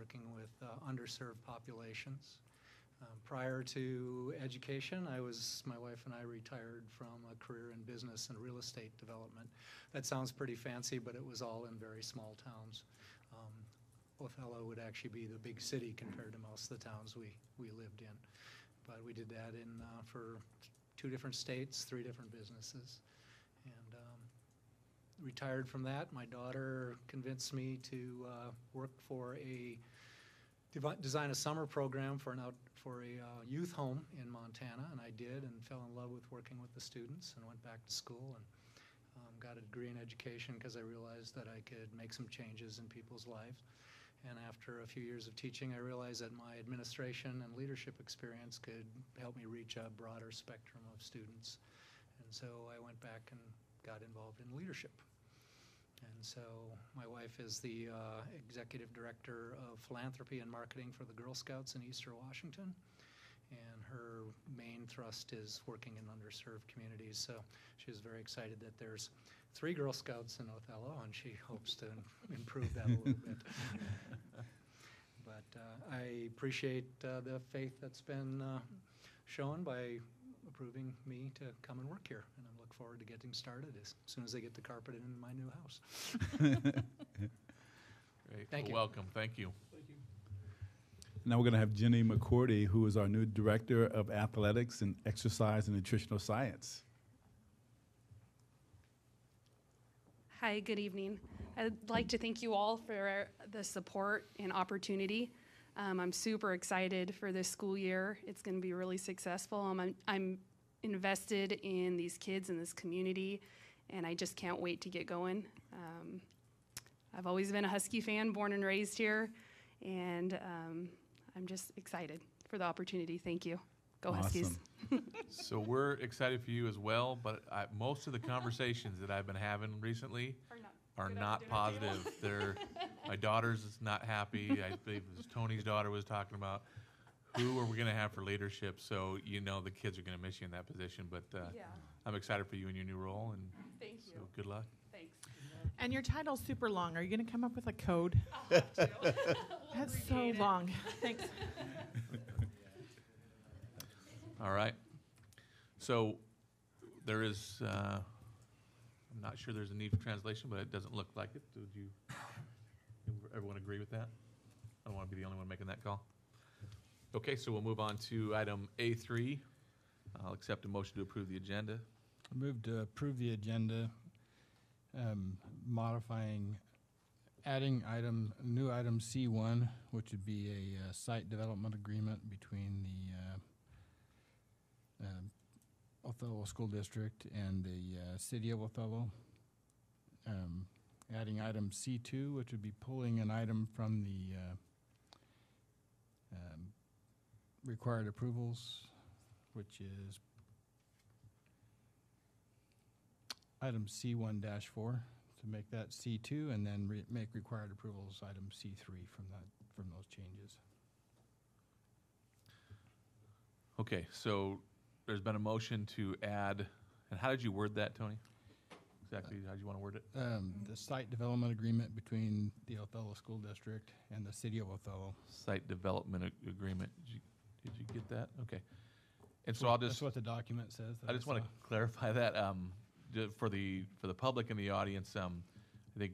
working with underserved populations. Prior to education, my wife and I retired from a career in business and real estate development. That sounds pretty fancy, but it was all in very small towns. Othello would actually be the big city compared to most of the towns we lived in. But we did that for 2 different states, 3 different businesses. And retired from that. My daughter convinced me to work for design a summer program for a youth home in Montana, and I did, and fell in love with working with the students, and went back to school and got a degree in education because I realized that I could make some changes in people's lives. And after a few years of teaching, I realized that my administration and leadership experience could help me reach a broader spectrum of students. And so I went back and got involved in leadership. And so my wife is the executive director of philanthropy and marketing for the Girl Scouts in Eastern Washington. And her main thrust is working in underserved communities. So she's very excited that there's 3 Girl Scouts in Othello, and she hopes to improve that a little bit. But I appreciate the faith that's been shown by approving me to come and work here, and I look forward to getting started as soon as I get the carpet in my new house. Great. Thank you. Welcome. Thank you. Thank you. Now we're going to have Jenny McCordy, who is our new Director of Athletics and Exercise and Nutritional Science. Hi, good evening. I'd like to thank you all for the support and opportunity. I'm super excited for this school year. It's going to be really successful. I'm invested in these kids and this community, and I just can't wait to get going. I've always been a Husky fan, born and raised here, and I'm just excited for the opportunity. Thank you. Go Huskies. So we're excited for you as well, but most of the conversations that I've been having recently are not positive. My daughter's not happy. I believe it was Tony's daughter was talking about who are we going to have for leadership. So the kids are going to miss you in that position. But Yeah. I'm excited for you in your new role, and Thank you. so good luck. Thanks. And your title's super long. Are you going to come up with a code? I'll have to. We'll That's so abbreviate it. long. Thanks. All right. So there is, I'm not sure there's a need for translation, but it doesn't look like it. Would everyone agree with that? I don't want to be the only one making that call. Okay, so we'll move on to item A3. I'll accept a motion to approve the agenda. I move to approve the agenda, adding new item C1, which would be a site development agreement between the Othello School District and the City of Othello. Adding item C2, which would be pulling an item from the required approvals, which is item C1-4, to make that C2, and then make required approvals item C3 from those changes. Okay, so there's been a motion to add, and how did you word that, Tony? Exactly, how did you want to word it? The site development agreement between the Othello School District and the City of Othello. Site development agreement. Did you get that? Okay. And so I'll just. That's what the document says. I just want to clarify that for the public in the audience. I think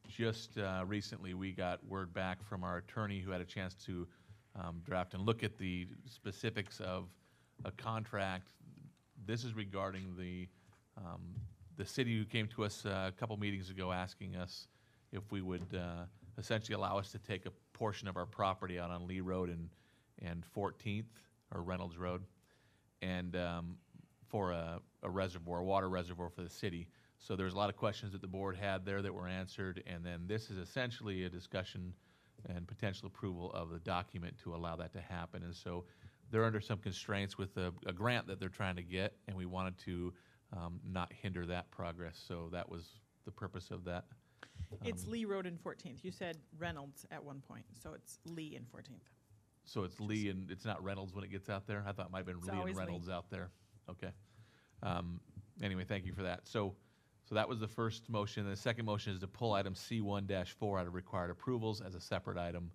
just recently we got word back from our attorney who had a chance to draft and look at the specifics of a contract. This is regarding the city who came to us a couple meetings ago asking us if we would essentially allow us to take a portion of our property out on Lee Road and 14th, or Reynolds Road, and for a reservoir, a water reservoir for the city. So there's a lot of questions that the board had there that were answered, and then this is essentially a discussion and potential approval of the document to allow that to happen. And so they're under some constraints with a grant that they're trying to get, and we wanted to not hinder that progress. So that was the purpose of that. It's Lee Road and 14th. You said Reynolds at one point, so it's Lee and 14th. So it's Lee and it's not Reynolds when it gets out there? I thought it might have been It's Lee and always Reynolds Lee. out there. Okay. Anyway, thank you for that. So that was the first motion. The second motion is to pull item C1-4 out of required approvals as a separate item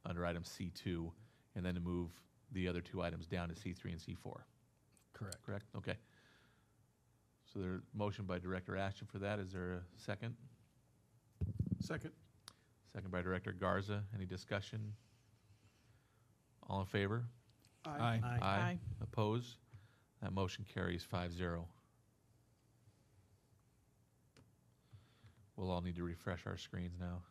under item C2, and then to move the other two items down to C3 and C4. Correct. Correct? Okay. So there's motion by Director Ashton for that. Is there a second? Second. Second by Director Garza. Any discussion? All in favor? Aye. Aye. Opposed? That motion carries 5-0. We'll all need to refresh our screens now.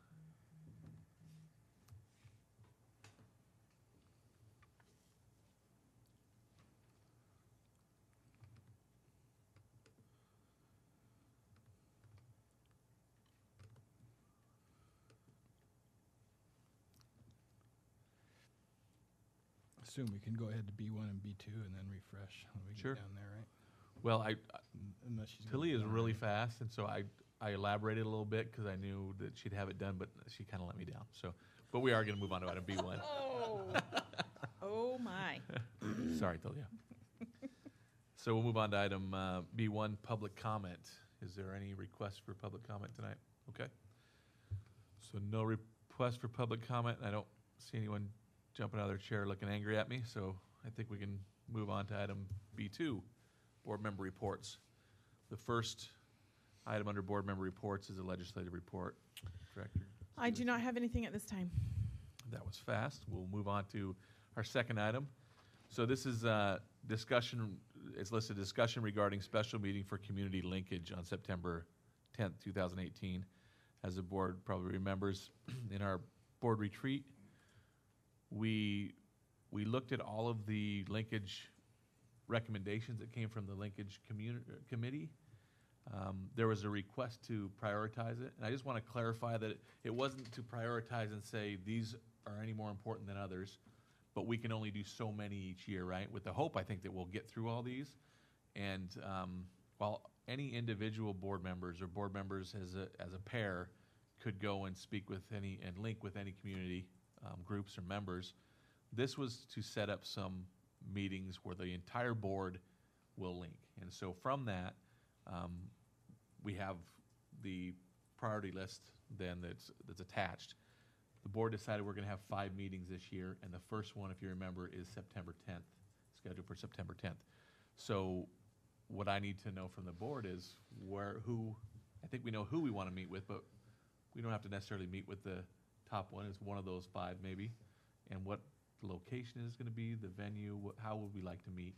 Assume we can go ahead to B1 and B2 and then refresh when we Sure. get down there, right? Well, Unless she's. got Tilly it is down really there. fast, and so I elaborated a little bit because I knew that she'd have it done, but she kind of let me down. So, but we are going to move on to item B1. Oh, oh my. Sorry, Tilly. So we'll move on to item B1, public comment. Is there any request for public comment tonight? Okay. So no request for public comment. I don't see anyone jumping out of their chair looking angry at me, so I think we can move on to item B2, board member reports. The first item under board member reports is a legislative report. Director? I do not have anything at this time. That was fast. We'll move on to our second item. So this is discussion, it's listed discussion regarding special meeting for community linkage on September 10th, 2018. As the board probably remembers, in our board retreat, we looked at all of the linkage recommendations that came from the linkage committee. There was a request to prioritize it, and I just want to clarify that it wasn't to prioritize and say these are any more important than others, but we can only do so many each year, right? With the hope, I think, that we'll get through all these. And while any individual board members or board members as a pair could go and speak with any and link with any community groups or members, this was to set up some meetings where the entire board will link. And so from that, we have the priority list then that's attached. The board decided we're going to have 5 meetings this year, and the first one, if you remember, is September 10th, scheduled for September 10th. So what I need to know from the board is I think we know who we want to meet with, but we don't have to necessarily meet with the top one. It's one of those 5 maybe, and what the location is going to be, the venue, how would we like to meet?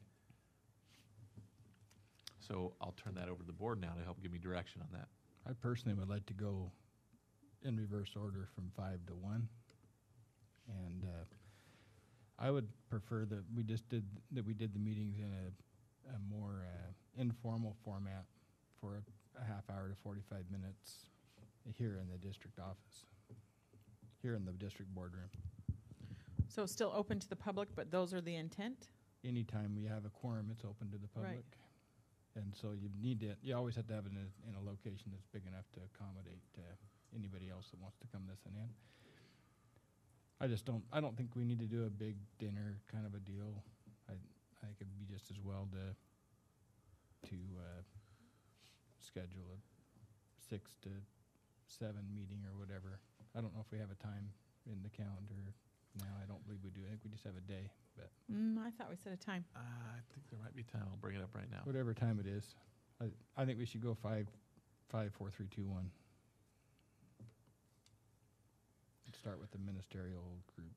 So I'll turn that over to the board now to help give me direction on that. I personally would like to go in reverse order from 5 to 1. And I would prefer that we did the meetings in a more informal format for a half hour to 45 minutes here in the district office, here in the district boardroom. So still open to the public, but those are the intent? Anytime we have a quorum, it's open to the public. Right. And so you always have to have it in a location that's big enough to accommodate anybody else that wants to come listen in. I don't think we need to do a big dinner kind of a deal. I think it'd be just as well to schedule a 6 to 7 meeting or whatever. I don't know if we have a time in the calendar now. I don't believe we do. I think we just have a day, but I thought we set a time. I think there might be time. I'll bring it up right now. whatever time it is, I think we should go 5, 4, 3, 2, 1. Start with the ministerial group.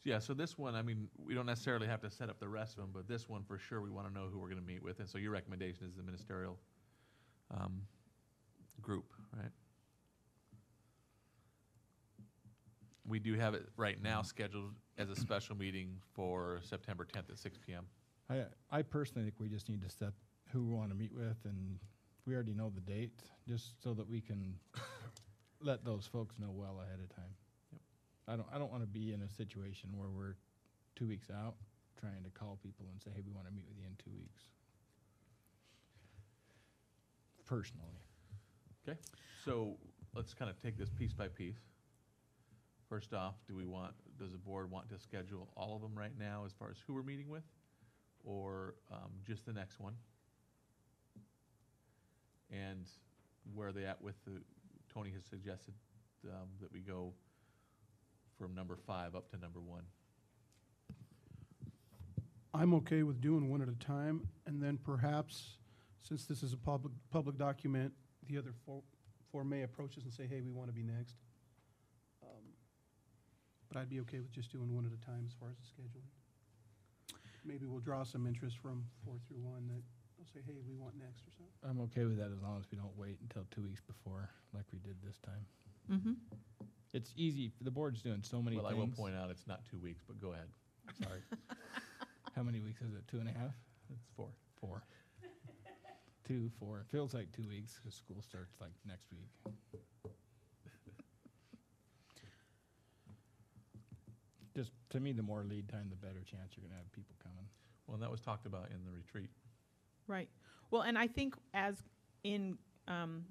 Yeah, so this one, I mean, we don't necessarily have to set up the rest of them, but this one for sure we want to know who we're going to meet with. And so your recommendation is the ministerial group, right? We do have it right now scheduled as a special meeting for September 10th at 6 p.m. I personally think we just need to set who we want to meet with, and we already know the date, just so that we can let those folks know well ahead of time. Yep. I don't want to be in a situation where we're 2 weeks out trying to call people and say, hey, we want to meet with you in 2 weeks. Personally. Okay, so let's kind of take this piece by piece. First off, does the board want to schedule all of them right now as far as who we're meeting with, or just the next one? And where are they at with Tony has suggested that we go from number 5 up to number 1. I'm okay with doing one at a time, and then perhaps, since this is a public document, the other four may approach us and say, hey, we want to be next. But I'd be okay with just doing one at a time as far as the scheduling. Maybe we'll draw some interest from 4 through 1 that they'll say, hey, we want next or something. I'm okay with that as long as we don't wait until 2 weeks before, like we did this time. Mm-hmm. It's easy. The board's doing so many Well, things. I will point out it's not 2 weeks, but go ahead. Sorry. How many weeks is it? 2.5? It's 4. 4. 2, 4. It feels like 2 weeks because school starts like next week. Just to me, the more lead time, the better chance you're going to have people coming. Well, and that was talked about in the retreat. Right. Well, and I think as in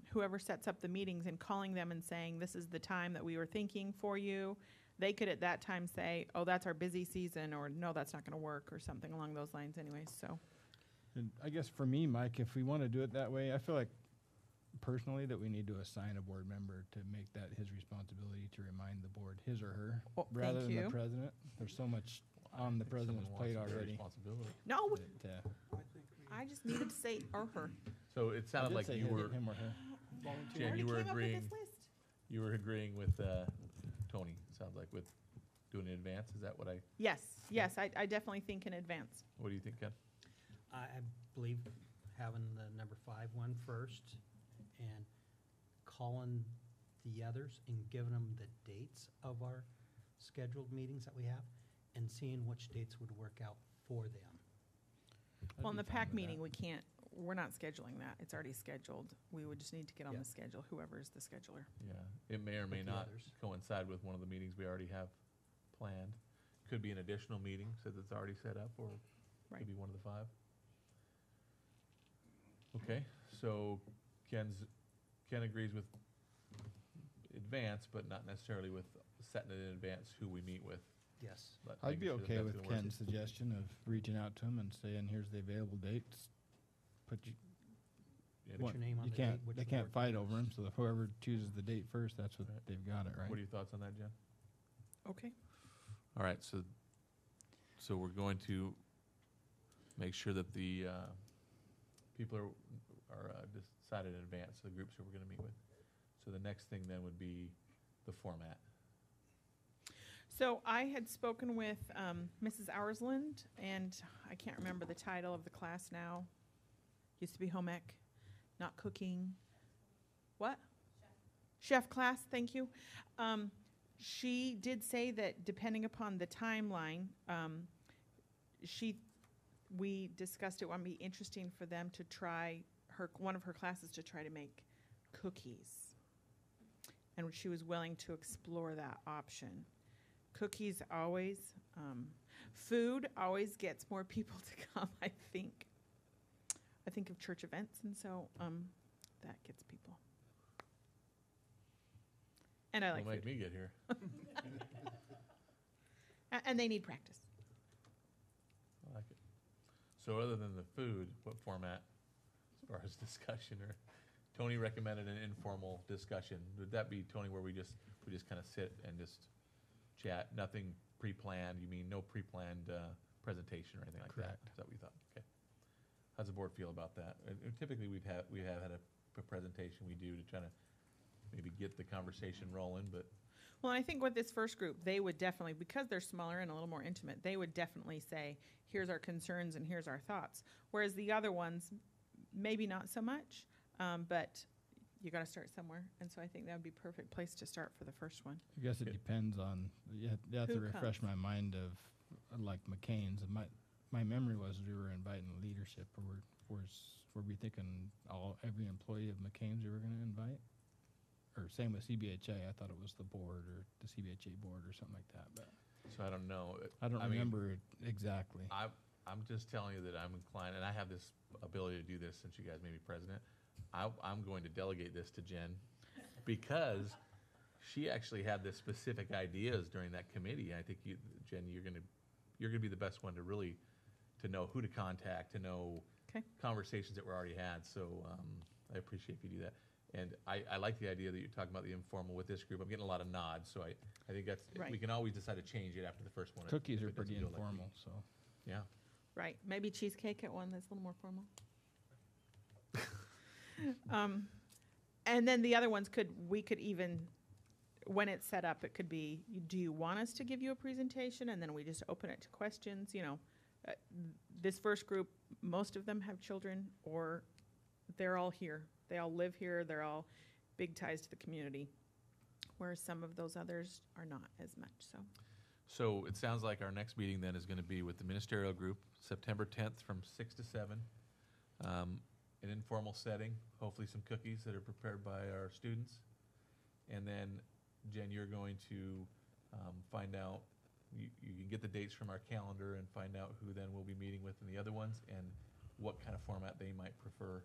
whoever sets up the meetings and calling them and saying, this is the time that we were thinking for you, they could at that time say, oh, that's our busy season, or no, that's not going to work, or something along those lines anyways, so. And I guess for me, Mike, if we want to do it that way, I feel like personally that we need to assign a board member to make that his responsibility to remind the board, his or her, Well, rather thank than you. the president. There's so much on the I think president's someone plate wants to bear already. responsibility. No, that, I just needed to say or her. So it I sounded did like say you were, him or her. Jen, you were Already came up with agreeing, this list. you were agreeing with Tony, sounds like, with doing it in advance. Is that what Yes, I definitely think in advance. what do you think, Ken? I believe having the number 5 one first and calling the others and giving them the dates of our scheduled meetings that we have and seeing which dates would work out for them. Well, in the PAC meeting, we're not scheduling that. It's already scheduled. We would just need to get on Yeah. the schedule, whoever is the scheduler. Yeah, it may or may With the not others. coincide with one of the meetings we already have planned. Could be an additional meeting since it's already set up, or Right. could be one of the 5. Okay, so Ken agrees with advance, but not necessarily with setting it in advance who we meet with. Yes. but I'd be making sure that okay that's with gonna work. Ken's suggestion of reaching out to him and saying, here's the available dates. Put you, Yeah, Put your name on you the can't, date, which they would can't work fight for over us. him, so whoever chooses the date first, that's what Right. they've got it, right? What are your thoughts on that, Jen? Okay. All right, so we're going to make sure that the people are decided in advance, the groups who we're going to meet with. So the next thing then would be the format. So I had spoken with Mrs. Oursland, and I can't remember the title of the class now. Used to be home ec, not cooking. What? Chef class, thank you. She did say that depending upon the timeline, we discussed it would be interesting for them to try one of her classes to try to make cookies. And she was willing to explore that option. Cookies always, food always gets more people to come, I think. I think of church events, and so that gets people. And I like Don't make food. me get here. And they need practice. I like it. So other than the food, what format as far as discussion? Or Tony recommended an informal discussion. Would that be, Tony, where we just kind of sit and just chat, nothing pre-planned? You mean no pre-planned presentation or anything like that? Correct. Is that what you thought? Okay. How's the board feel about that? And typically we have had a presentation we do to try to maybe get the conversation rolling, but Well, I think with this first group, they would definitely, because they're smaller and a little more intimate, they would definitely say, here's our concerns and here's our thoughts. Whereas the other ones, maybe not so much, but you got to start somewhere. And so I think that would be a perfect place to start for the first one. I guess it Okay. depends on, you have to Who refresh comes? my mind of, like McCain's, and my memory was we were inviting leadership, or were we thinking every employee of McCain's we were gonna invite? Or same with CBHA, I thought it was the board, or the CBHA board, or something like that, but so I don't know. I don't mean, remember it exactly. I'm just telling you that I'm inclined, and I have this ability to do this since you guys made me president. I'm going to delegate this to Jen because she actually had the specific ideas during that committee. I think Jen, you're gonna be the best one to really to know who to contact, to know Okay. conversations that were already had. So I appreciate if you do that. And I like the idea that you're talking about the informal with this group. I'm getting a lot of nods, so I think that's, we Right. can always decide to change it after the first one. Cookies if are it doesn't pretty feel like we- informal, so. Yeah. Right, maybe cheesecake at one that's a little more formal. And then the other ones we could even, when it's set up, it could be, do you want us to give you a presentation? And then we just open it to questions, This first group, most of them have children, or they're all here. They all live here, they're all big ties to the community, whereas some of those others are not as much, so. So it sounds like our next meeting then is going to be with the ministerial group, September 10th from 6 to 7. An informal setting, hopefully some cookies that are prepared by our students. And then, Jen, you're going to find out, you can get the dates from our calendar and find out who then we'll be meeting with in the other ones and what kind of format they might prefer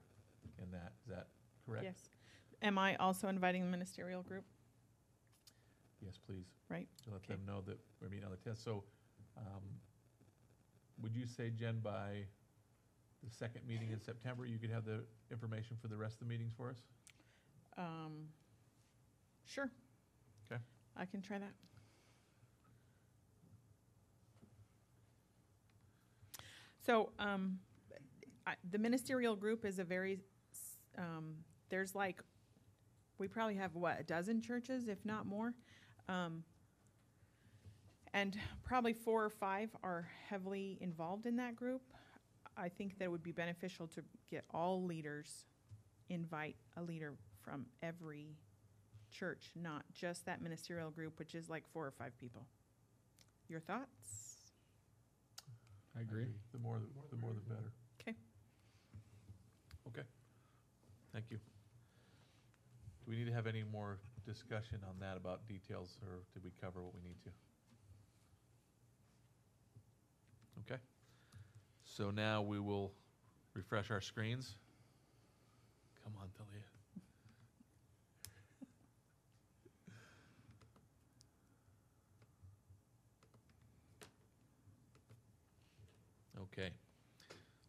in that. Is that correct? Yes. Am I also inviting the ministerial group? Yes, please. Right. To let Okay. them know that we're meeting on the 10th. So would you say, Jen, by the second meeting in September, you could have the information for the rest of the meetings for us? Sure. Okay. I can try that. So, the ministerial group is a very, there's like, we probably have, a dozen churches, if not more? And probably 4 or 5 are heavily involved in that group. I think that it would be beneficial to get all leaders, invite a leader from every church, not just that ministerial group, which is like 4 or 5 people. Your thoughts? I agree. The more the better. Okay. Okay. Thank you. Do we need to have any more discussion on that about details, or did we cover what we need to? Okay. So now we will refresh our screens. Come on, Talia. Okay.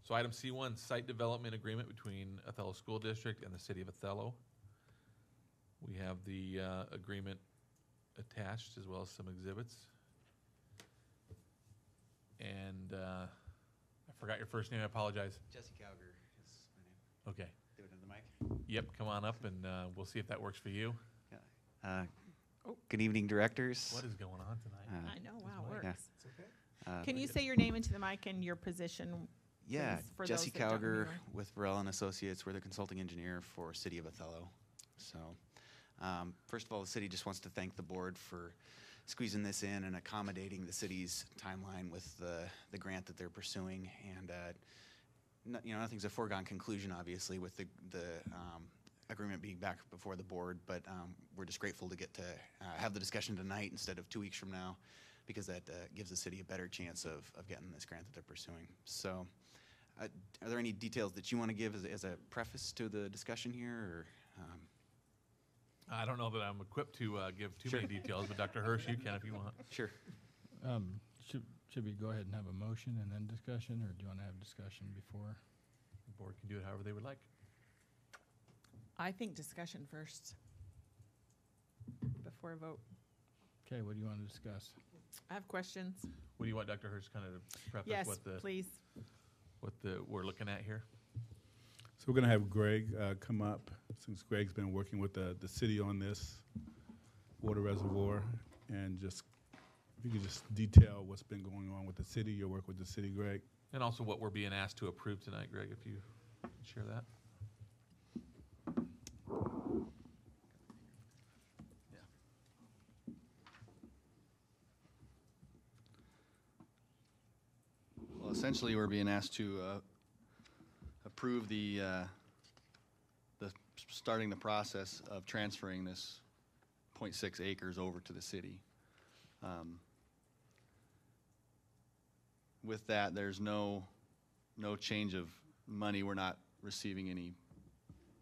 So item C1, site development agreement between Othello School District and the City of Othello. We have the agreement attached as well as some exhibits. And I forgot your first name, I apologize. Jesse Cowger is my name. Okay. Do it into the mic. Yep, come on up and we'll see if that works for you. Yeah. Good evening, directors. What is going on tonight? I know, wow, it yeah. works. Uh, Can you say your name into the mic and your position? Yeah, please, for Jesse those that don't Cowger know? with Burrell and Associates. We're the consulting engineer for City of Othello. So, first of all, the city just wants to thank the board for squeezing this in and accommodating the city's timeline with the grant that they're pursuing. And nothing's a foregone conclusion, obviously, with the agreement being back before the board. But we're just grateful to get to have the discussion tonight instead of 2 weeks from now, because that gives the city a better chance of getting this grant that they're pursuing. So, are there any details that you want to give as a preface to the discussion here? Or, I don't know that I'm equipped to give too many details, but Dr. Hirsch, you can if you want. Sure. Should we go ahead and have a motion and then discussion, or do you want to have discussion before? The board can do it however they would like. I think discussion first, before a vote. Okay, what do you want to discuss? I have questions. What do you want, Dr. Hirsch, kind of to preface Yes, what we're looking at here? So we're going to have Greg come up, since Greg's been working with the city on this water reservoir, and just, if you could just detail what's been going on with the city, your work with the city, Greg. And also what we're being asked to approve tonight, Greg, if you can share that. Well, essentially, we're being asked to approve the starting the process of transferring this 0.6 acres over to the city. With that, there's no change of money. We're not receiving any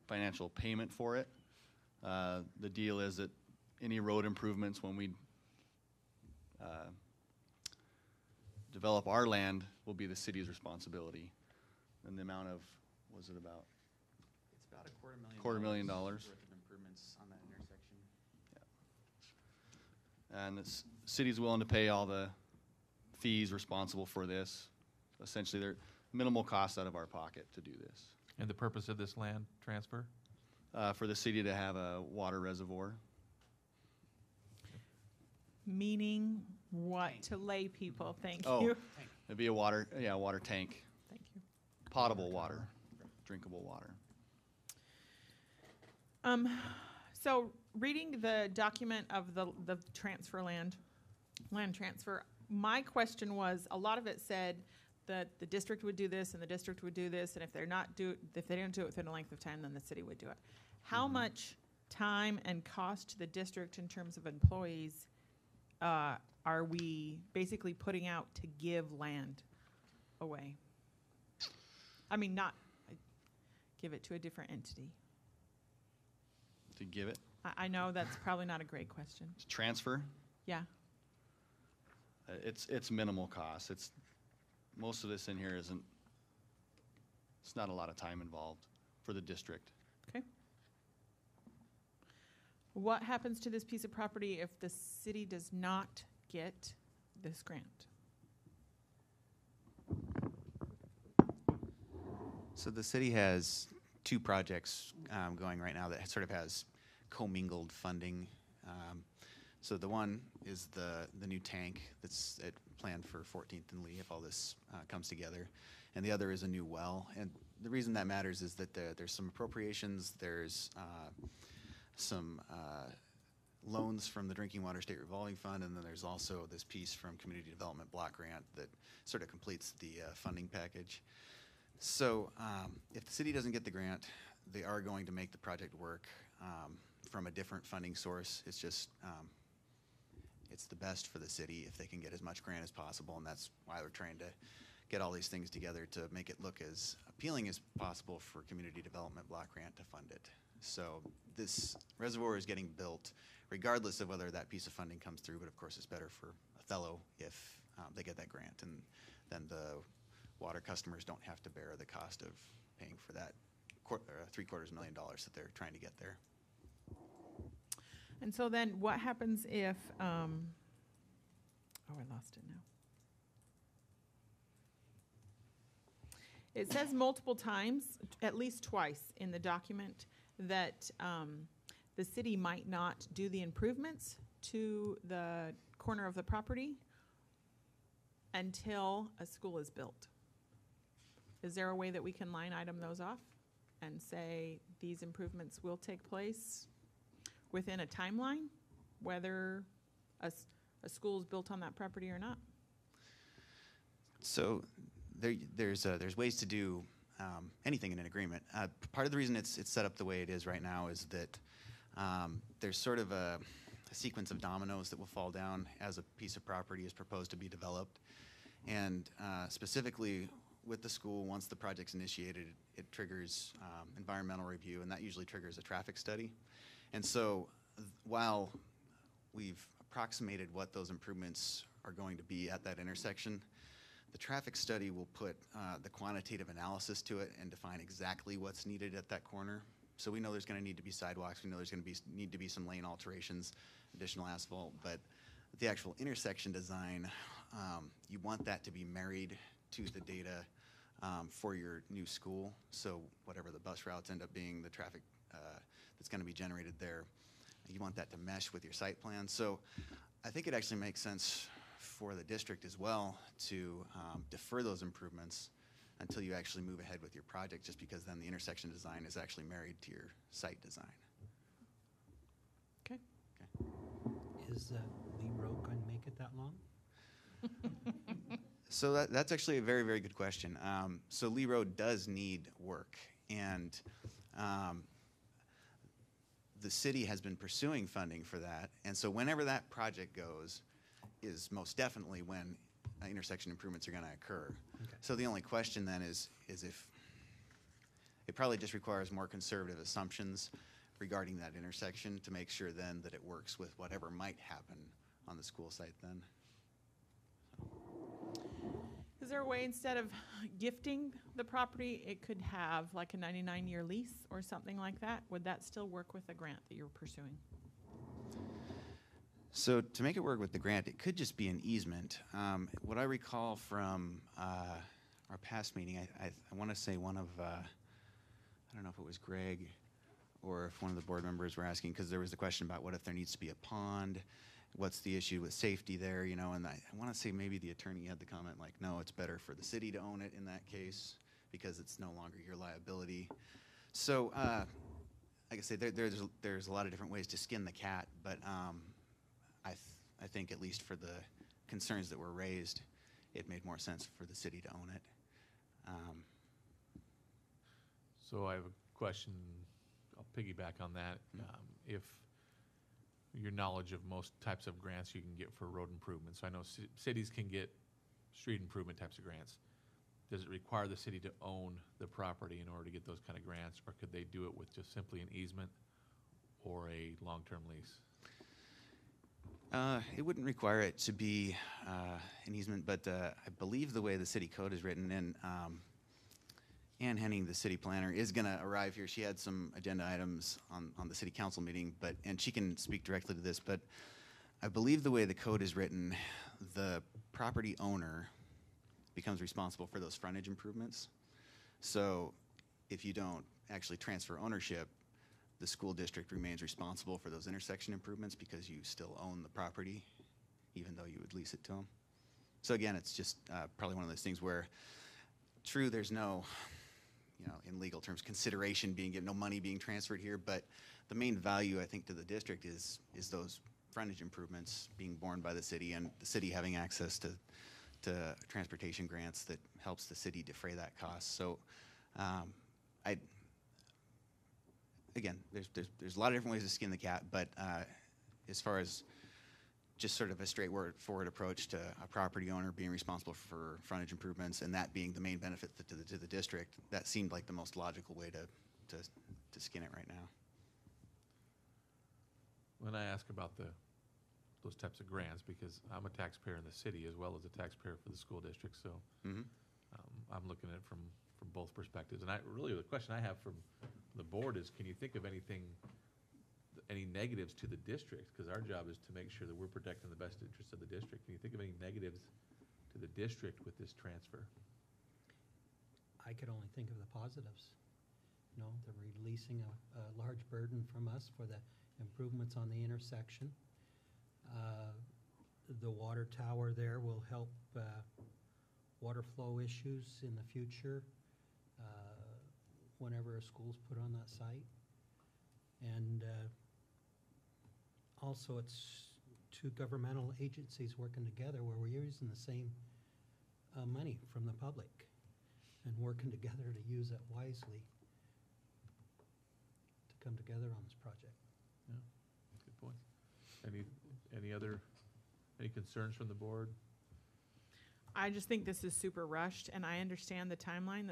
financial payment for it. The deal is that any road improvements, when we develop our land, will be the city's responsibility. And the amount of, was it about? It's about $250,000 $250,000. worth of improvements on that intersection. And the city's willing to pay all the fees responsible for this. Essentially, they're minimal costs out of our pocket to do this. And the purpose of this land transfer? For the city to have a water reservoir. Meaning what to lay people? Thank Oh. you. It'd be a water tank, Thank you. potable water, drinkable water. So reading the document of the transfer land transfer, my question was, a lot of it said that the district would do this and the district would do this, and if they didn't do it within a length of time, then the city would do it. How much time and cost to the district in terms of employees are we basically putting out to give land away? I mean, not give it to a different entity. To give it, I know that's probably not a great question. to transfer, Yeah. it's minimal cost. It's, most of this in here it's not a lot of time involved for the district. Okay. What happens to this piece of property if the city does not get this grant? So the city has two projects going right now that sort of has commingled funding. So the one is the new tank that's planned for 14th and Lee if all this comes together, and the other is a new well. And the reason that matters is that there's some appropriations, there's some loans from the Drinking Water State Revolving Fund, and then there's also this piece from Community Development Block Grant that sort of completes the funding package. So if the city doesn't get the grant, they are going to make the project work from a different funding source. It's just, it's the best for the city if they can get as much grant as possible, and that's why we're trying to get all these things together to make it look as appealing as possible for Community Development Block Grant to fund it. So this reservoir is getting built regardless of whether that piece of funding comes through, but of course it's better for Othello if they get that grant, and then the water customers don't have to bear the cost of paying for that $750,000 that they're trying to get there. And so then what happens if, oh, I lost it now. It says multiple times, at least twice in the document, that the city might not do the improvements to the corner of the property until a school is built. Is there a way that we can line item those off and say these improvements will take place within a timeline, whether a school is built on that property or not? So there's ways to do anything in an agreement. Part of the reason it's set up the way it is right now is that there's sort of a sequence of dominoes that will fall down as a piece of property is proposed to be developed. And specifically with the school, once the project's initiated, it triggers environmental review, and that usually triggers a traffic study. And so while we've approximated what those improvements are going to be at that intersection, the traffic study will put the quantitative analysis to it and define exactly what's needed at that corner. So we know there's going to need to be sidewalks, we know there's going to need to be some lane alterations, additional asphalt, but the actual intersection design, you want that to be married to the data for your new school. So whatever the bus routes end up being, the traffic that's going to be generated there, you want that to mesh with your site plan. So I think it actually makes sense for the district as well to defer those improvements until you actually move ahead with your project, just because then the intersection design is actually married to your site design. Okay. Is Lee Road going to make it that long? So that's actually a very, very good question. So Lee Road does need work, and the city has been pursuing funding for that. And so whenever that project goes is most definitely when intersection improvements are going to occur. Okay. So the only question then is if it probably just requires more conservative assumptions regarding that intersection to make sure then that it works with whatever might happen on the school site then. Is there a way, instead of gifting the property, it could have like a 99-year lease or something like that? Would that still work with the grant that you're pursuing? So to make it work with the grant, it could just be an easement. What I recall from our past meeting, I want to say one of, I don't know if it was Greg or if one of the board members were asking, because there was the question about what if there needs to be a pond? What's the issue with safety there, you know? And I want to say maybe the attorney had the comment like, no, it's better for the city to own it in that case because it's no longer your liability. So, like I say, there's a lot of different ways to skin the cat, but I think at least for the concerns that were raised, it made more sense for the city to own it. So I have a question, I'll piggyback on that. If your knowledge of most types of grants you can get for road improvements, I know cities can get street improvement types of grants. Does it require the city to own the property in order to get those kind of grants, or could they do it with just simply an easement or a long-term lease? It wouldn't require it to be an easement, but I believe the way the city code is written, and Ann Henning, the city planner, is going to arrive here. She had some agenda items on the city council meeting, and she can speak directly to this, but I believe the way the code is written, the property owner becomes responsible for those frontage improvements. So if you don't actually transfer ownership, the school district remains responsible for those intersection improvements because you still own the property, even though you would lease it to them. So again, it's just probably one of those things where, true, there's no, you know, in legal terms, consideration being given, no money being transferred here, but the main value, I think, to the district is those frontage improvements being borne by the city, and the city having access to transportation grants that helps the city defray that cost. So again, there's a lot of different ways to skin the cat, but as far as just sort of a straightforward approach to a property owner being responsible for frontage improvements and that being the main benefit to the district, that seemed like the most logical way to skin it right now. When I ask about those types of grants, because I'm a taxpayer in the city as well as a taxpayer for the school district, so I'm looking at it from both perspectives. And really the question I have from the board is, can you think of any negatives to the district? Because our job is to make sure that we're protecting the best interests of the district. Can you think of any negatives to the district with this transfer? I could only think of the positives. You know, they're releasing a large burden from us for the improvements on the intersection. The water tower there will help water flow issues in the future whenever a school's put on that site. And also it's two governmental agencies working together where we're using the same money from the public and working together to use it wisely to come together on this project. Yeah, good point. Any concerns from the board? I just think this is super rushed, and I understand the timeline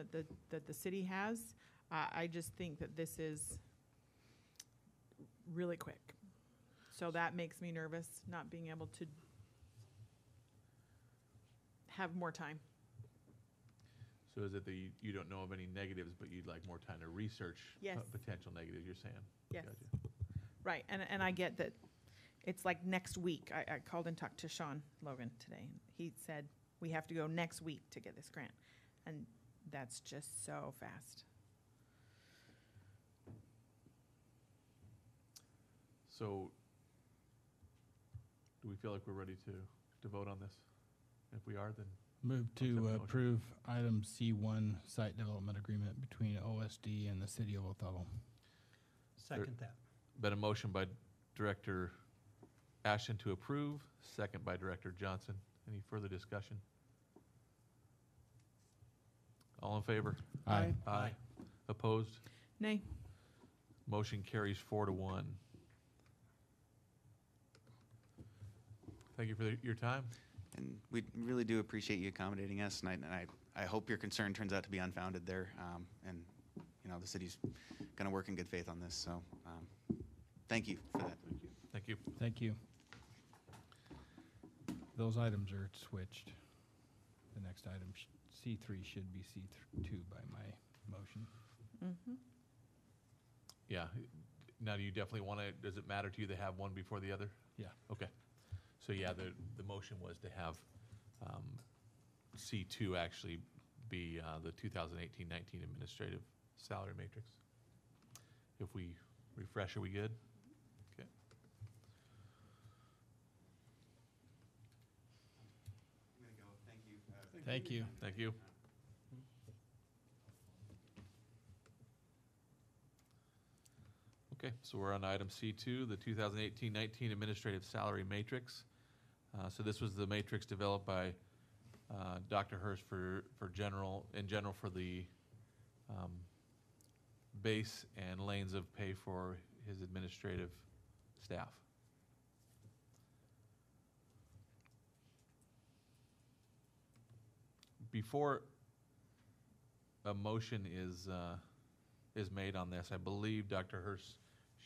that the city has. I just think that this is really quick. So that makes me nervous, not being able to have more time. So is it that you don't know of any negatives, but you'd like more time to research Yes. Potential negatives, you're saying? Yes. Gotcha. Right, and I get that it's like next week. I called and talked to Sean Logan today. He said, we have to go next week to get this grant. And that's just so fast. So do we feel like we're ready to vote on this? If we are, then Move Accept the to motion. approve item C1, site development agreement between OSD and the city of Othello. Second that. been a motion by Director Ashton to approve, second by Director Johnson. Any further discussion? All in favor? Aye. Aye. Opposed? Nay. Motion carries 4-1. Thank you for your time. And we really do appreciate you accommodating us, and I hope your concern turns out to be unfounded there. And you know, the city's going to work in good faith on this. So thank you for that. Thank you. Thank you. Those items are switched. the next item, C3 should be C2 by my motion. Mhm. Yeah. Now, do you definitely want to, does it matter to you to have one before the other? Yeah. Okay. So yeah, the motion was to have C2 actually be the 2018-19 administrative salary matrix. If we refresh, are we good? Okay. I'm gonna go. Thank you. Thank you. Thank you. Okay, so we're on item C2, the 2018-19 administrative salary matrix. So this was the matrix developed by Dr. Hertz for general for the base and lanes of pay for his administrative staff. Before a motion is made on this, I believe Dr. Hertz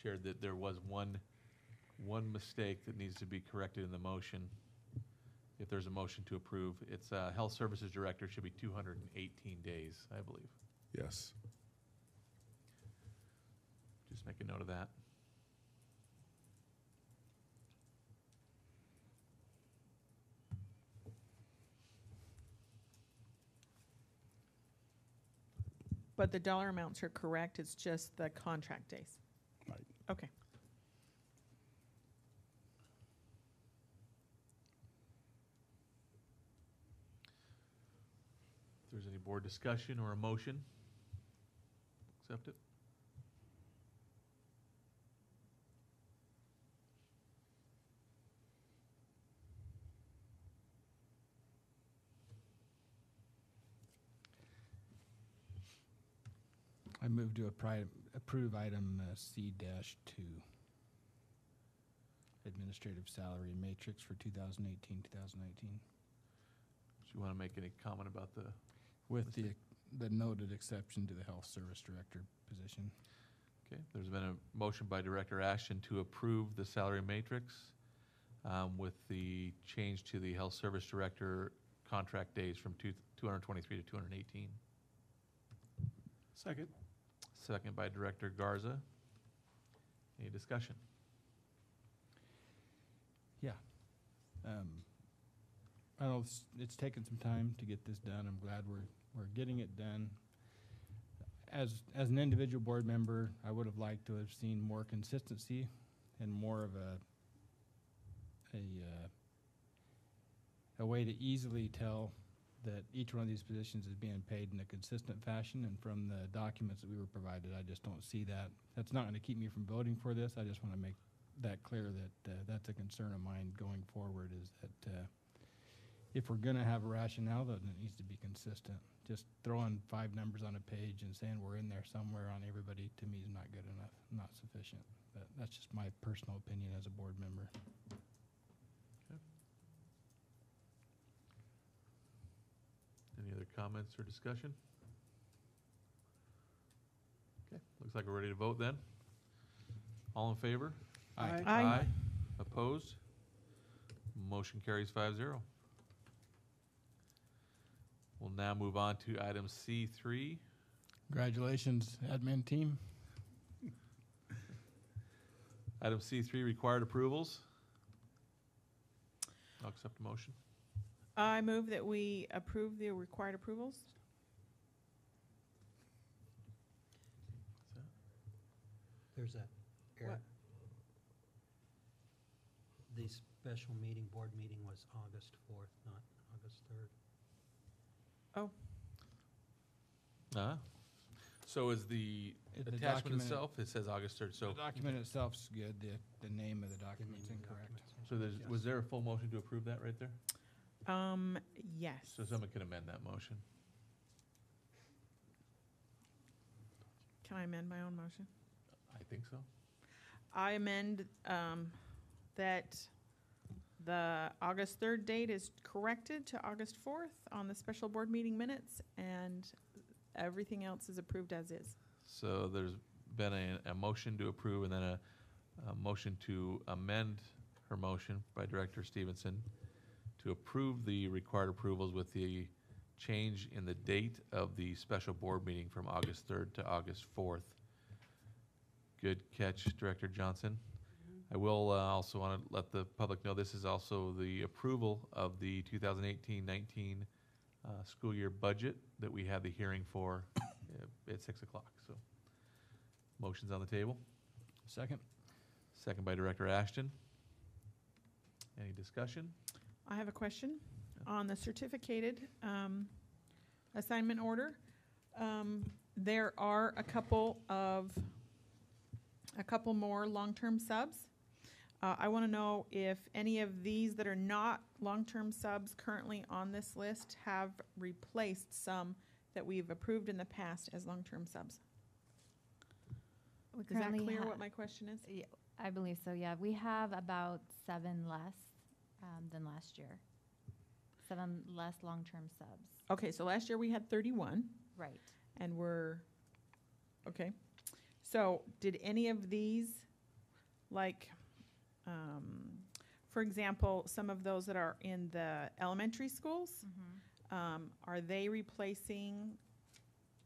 shared that there was one mistake that needs to be corrected in the motion. If there's a motion to approve, it's Health Services Director should be 218 days, I believe. Yes. Just make a note of that. But the dollar amounts are correct, it's just the contract days. Right. Okay. If there's any board discussion or a motion, accept it. I move to approve item C-2, administrative salary matrix for 2018-2019, Do you want to make any comment about the? with the noted exception to the health service director position. Okay, there's been a motion by Director Ashton to approve the salary matrix with the change to the health service director contract days from 223 to 218. Second. Second by Director Garza. Any discussion? Yeah. I know it's taken some time to get this done. I'm glad we're getting it done. As an individual board member, I would have liked to have seen more consistency and more of a way to easily tell that each one of these positions is being paid in a consistent fashion, and from the documents that we were provided, I just don't see that. That's not going to keep me from voting for this. I just want to make that clear that that's a concern of mine going forward, is that if we're going to have a rationale, then it needs to be consistent. Just throwing 5 numbers on a page and saying we're in there somewhere on everybody, to me, is not good enough, not sufficient. But that's just my personal opinion as a board member. Any other comments or discussion? Okay, looks like we're ready to vote then. All in favor? Aye. Aye. Opposed? Motion carries 5-0. We'll now move on to item C3. Congratulations, admin team. Item C3, required approvals. I'll accept a motion. I move that we approve the required approvals. There's that error. What? The special meeting, board meeting was August 4th, not August 3rd. Oh, So is the The attachment document- itself, it says August 3rd, so, The document itself's good, the name of the The document's name of the incorrect. documents. so there's, Yes. was there a full motion to approve that right there? yes. So someone can amend that motion. Can I amend my own motion? I think so. I amend that the August 3rd date is corrected to August 4th on the special board meeting minutes, and everything else is approved as is. So there's been a motion to approve and then a motion to amend her motion by Director Stevenson to approve the required approvals with the change in the date of the special board meeting from August 3rd to August 4th. Good catch, Director Johnson. I will also want to let the public know this is also the approval of the 2018-19 school year budget that we had the hearing for at 6 o'clock. So, motion's on the table. Second? Second by Director Ashton. Any discussion? I have a question on the certificated assignment order. There are a couple more long-term subs. I want to know if any of these that are not long-term subs currently on this list have replaced some that we've approved in the past as long-term subs. We Is that currently clear ha- what my question is? Yeah, I believe so, yeah. We have about 7 less than last year. 7 less long-term subs. Okay, so last year we had 31. Right. And okay. So did any of these, like, for example, some of those that are in the elementary schools, are they replacing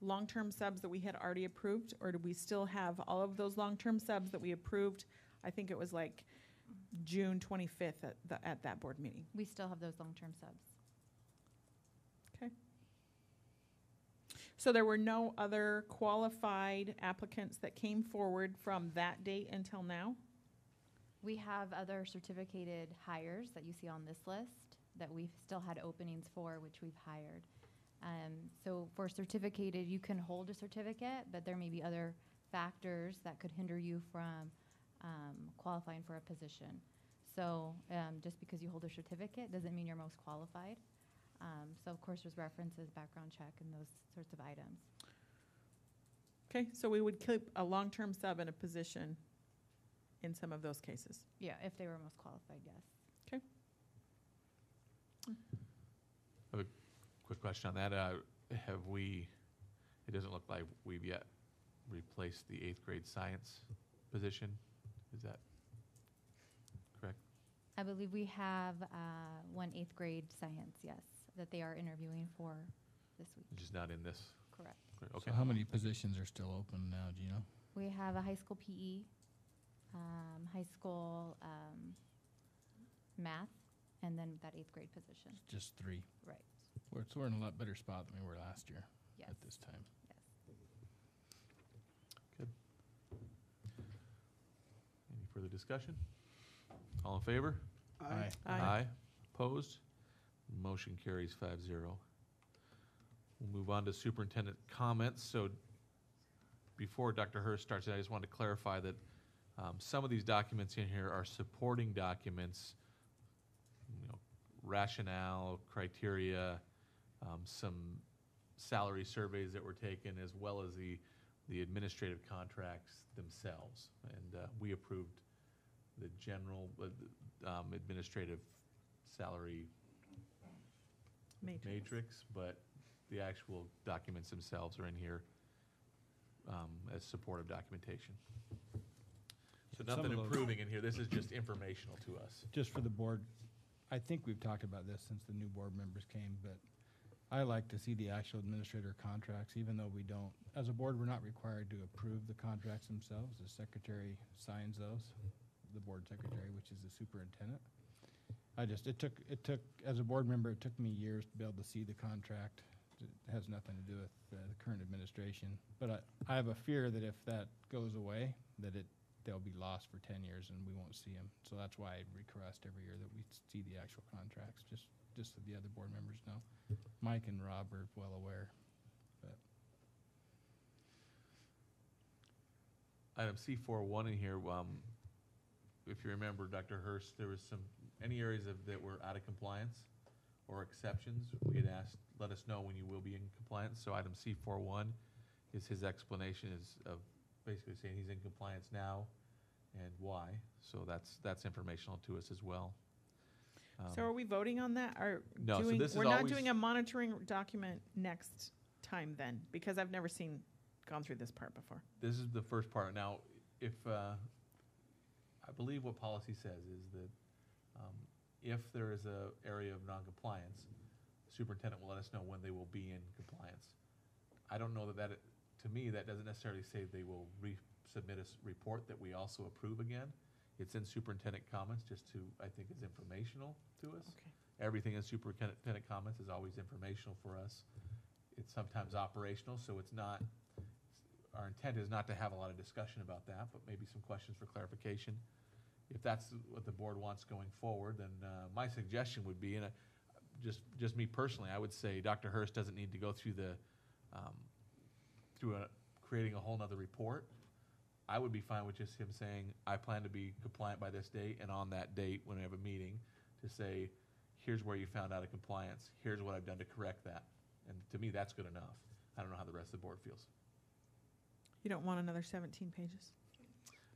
long-term subs that we had already approved? Or do we still have all of those long-term subs that we approved? I think it was like June 25th at that board meeting. We still have those long-term subs. Okay. So there were no other qualified applicants that came forward from that date until now? We have other certificated hires that you see on this list that we've still had openings for, which we've hired. So for certificated, you can hold a certificate, but there may be other factors that could hinder you from qualifying for a position. So just because you hold a certificate doesn't mean you're most qualified. So of course there's references, background check, and those sorts of items. Okay, so we would keep a long-term sub in a position in some of those cases. Yeah, if they were most qualified, yes. Quick question on that. Have we, it doesn't look like we've yet replaced the 8th grade science position. Is that correct? I believe we have 1 8th grade science, yes, that they are interviewing for this week. Just not in this. Correct. Okay. So how many positions are still open now, do you know? We have a high school PE, high school math, and then that 8th grade position. Just 3. Right. We're in a lot better spot than we were last year Yes. at this time. Yes. Good. Any further discussion? All in favor? Aye. Aye. Opposed? Motion carries 5-0. We'll move on to superintendent comments. So before Dr. Hertz starts, I just wanted to clarify that some of these documents in here are supporting documents, rationale, criteria, some salary surveys that were taken, as well as the administrative contracts themselves. And we approved the general administrative salary matrix, but the actual documents themselves are in here as supportive documentation. So Some nothing of those- improving in here. This is just informational to us. Just for the board, I think we've talked about this since the new board members came, but I like to see the actual administrator contracts, even though we don't, as a board, we're not required to approve the contracts themselves. The secretary signs those, the board secretary, which is the superintendent. It took, as a board member, it took me years to be able to see the contract. It has nothing to do with the current administration. But I have a fear that if that goes away, that they'll be lost for 10 years and we won't see them. So that's why I request every year that we see the actual contracts, just so the other board members know. Mike and Rob are well aware. But Item C4.1 in here, if you remember, Dr. Hurst, there was any areas that were out of compliance or exceptions. We had asked, let us know when you will be in compliance. So item C4.1 is his explanation of basically saying he's in compliance now and why. So that's informational to us as well. So are we voting on that? Or No, so this is we're not always- doing a monitoring document next time then? Because I've never gone through this part before. This is the first part. Now, if, I believe what policy says is that if there is a area of noncompliance, superintendent will let us know when they will be in compliance. I don't know that to me, that doesn't necessarily say they will resubmit a report that we also approve again. It's in superintendent comments just to, I think, is informational to us. Okay. Everything in superintendent comments is always informational for us. It's sometimes operational, so it's not, our intent is not to have a lot of discussion about that, but maybe some questions for clarification. If that's what the board wants going forward, then my suggestion would be, and just me personally, I would say Dr. Hertz doesn't need to go through creating a whole nother report. I would be fine with just him saying, I plan to be compliant by this date, and on that date, when we have a meeting, to say, here's where you found out of compliance, here's what I've done to correct that. And to me, that's good enough. I don't know how the rest of the board feels. You don't want another 17 pages?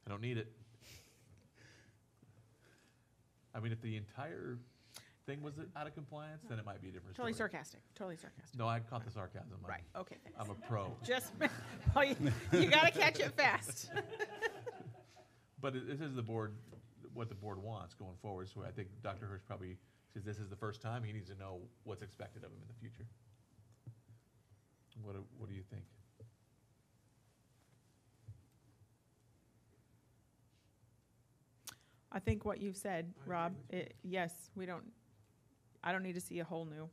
I don't need it. I mean, if the entire thing was out of compliance, then it might be a different story. Totally sarcastic, totally sarcastic. No, I caught the sarcasm. Right, okay, thanks. I'm a pro. Just, oh, you gotta catch it fast. But this is what the board wants going forward, so I think Dr. Hertz probably, since this is the first time, he needs to know what's expected of him in the future. What do you think? I think what you've said, Rob, yes, I don't need to see a whole new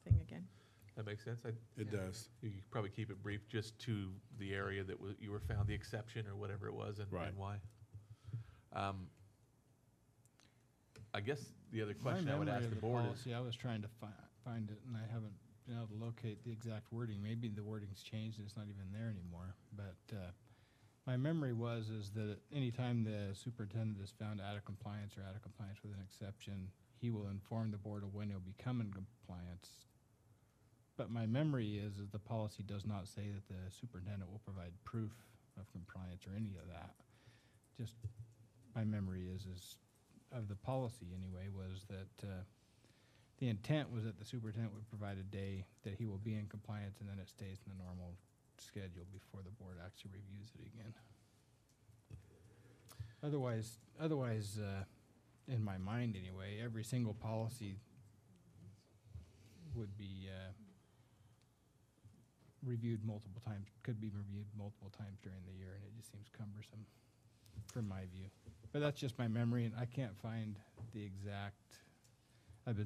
thing again. That makes sense? It does. You could probably keep it brief just to the area that you were found the exception or whatever it was and why. I guess the other question I would ask the board is... I was trying to find it, and I haven't been able to locate the exact wording. Maybe the wording's changed and it's not even there anymore. But my memory is that anytime the superintendent is found out of compliance or out of compliance with an exception, he will inform the board of when he'll become in compliance. But my memory is the policy does not say that the superintendent will provide proof of compliance or any of that. Just my memory is of the policy anyway, was that the intent was that the superintendent would provide a day that he will be in compliance, and then it stays in the normal schedule before the board actually reviews it again. Otherwise, in my mind anyway, every single policy would be reviewed multiple times, could be reviewed multiple times during the year, and it just seems cumbersome from my view. But that's just my memory, and I can't find the exact, I've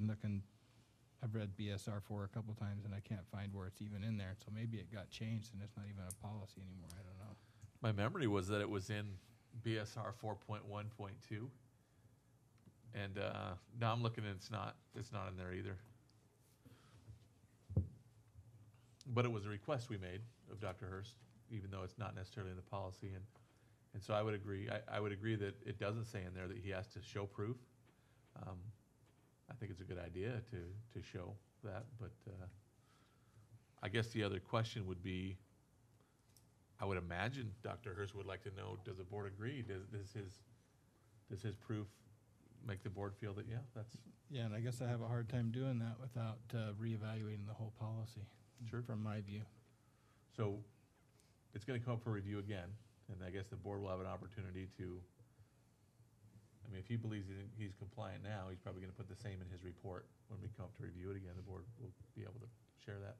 read BSR 4 a couple times, and I can't find where it's even in there, so maybe it got changed and it's not even a policy anymore, I don't know. My memory was that it was in BSR 4.1.2. And now I'm looking and it's not in there either. But it was a request we made of Dr. Hertz, even though it's not necessarily in the policy. And so I would agree. I would agree that it doesn't say in there that he has to show proof. I think it's a good idea to show that. But I guess the other question would be, I would imagine Dr. Hertz would like to know, does the board agree? Does his proof make the board feel that, yeah, that's... Yeah, and I guess I have a hard time doing that without reevaluating the whole policy. Sure. From my view. So it's going to come up for review again, and I guess the board will have an opportunity to, I mean, if he believes he's compliant now, he's probably going to put the same in his report. When we come up to review it again, the board will be able to share that.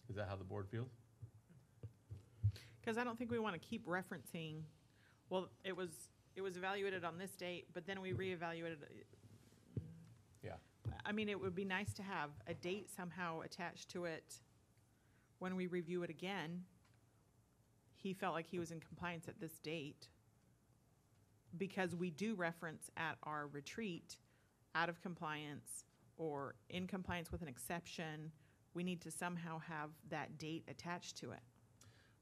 Is that how the board feels? Because I don't think we want to keep referencing, well, it was evaluated on this date, but then we reevaluated it. Yeah. I mean, it would be nice to have a date somehow attached to it when we review it again. He felt like he was in compliance at this date, because we do reference at our retreat out of compliance or in compliance with an exception. We need to somehow have that date attached to it.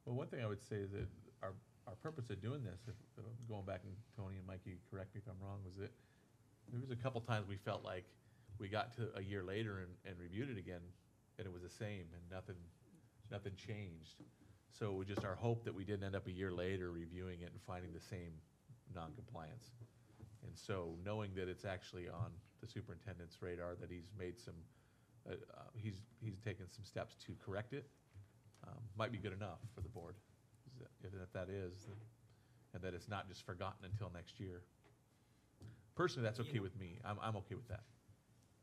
Well, one thing I would say is that our purpose of doing this, going back, and Tony and Mikey, correct me if I'm wrong, was that there was a couple times we felt like we got to a year later and reviewed it again, and it was the same, and nothing changed. So it was just our hope that we didn't end up a year later reviewing it and finding the same non-compliance. And so knowing that it's actually on the superintendent's radar, that he's made some, he's taken some steps to correct it, might be good enough for the board. If that is, and that it's not just forgotten until next year. Personally, that's okay with me. I'm okay with that.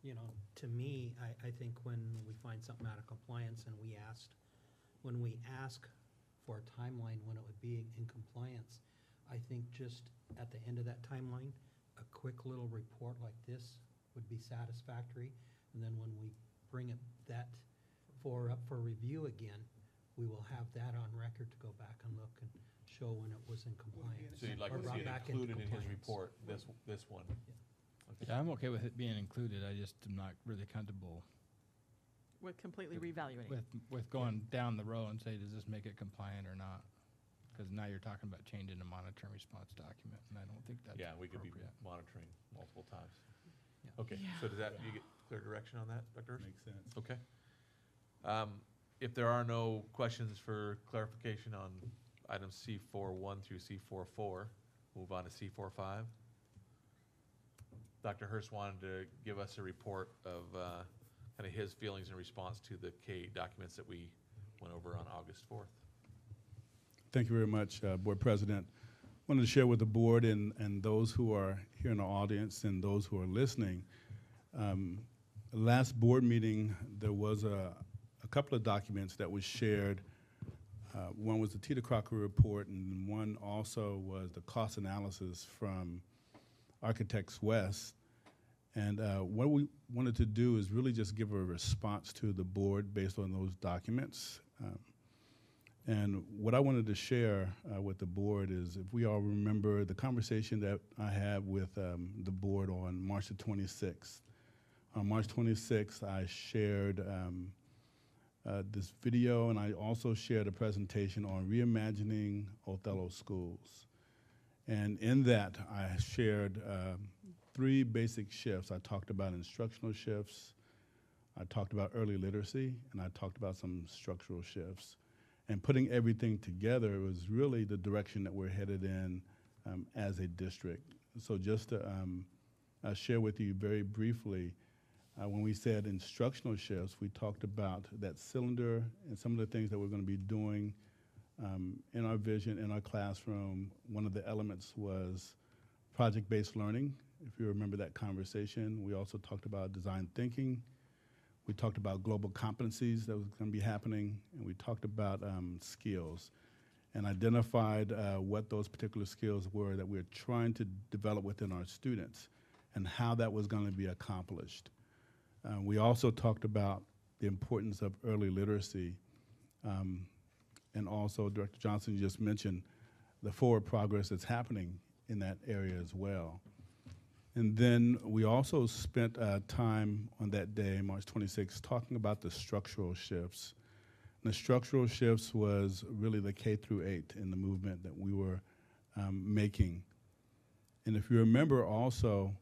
You know, to me, I think when we find something out of compliance and when we ask for a timeline when it would be in compliance, I think just at the end of that timeline, a quick little report like this would be satisfactory. And then when we bring up for review again, we will have that on record to go back and look and show when it was in compliance. So you'd like or to brought see it back into included in his compliance. report, this one? Okay. Yeah, I'm okay with it being included. I just am not really comfortable With completely reevaluating. with going down the row and say, does this make it compliant or not? Because now you're talking about changing the monitoring response document, and I don't think that's Yeah, we could be appropriate. monitoring multiple times. Yeah. Okay, so does that, you get clear direction on that, Dr. Hirsch? Makes sense. Okay. If there are no questions for clarification on items C4.1 through C4.4, move on to C4.5. Dr. Hirsch wanted to give us a report of kind of his feelings in response to the K documents that we went over on August 4th. Thank you very much, Board President. Wanted to share with the board and those who are here in the audience and those who are listening. Last board meeting, there was a couple of documents that was shared. One was the Tita Crocker report, and one also was the cost analysis from Architects West. And what we wanted to do is really just give a response to the board based on those documents. And what I wanted to share with the board is, if we all remember the conversation that I had with the board on March the 26th. On March 26th, I shared this video, and I also shared a presentation on reimagining Othello schools. And in that, I shared 3 basic shifts. I talked about instructional shifts, I talked about early literacy, and I talked about some structural shifts. And putting everything together was really the direction that we're headed in as a district. So just to share with you very briefly, when we said instructional shifts, we talked about that cylinder and some of the things that we're going to be doing in our vision, in our classroom. One of the elements was project-based learning, if you remember that conversation. We also talked about design thinking. We talked about global competencies that was going to be happening, and we talked about skills and identified what those particular skills were that we're trying to develop within our students and how that was going to be accomplished. We also talked about the importance of early literacy, and also Director Johnson just mentioned the forward progress that's happening in that area as well. And then we also spent time on that day, March 26th, talking about the structural shifts. And the structural shifts was really the K through 8 in the movement that we were making. And if you remember also,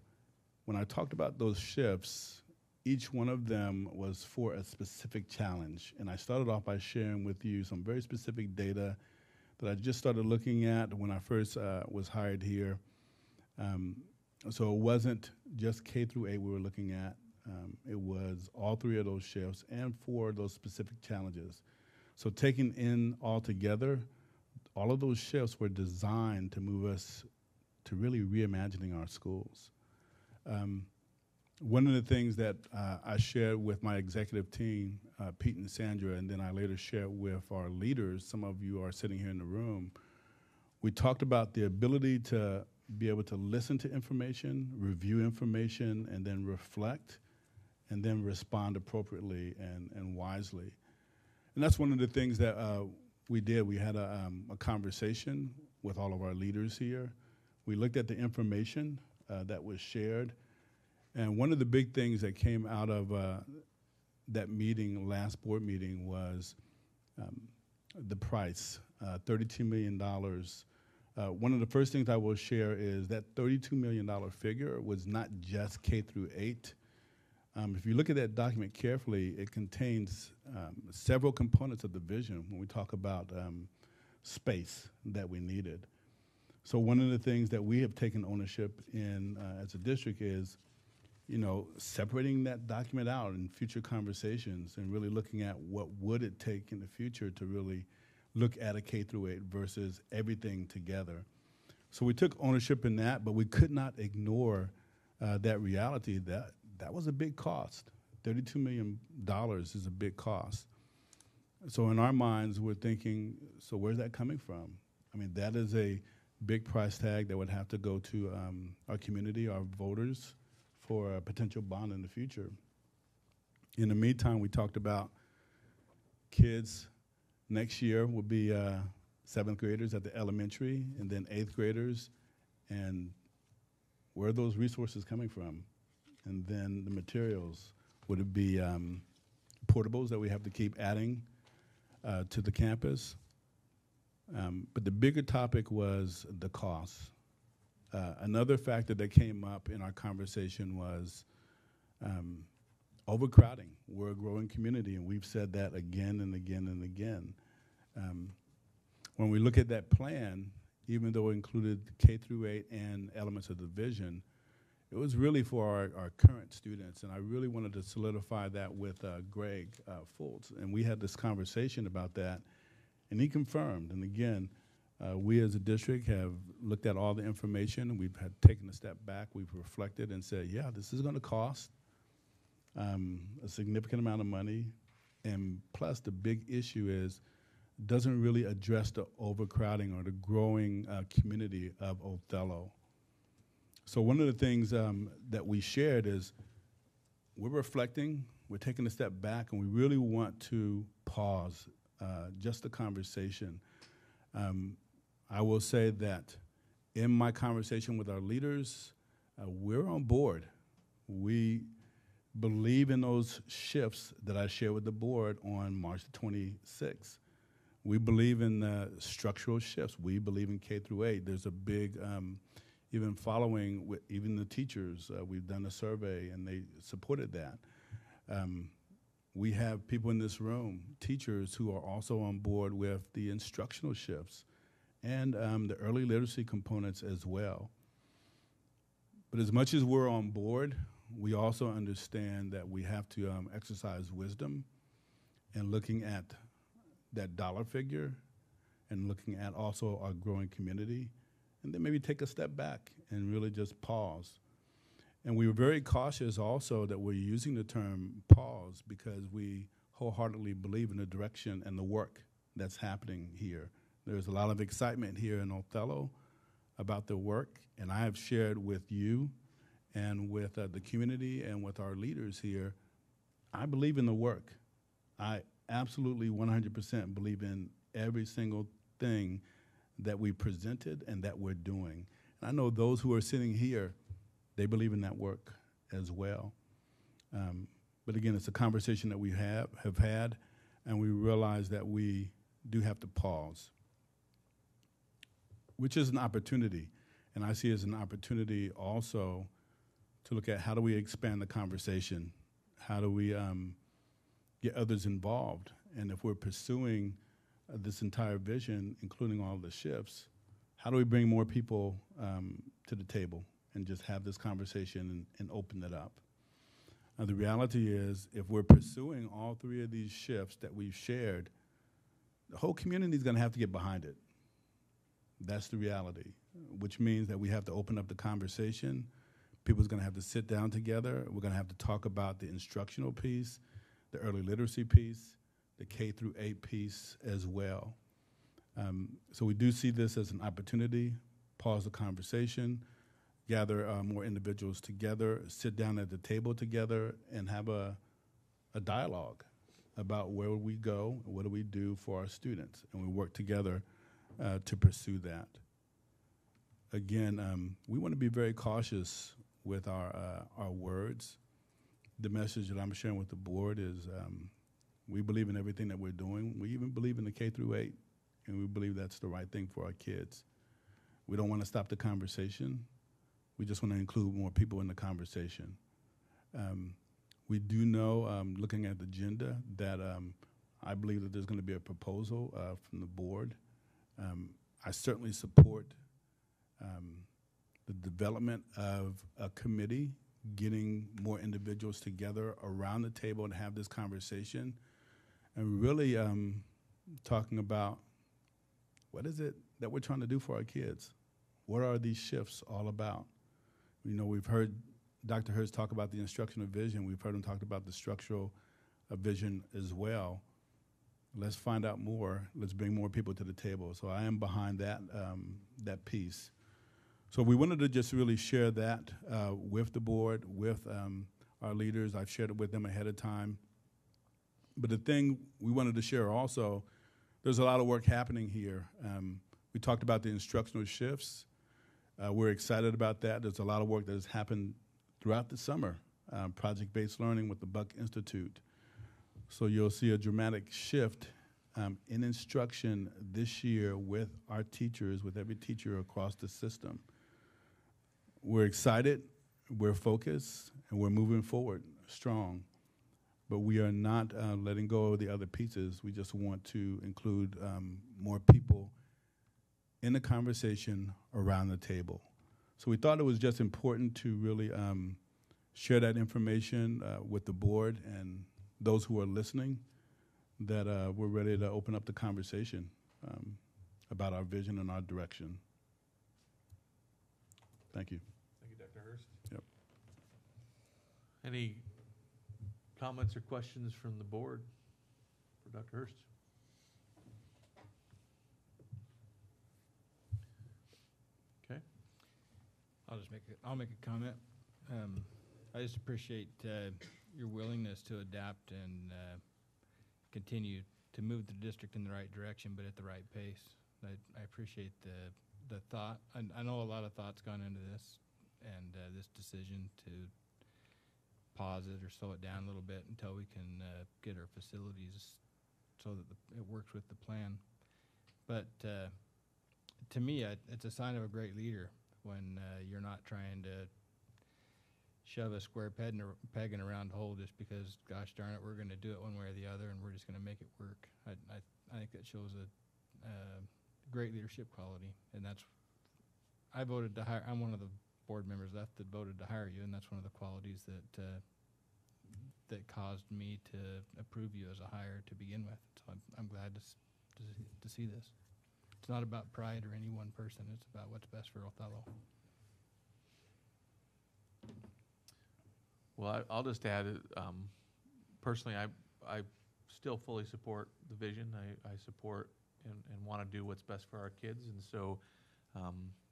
when I talked about those shifts, each one of them was for a specific challenge. And I started off by sharing with you some very specific data that I just started looking at when I first was hired here. So it wasn't just K through 8 we were looking at. It was all 3 of those shifts and 4 of those specific challenges. So taken in all together, all of those shifts were designed to move us to really reimagining our schools. One of the things that I shared with my executive team, Pete and Sandra, and then I later shared with our leaders, some of you are sitting here in the room, we talked about the ability to be able to listen to information, review information, and then reflect, and then respond appropriately and wisely. And that's one of the things that we did. We had a conversation with all of our leaders here. We looked at the information that was shared. And one of the big things that came out of that meeting, last board meeting, was the price, $32 million. One of the first things I will share is that $32 million figure was not just K through 8. If you look at that document carefully, it contains several components of the vision when we talk about space that we needed. So one of the things that we have taken ownership in as a district is, separating that document out in future conversations and really looking at what would it take in the future to really look at a K through 8 versus everything together. So we took ownership in that, but we could not ignore that reality that that was a big cost. $32 million is a big cost. So in our minds, we're thinking, so where's that coming from? I mean, that is a big price tag that would have to go to our community, our voters, for a potential bond in the future. In the meantime, we talked about kids next year will be 7th graders at the elementary, and then 8th graders, and where are those resources coming from? And then the materials. Would it be portables that we have to keep adding to the campus? But the bigger topic was the cost. Another factor that came up in our conversation was overcrowding. We're a growing community, and we've said that again and again and again. When we look at that plan, even though it included K-8 and elements of the vision, it was really for our current students, and I really wanted to solidify that with Greg Fultz. And we had this conversation about that, and he confirmed. And again, we as a district have looked at all the information, and we've had taken a step back. We've reflected and said, yeah, this is going to cost a significant amount of money. And plus, the big issue is it doesn't really address the overcrowding or the growing community of Othello. So one of the things that we shared is we're reflecting, we're taking a step back, and we really want to pause just the conversation. I will say that in my conversation with our leaders, we're on board. We believe in those shifts that I shared with the board on March the 26th. We believe in the structural shifts. We believe in K-8. There's a big, even following, with even the teachers, we've done a survey and they supported that. We have people in this room, teachers who are also on board with the instructional shifts and the early literacy components as well. But as much as we're on board, we also understand that we have to exercise wisdom and looking at that dollar figure and looking at also our growing community, and then maybe take a step back and really just pause. And we were very cautious also that we're using the term pause because we wholeheartedly believe in the direction and the work that's happening here. There's a lot of excitement here in Othello about the work, and I have shared with you and with the community and with our leaders here, I believe in the work. I absolutely 100% believe in every single thing that we presented and that we're doing. And I know those who are sitting here, they believe in that work as well. But again, it's a conversation that we have had, and we realize that we do have to pause, which is an opportunity. And I see it as an opportunity also to look at how do we expand the conversation? How do we get others involved? And if we're pursuing this entire vision, including all the shifts, how do we bring more people to the table and just have this conversation and open it up? The reality is, if we're pursuing all three of these shifts that we've shared, the whole community is going to have to get behind it. That's the reality, which means that we have to open up the conversation. People's going to have to sit down together. We're going to have to talk about the instructional piece, the early literacy piece, the K-8 piece as well. So we do see this as an opportunity, pause the conversation, gather more individuals together, sit down at the table together, and have a dialogue about where we go, what do we do for our students, and we work together to pursue that. Again, we want to be very cautious with our words. The message that I'm sharing with the board is we believe in everything that we're doing. We even believe in the K-8, and we believe that's the right thing for our kids. We don't want to stop the conversation. We just want to include more people in the conversation. We do know, looking at the agenda, that I believe that there's going to be a proposal from the board. I certainly support the development of a committee, getting more individuals together around the table and have this conversation, and really talking about what is it that we're trying to do for our kids? What are these shifts all about? You know, we've heard Dr. Hertz talk about the instructional vision. We've heard him talk about the structural vision as well. Let's find out more. Let's bring more people to the table. So I am behind that, that piece. So we wanted to just really share that with the board, with our leaders. I've shared it with them ahead of time. But the thing we wanted to share also, there's a lot of work happening here. We talked about the instructional shifts. We're excited about that. There's a lot of work that has happened throughout the summer, project-based learning with the Buck Institute. So you'll see a dramatic shift in instruction this year with our teachers, with every teacher across the system. We're excited, we're focused, and we're moving forward strong. But we are not letting go of the other pieces. We just want to include more people in the conversation around the table. So we thought it was just important to really share that information with the board and those who are listening, that we're ready to open up the conversation about our vision and our direction. Thank you. Thank you, Dr. Hurst. Yep. Any comments or questions from the board for Dr. Hurst? Okay. I'll make a comment. I just appreciate your willingness to adapt and continue to move the district in the right direction, but at the right pace. I appreciate the thought. I know a lot of thought's gone into this and this decision to pause it or slow it down a little bit until we can get our facilities so that it works with the plan. But to me, it's a sign of a great leader when you're not trying to shove a square peg in a round hole just because, gosh darn it, we're going to do it one way or the other and we're just going to make it work. I think that shows a great leadership quality, and I voted to hire. I'm one of the board members left that voted to hire you, and that's one of the qualities that caused me to approve you as a hire to begin with. So I'm glad to see this. It's not about pride or any one person. It's about what's best for Othello. Well, I'll just add, personally, I still fully support the vision. I support and want to do what's best for our kids. And so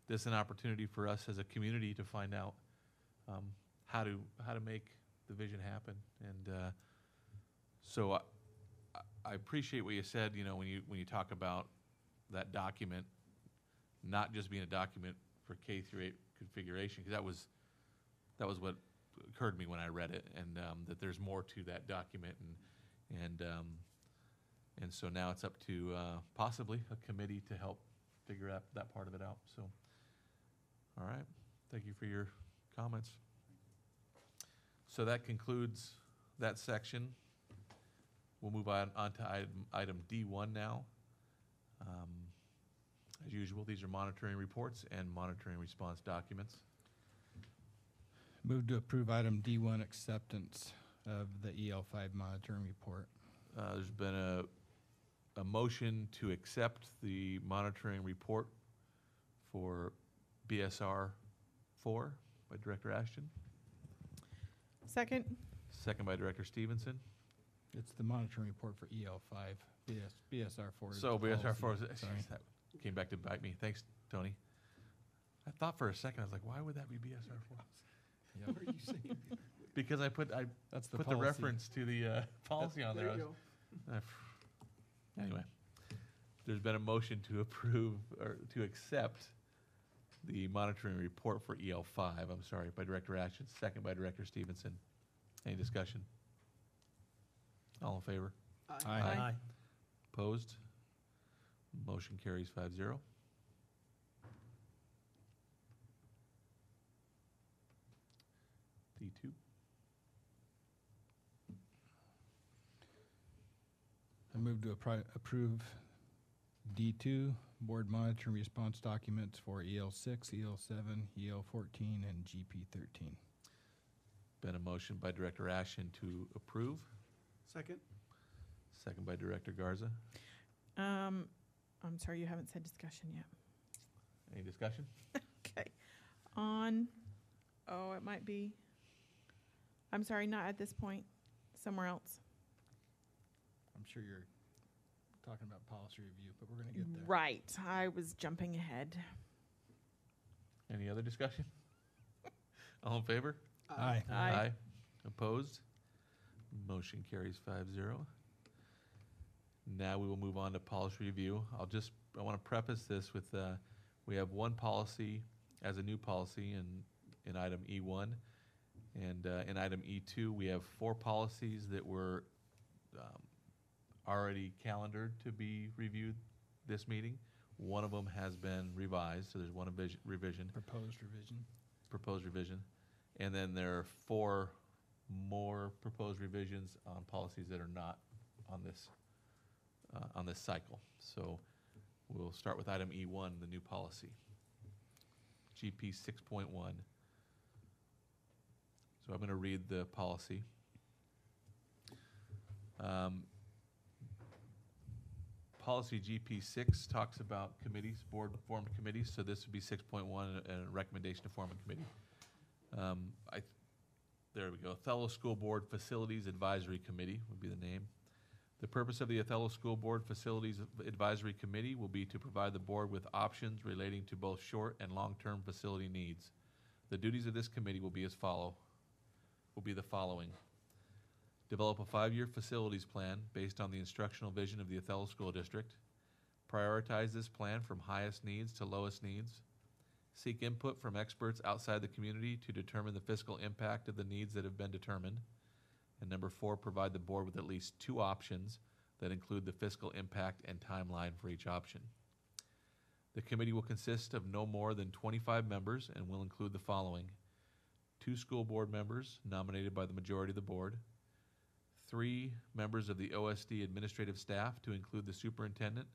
this is an opportunity for us as a community to find out how to make the vision happen. And so I appreciate what you said, when you talk about that document not just being a document for K through 8 configuration, because that was what occurred to me when I read it, and that there's more to that document, and so now it's up to possibly a committee to help figure out that part of it out. So, all right, thank you for your comments. So that concludes that section. We'll move on to item D1 now. As usual, these are monitoring reports and monitoring response documents. Move to approve item D1, acceptance of the EL5 monitoring report. There's been a motion to accept the monitoring report for BSR 4 by Director Ashton. Second. Second by Director Stevenson. It's the monitoring report for EL5. BSR 4. So BSR 4 Sorry. that came back to bite me. Thanks, Tony. I thought for a second, I was like, why would that be BSR 4? Yep. What are you saying? Because I put the the reference to the policy on there. There you go. Anyway, there's been a motion to approve or to accept the monitoring report for EL5. I'm sorry, by Director Ashton, second by Director Stevenson. Any discussion? All in favor? Aye. Aye. Opposed? Motion carries 5-0. D2. I move to approve D2, board monitoring response documents for EL6, EL7, EL14, and GP13. Been a motion by Director Ashton to approve. Second? Second by Director Garza. I'm sorry, you haven't said discussion yet. Any discussion? Okay. It might be I'm sorry, not at this point, somewhere else. I'm sure you're talking about policy review, but we're gonna get there. Right, I was jumping ahead. Any other discussion? All in favor? Aye. Aye. Opposed? Motion carries 5-0. Now we will move on to policy review. I want to preface this with, we have one policy as a new policy in item E1. And in item E2, we have 4 policies that were already calendared to be reviewed this meeting. One of them has been revised, so there's one revision. Proposed revision. And then there are 4 more proposed revisions on policies that are not on this cycle. So we'll start with item E1, the new policy. GP 6.1. So I'm going to read the policy. Policy GP 6 talks about committees, board-formed committees, so this would be 6.1, a recommendation to form a committee. There we go. Othello School Board Facilities Advisory Committee would be the name. The purpose of the Othello School Board Facilities Advisory Committee will be to provide the board with options relating to both short and long-term facility needs. The duties of this committee will be the following. Develop a 5-year facilities plan based on the instructional vision of the Othello School District. Prioritize this plan from highest needs to lowest needs. Seek input from experts outside the community to determine the fiscal impact of the needs that have been determined. And number 4, provide the board with at least 2 options that include the fiscal impact and timeline for each option. The committee will consist of no more than 25 members and will include the following: 2 school board members nominated by the majority of the board, 3 members of the OSD administrative staff to include the superintendent,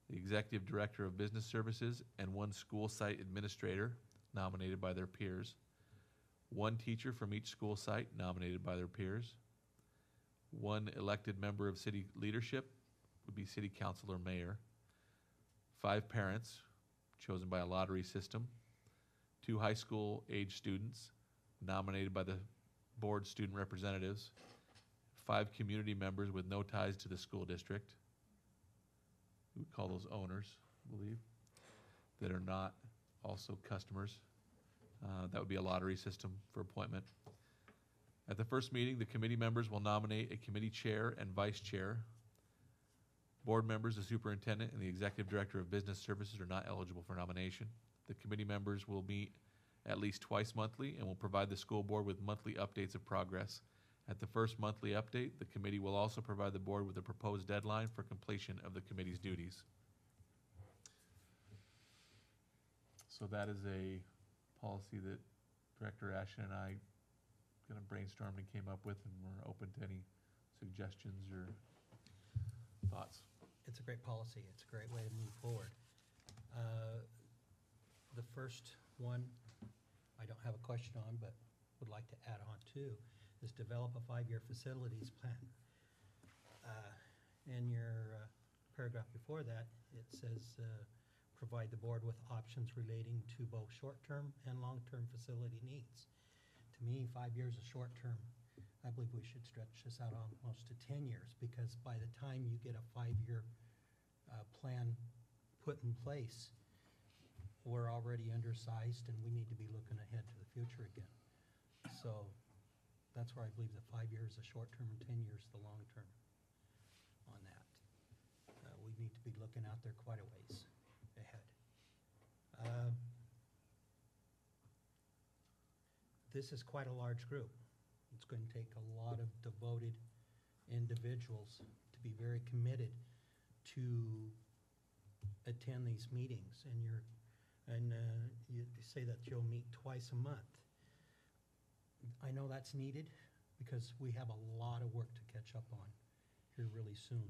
the executive director of business services, and 1 school site administrator nominated by their peers, 1 teacher from each school site nominated by their peers, 1 elected member of city leadership, would be city council or mayor, 5 parents chosen by a lottery system, 2 high school age students nominated by the board student representatives, 5 community members with no ties to the school district, we would call those owners, I believe, that are not also customers. That would be a lottery system for appointment. At the first meeting, the committee members will nominate a committee chair and vice chair. Board members, the superintendent, and the executive director of business services are not eligible for nomination. The committee members will meet at least twice monthly and will provide the school board with monthly updates of progress. At the first monthly update, the committee will also provide the board with a proposed deadline for completion of the committee's duties. So that is a policy that Director Ashton and I kind of brainstormed and came up with, and we're open to any suggestions or thoughts. It's a great policy. It's a great way to move forward. The first one, I don't have a question on, but would like to add on to, is develop a 5-year facilities plan. In your paragraph before that, it says provide the board with options relating to both short-term and long-term facility needs. To me, 5 years is short-term. I believe we should stretch this out almost to 10 years, because by the time you get a 5-year plan put in place, we're already undersized and we need to be looking ahead to the future again. So that's where I believe that 5 years is the short-term and 10 years the long-term on that. We need to be looking out there quite a ways ahead. This is quite a large group. It's going to take a lot of devoted individuals to be very committed to attend these meetings. And you say that you'll meet twice a month. I know that's needed because we have a lot of work to catch up on here really soon.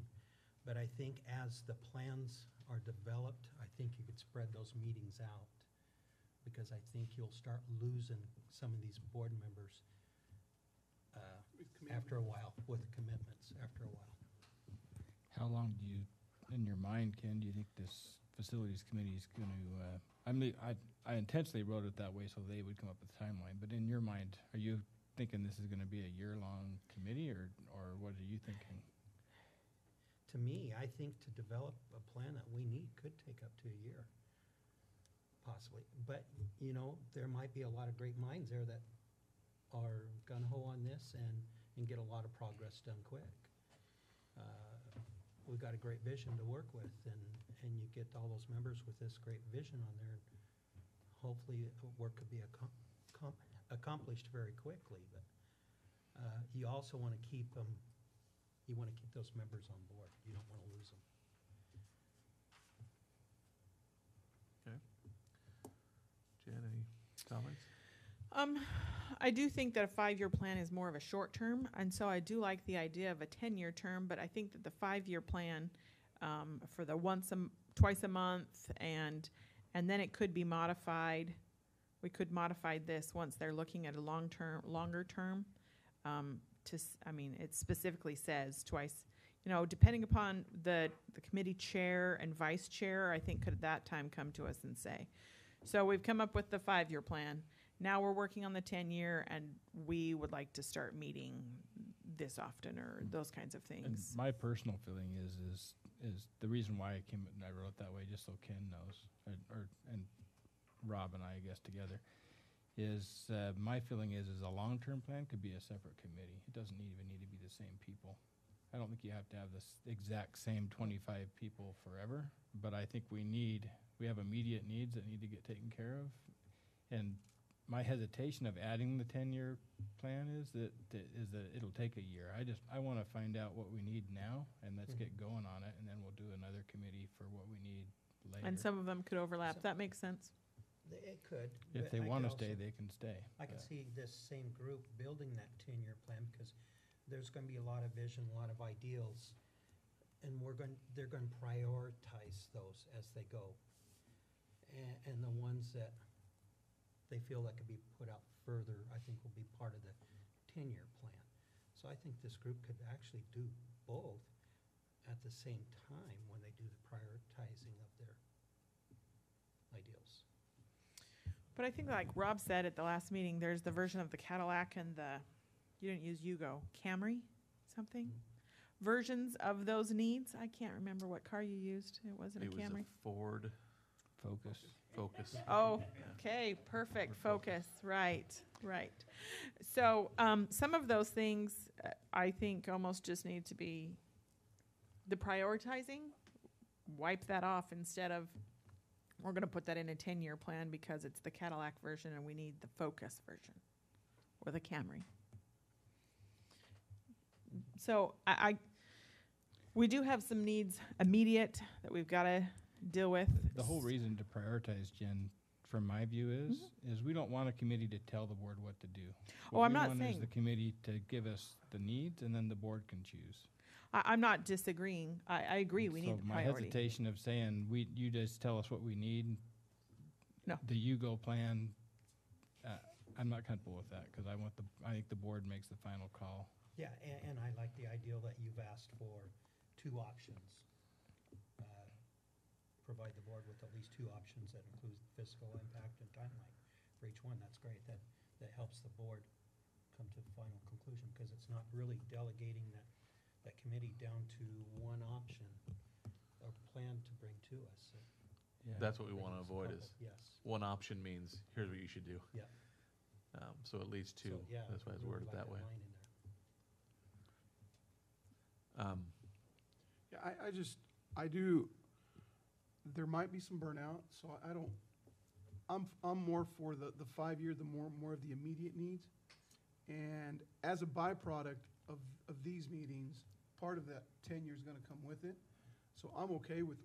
But I think as the plans are developed, I think you could spread those meetings out, because I think you'll start losing some of these board members after a while, with commitments after a while. How long do you, in your mind, Ken, do you think this facilities committee is going to, I intentionally wrote it that way so they would come up with a timeline, but in your mind, are you thinking this is gonna be a year-long committee, or what are you thinking? To me, I think to develop a plan that we need could take up to a year, possibly. But, you know, there might be a lot of great minds there that are gung-ho on this and get a lot of progress done quick. We've got a great vision to work with, and you get all those members with this great vision on there. Hopefully, work could be accomplished very quickly, but you also want to keep them, you want to keep those members on board. You don't want to lose them. Jan, any comments? I do think that a 5-year plan is more of a short term, and so I do like the idea of a 10-year term, but I think that the 5-year plan for the twice a month, and then it could be modified. We could modify this once they're looking at a longer term. It specifically says twice. You know, depending upon the committee chair and vice chair, I think could at that time come to us and say. So we've come up with the 5-year plan. Now we're working on the 10-year, and we would like to start meeting this often, or those kinds of And things. my personal feeling is the reason why I wrote it that way, just so Ken knows, and Rob and I guess together, is my feeling is a long-term plan could be a separate committee. It doesn't even need to be the same people. I don't think you have to have this exact same 25 people forever, but I think we have immediate needs that need to get taken care of. And my hesitation of adding the 10-year plan is that it'll take a year. I want to find out what we need now, and let's get going on it, and then we'll do another committee for what we need later. And some of them could overlap. That makes sense. It could. If but they I want to could stay, also- they can stay. I can but- see this same group building that 10-year plan, because there's going to be a lot of vision, a lot of ideals, and they're going to prioritize those as they go. And the ones that they feel that could be put out further, I think will be part of the 10-year plan. So I think this group could actually do both at the same time when they do the prioritizing of their ideals. But I think, like Rob said at the last meeting, there's the version of the Cadillac and you didn't use Yugo, Camry, something? Versions of those needs. I can't remember what car you used. It wasn't a It was Camry. a Ford Focus. Oh, okay, perfect, Focus, right. So some of those things, I think almost just need to be the prioritizing, wipe that off instead of, we're going to put that in a 10-year plan because it's the Cadillac version and we need the Focus version or the Camry. So we do have some needs immediate that we've got to deal with. The whole reason to prioritize, Jen, from my view is we don't want a committee to tell the board what to do. Oh, What I'm we not want saying- is the committee to give us the needs, and then the board can choose. I'm not disagreeing. I agree. We need the So my priority. hesitation of saying, you just tell us what we need. No. The Yugo plan, I'm not comfortable with that, because I think the board makes the final call. Yeah, and I like the ideal that you've asked for 2 options. Provide the board with at least 2 options that include fiscal impact and timeline for each one. That's great. That helps the board come to the final conclusion, because it's not really delegating that committee down to one option or plan to bring to us. Yeah. That's what we Bring want to us a avoid couple. is Yes. one option means, here's what you should do. Yeah. So at least 2, So, yeah, that's why it's really worded like that way. line in there. Yeah, there might be some burnout, so I'm more for the 5-year, the more of the immediate needs. And as a byproduct of these meetings, part of that 10-year is gonna come with it. So I'm okay with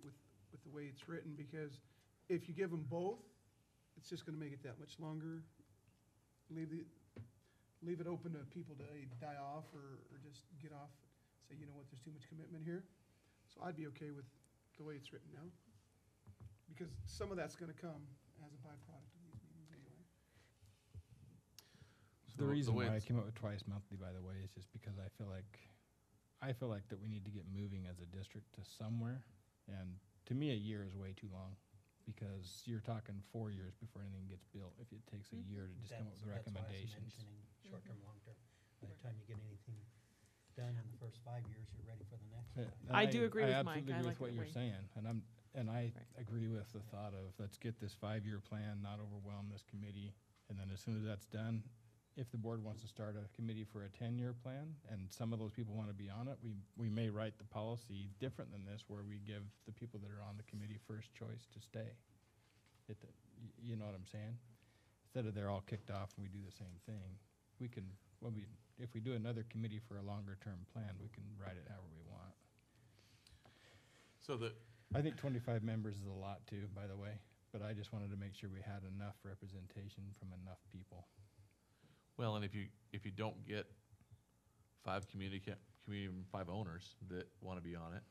the way it's written, because if you give them both, it's just gonna make it that much longer. Leave it open to people to die off or just get off, say, you know what, there's too much commitment here. So I'd be okay with the way it's written now, because some of that's gonna come as a byproduct of these meetings anyway. The reason way why I it's- came up with twice monthly, by the way, is just because I feel like that we need to get moving as a district to somewhere. And to me, a year is way too long, because you're talking 4 years before anything gets built, if it takes a year to just come up with That's why I was recommendations. mentioning short-term, long-term. By the time you get anything done in the first 5 years, you're ready for the next And one. I do agree with Mike. absolutely I agree like with what that you're way. saying, and I Right. agree with the thought of, let's get this 5-year plan, not overwhelm this committee, and then as soon as that's done, if the board wants to start a committee for a 10-year plan, and some of those people want to be on it, we may write the policy different than this, where we give the people that are on the committee first choice to stay. You know what I'm saying? Instead of they're all kicked off and we do the same thing, we can, if we do another committee for a longer-term plan, we can write it however we want. So I think 25 members is a lot too, by the way, but I just wanted to make sure we had enough representation from enough people. well, and if you don't get 5 5 owners that want to be on it,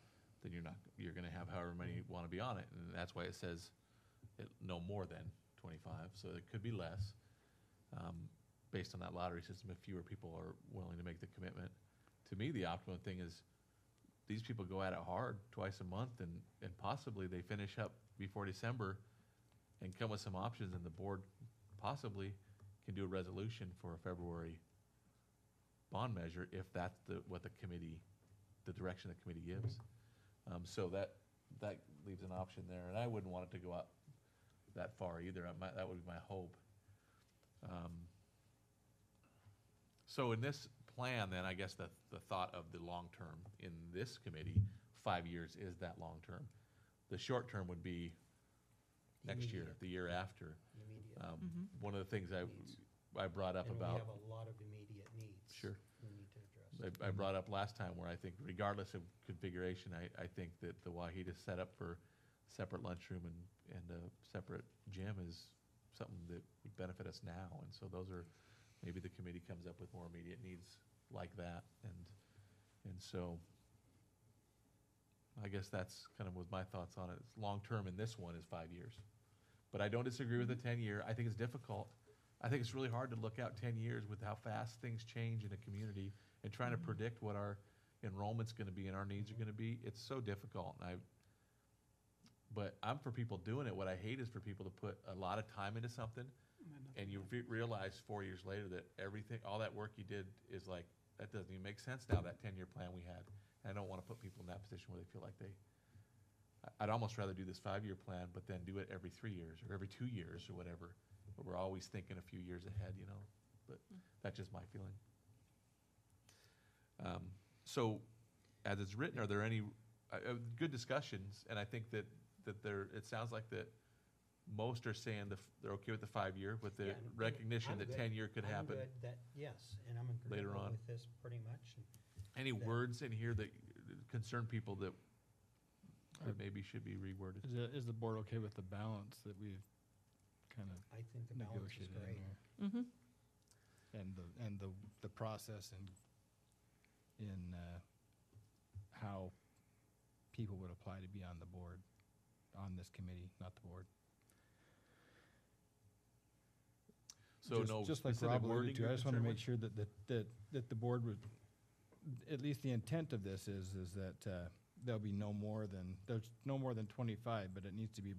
then you're going to have however many want to be on it, and that's why it says no more than 25. So it could be less, based on that lottery system, if fewer people are willing to make the commitment. To me, the optimum thing is these people go at it hard twice a month, and possibly they finish up before December and come with some options, and the board possibly can do a resolution for a February bond measure if that's the direction the committee gives. So that leaves an option there, and I wouldn't want it to go out that far either. That would be my hope. So in this plan, then, I guess the thought of the long-term in this committee, 5 years is that long-term. The short-term would be next year, Immediate. the year after. Immediate. One of the things I brought up And we about, have a lot of immediate needs. Sure. We need to address. I brought up last time, where I think regardless of configuration, I think that the Wahida setup for separate lunchroom and a separate gym is something that would benefit us now. And so those are, maybe the committee comes up with more immediate needs like that. And so I guess that's kind of was my thoughts on it. It's long-term, and this one is 5 years. But I don't disagree with the 10-year. I think it's difficult. I think it's really hard to look out 10 years with how fast things change in a community and trying to predict what our enrollment's going to be and our needs are going to be. It's so difficult. But I'm for people doing it. What I hate is for people to put a lot of time into something, and you realize 4 years later that all that work you did is like, that doesn't even make sense now, that 10-year plan we had. And I don't want to put people in that position where they feel like I'd almost rather do this 5-year plan, but then do it every 3 years or every 2 years or whatever. But we're always thinking a few years ahead, but that's just my feeling. So as it's written, are there any good discussions? And I think that it sounds like that most are saying they're okay with the 5-year, with the Yeah, and recognition I'm that good. 10-year could happen. I'm good that, yes, and I'm Later agreeable on. with this pretty much. Any that- words in here that concern people that maybe should be reworded? Is the board okay with the balance that we've kind of I think the balance is negotiated in great. there? Mm-hmm. And the process in how people would apply to be on the board, on this committee, not the board. So no Just like specific Rob alluded wording to, you're I just want to concerned make sure that the board would, at least the intent of this is that there'll be there's no more than 25, but it needs to be,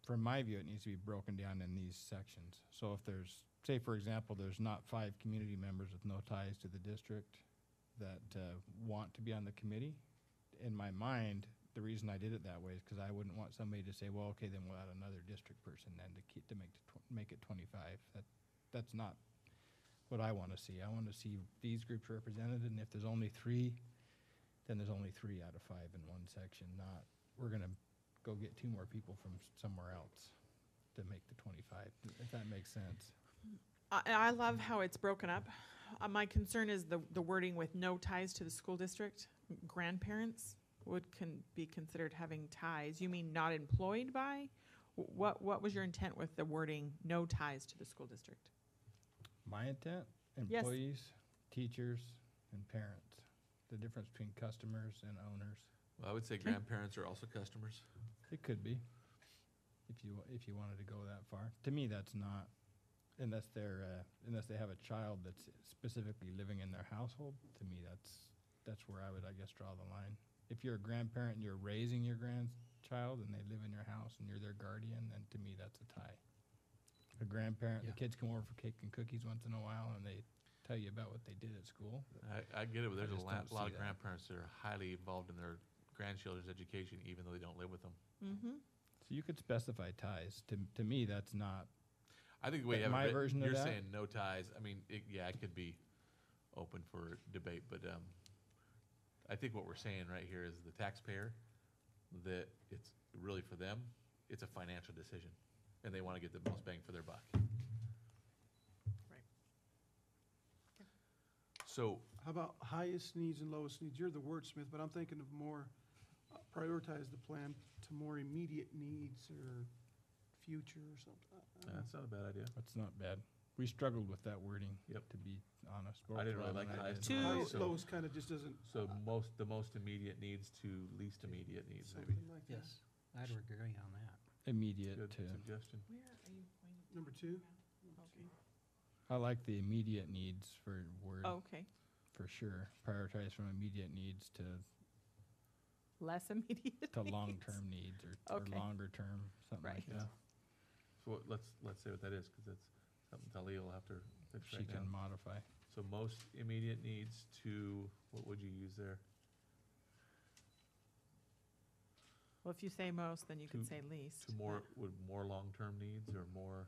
from my view, it needs to be broken down in these sections. So if there's, say for example, there's not 5 community members with no ties to the district that want to be on the committee, in my mind, the reason I did it that way is because I wouldn't want somebody to say, well, okay, then we'll add another district person then to make it 25. That's not what I want to see. I want to see these groups represented, and if there's only 3, then there's only 3 out of 5 in one section, not we're going to go get 2 more people from somewhere else to make the 25, if that makes sense. I love how it's broken up. My concern is the wording with no ties to the school district. Grandparents would be considered having ties. You mean not employed by? What was your intent with the wording no ties to the school district? My intent, Yes. employees, teachers, and parents. The difference between customers and owners. Well, I would say grandparents are also customers. It could be, if you wanted to go that far. To me, that's not, unless they have a child that's specifically living in their household. To me, that's where I would, I guess, draw the line. If you're a grandparent and you're raising your grandchild child and they live in your house and you're their guardian, then to me, that's a tie. A grandparent, the Yeah. kids come over for cake and cookies once in a while and they tell you about what they did at school. I get it, but there's just a don't lot see of that. grandparents that are highly involved in their grandchildren's education, even though they don't live with them. Mm-hmm. So you could specify ties. To me, that's not, I think the way you But have my it written, version of you're that- saying no ties. I mean, it could be open for debate, but I think what we're saying right here is the taxpayer, that it's really for them, it's a financial decision, and they want to get the most bang for their buck. Right. So, How about highest needs and lowest needs? You're the wordsmith, but I'm thinking of more, prioritize the plan to more immediate needs or future or something. I don't know. that's not a bad idea. that's not bad. We struggled with that wording, Yep. to be honest. I didn't really Both like Rob and the I highest did. and Two- Highest, so- lowest kind of just doesn't, So the most immediate needs to least immediate needs, maybe. something like that. Yes, I'd agree on that. Immediate Good to, suggestion. Where are you pointing? Number two? Okay. I like the immediate needs for word, Oh, okay. for sure. Prioritize from immediate needs to Less immediate. to needs. long-term needs or Okay. longer term, something like Right. that. So let's say what that is, because that's something Talia will have to fix She right now. can modify. So most immediate needs to, what would you use there? Well, if you say most, then you could To- say least. To more, would more long-term needs or more,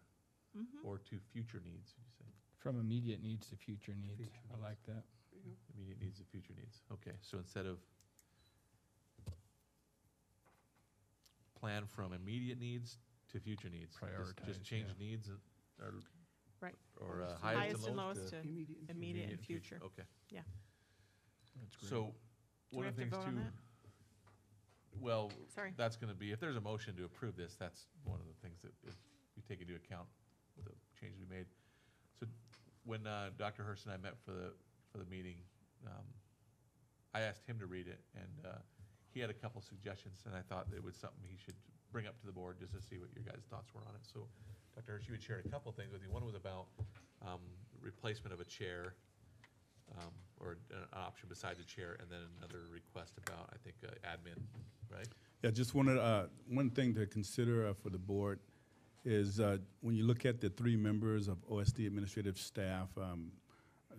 Mm-hmm. or to future needs, would you say? From immediate needs to future needs. future I needs. like that. Immediate needs to future needs. Okay, so instead of plan from immediate needs to future needs. Prioritize, Just change yeah. needs or. Right. Or Highest and lowest to Immediate and immediate and future. Okay. That's great. So, Do one we of have the to things vote on too. that? Well, Sorry. that's gonna be, if there's a motion to approve this, that's one of the things that if you take into account the changes we made. So when Dr. Hertz and I met for the meeting, I asked him to read it, and he had a couple suggestions, and I thought it was something he should bring up to the board just to see what your guys' thoughts were on it. So, Dr. Hertz, you had shared a couple things with me. One was about replacement of a chair, or an option besides a chair, and then another request about, I think, admin, right? Yeah, just one thing to consider for the board is when you look at the 3 members of OSD administrative staff, I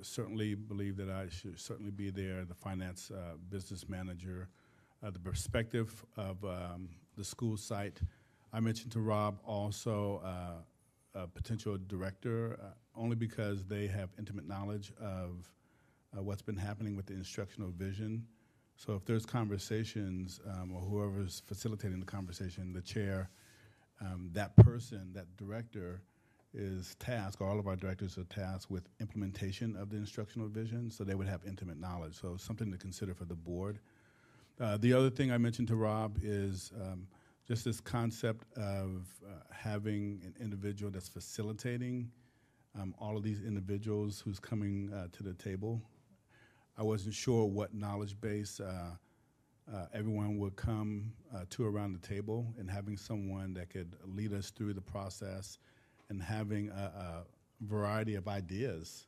certainly believe that I should certainly be there, the finance business manager, the perspective of the school site. I mentioned to Rob also a potential director, only because they have intimate knowledge of what's been happening with the instructional vision. So if there's conversations, or whoever's facilitating the conversation, the chair, that person, that director is tasked, or all of our directors are tasked with implementation of the instructional vision, so they would have intimate knowledge. So something to consider for the board. The other thing I mentioned to Rob is just this concept of having an individual that's facilitating all of these individuals who's coming to the table. I wasn't sure what knowledge base everyone would come to around the table, and having someone that could lead us through the process and having a variety of ideas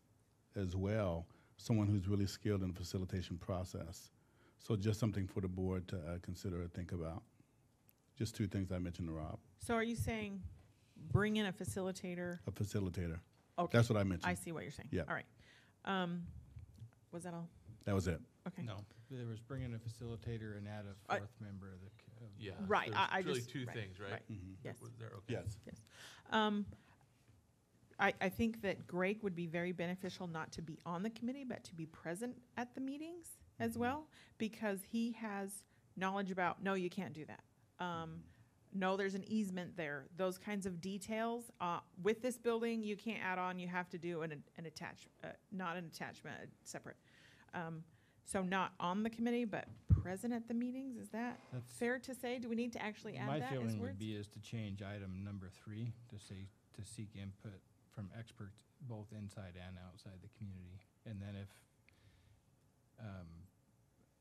as well, someone who's really skilled in the facilitation process. So just something for the board to consider or think about. Just 2 things I mentioned to Rob. So are you saying bring in a facilitator? A facilitator. Okay. That's what I mentioned. I see what you're saying. Yeah. All right. Was that all? That was it. Okay. No, there was bring in a facilitator and add a I- 4th member of the. Yeah. Right, There's I really just- 2 right, things, right? right. Mhm. Yes. Was there? Okay. Yes. I think that Greg would be very beneficial not to be on the committee, but to be present at the meetings as well, because he has knowledge about, no, you can't do that. No, there's an easement there. Those kinds of details. With this building, you can't add on, you have to do an not an attachment, separate. So not on the committee, but present at the meetings, is that That's- fair to say? Do we need to actually add My that as feeling would words? be is to change item number 3 to say, to seek input from experts both inside and outside the community. And then if,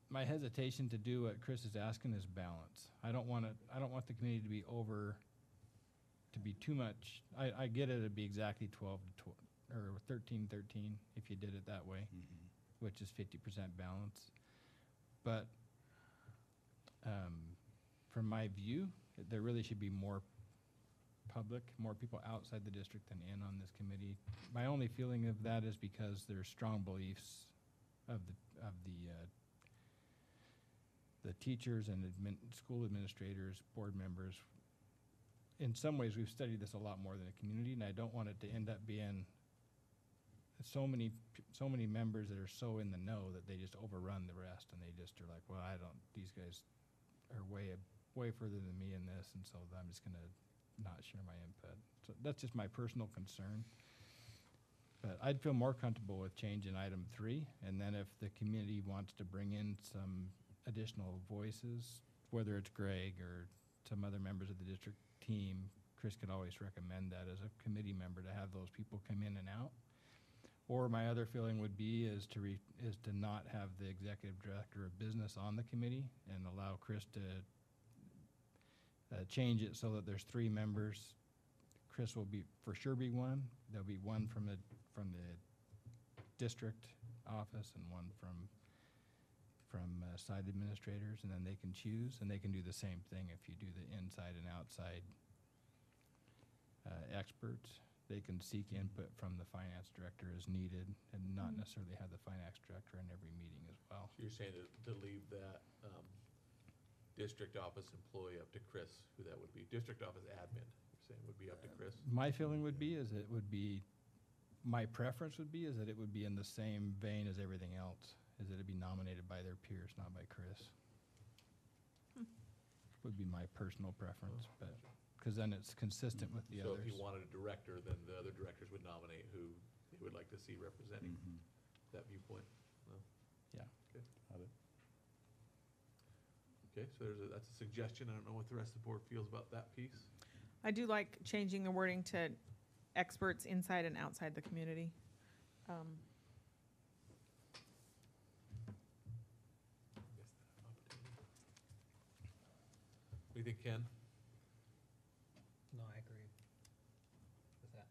my hesitation to do what Chris is asking is balance. I don't want the committee to be to be too much. I get it, it'd be exactly 12 to 12, or 13 if you did it that way, which is 50% balance. But, for from my view, there really should be more public, more people outside the district than in on this committee. My only feeling of that is because there's strong beliefs of the teachers and school administrators, board members. In some ways, we've studied this a lot more than a community, and I don't want it to end up being so many members that are so in the know that they just overrun the rest, and they just are like, well, these guys are way further than me in this, and so I'm just gonna not share my input. So that's just my personal concern. But I'd feel more comfortable with changing item 3, and then if the community wants to bring in some additional voices, whether it's Greg or some other members of the district team, Chris could always recommend that as a committee member to have those people come in and out. Or my other feeling would be is to not have the executive director of business on the committee and allow Chris to change it so that there's 3 members. Chris will for sure be one. There'll be one from the district office and one from side administrators, and then they can choose, and they can do the same thing if you do the inside and outside experts. They can seek input from the finance director as needed and not necessarily have the finance director in every meeting as well. So you're saying to leave that district office employee up to Chris, who that would be? District office admin, you're saying would be up to Chris? My feeling would be is it would be, my preference would be is that it would be in the same vein as everything else, is that it be nominated by their peers, not by Chris. Would be my personal preference, but, because then it's consistent with the So others. if you wanted a director, then the other directors would nominate who they would like to see representing that viewpoint? No? Yeah. Okay. Got it. Okay, so that's a suggestion. I don't know what the rest of the board feels about that piece. I do like changing the wording to experts inside and outside the community. What do you think, Ken? No, I agree with that.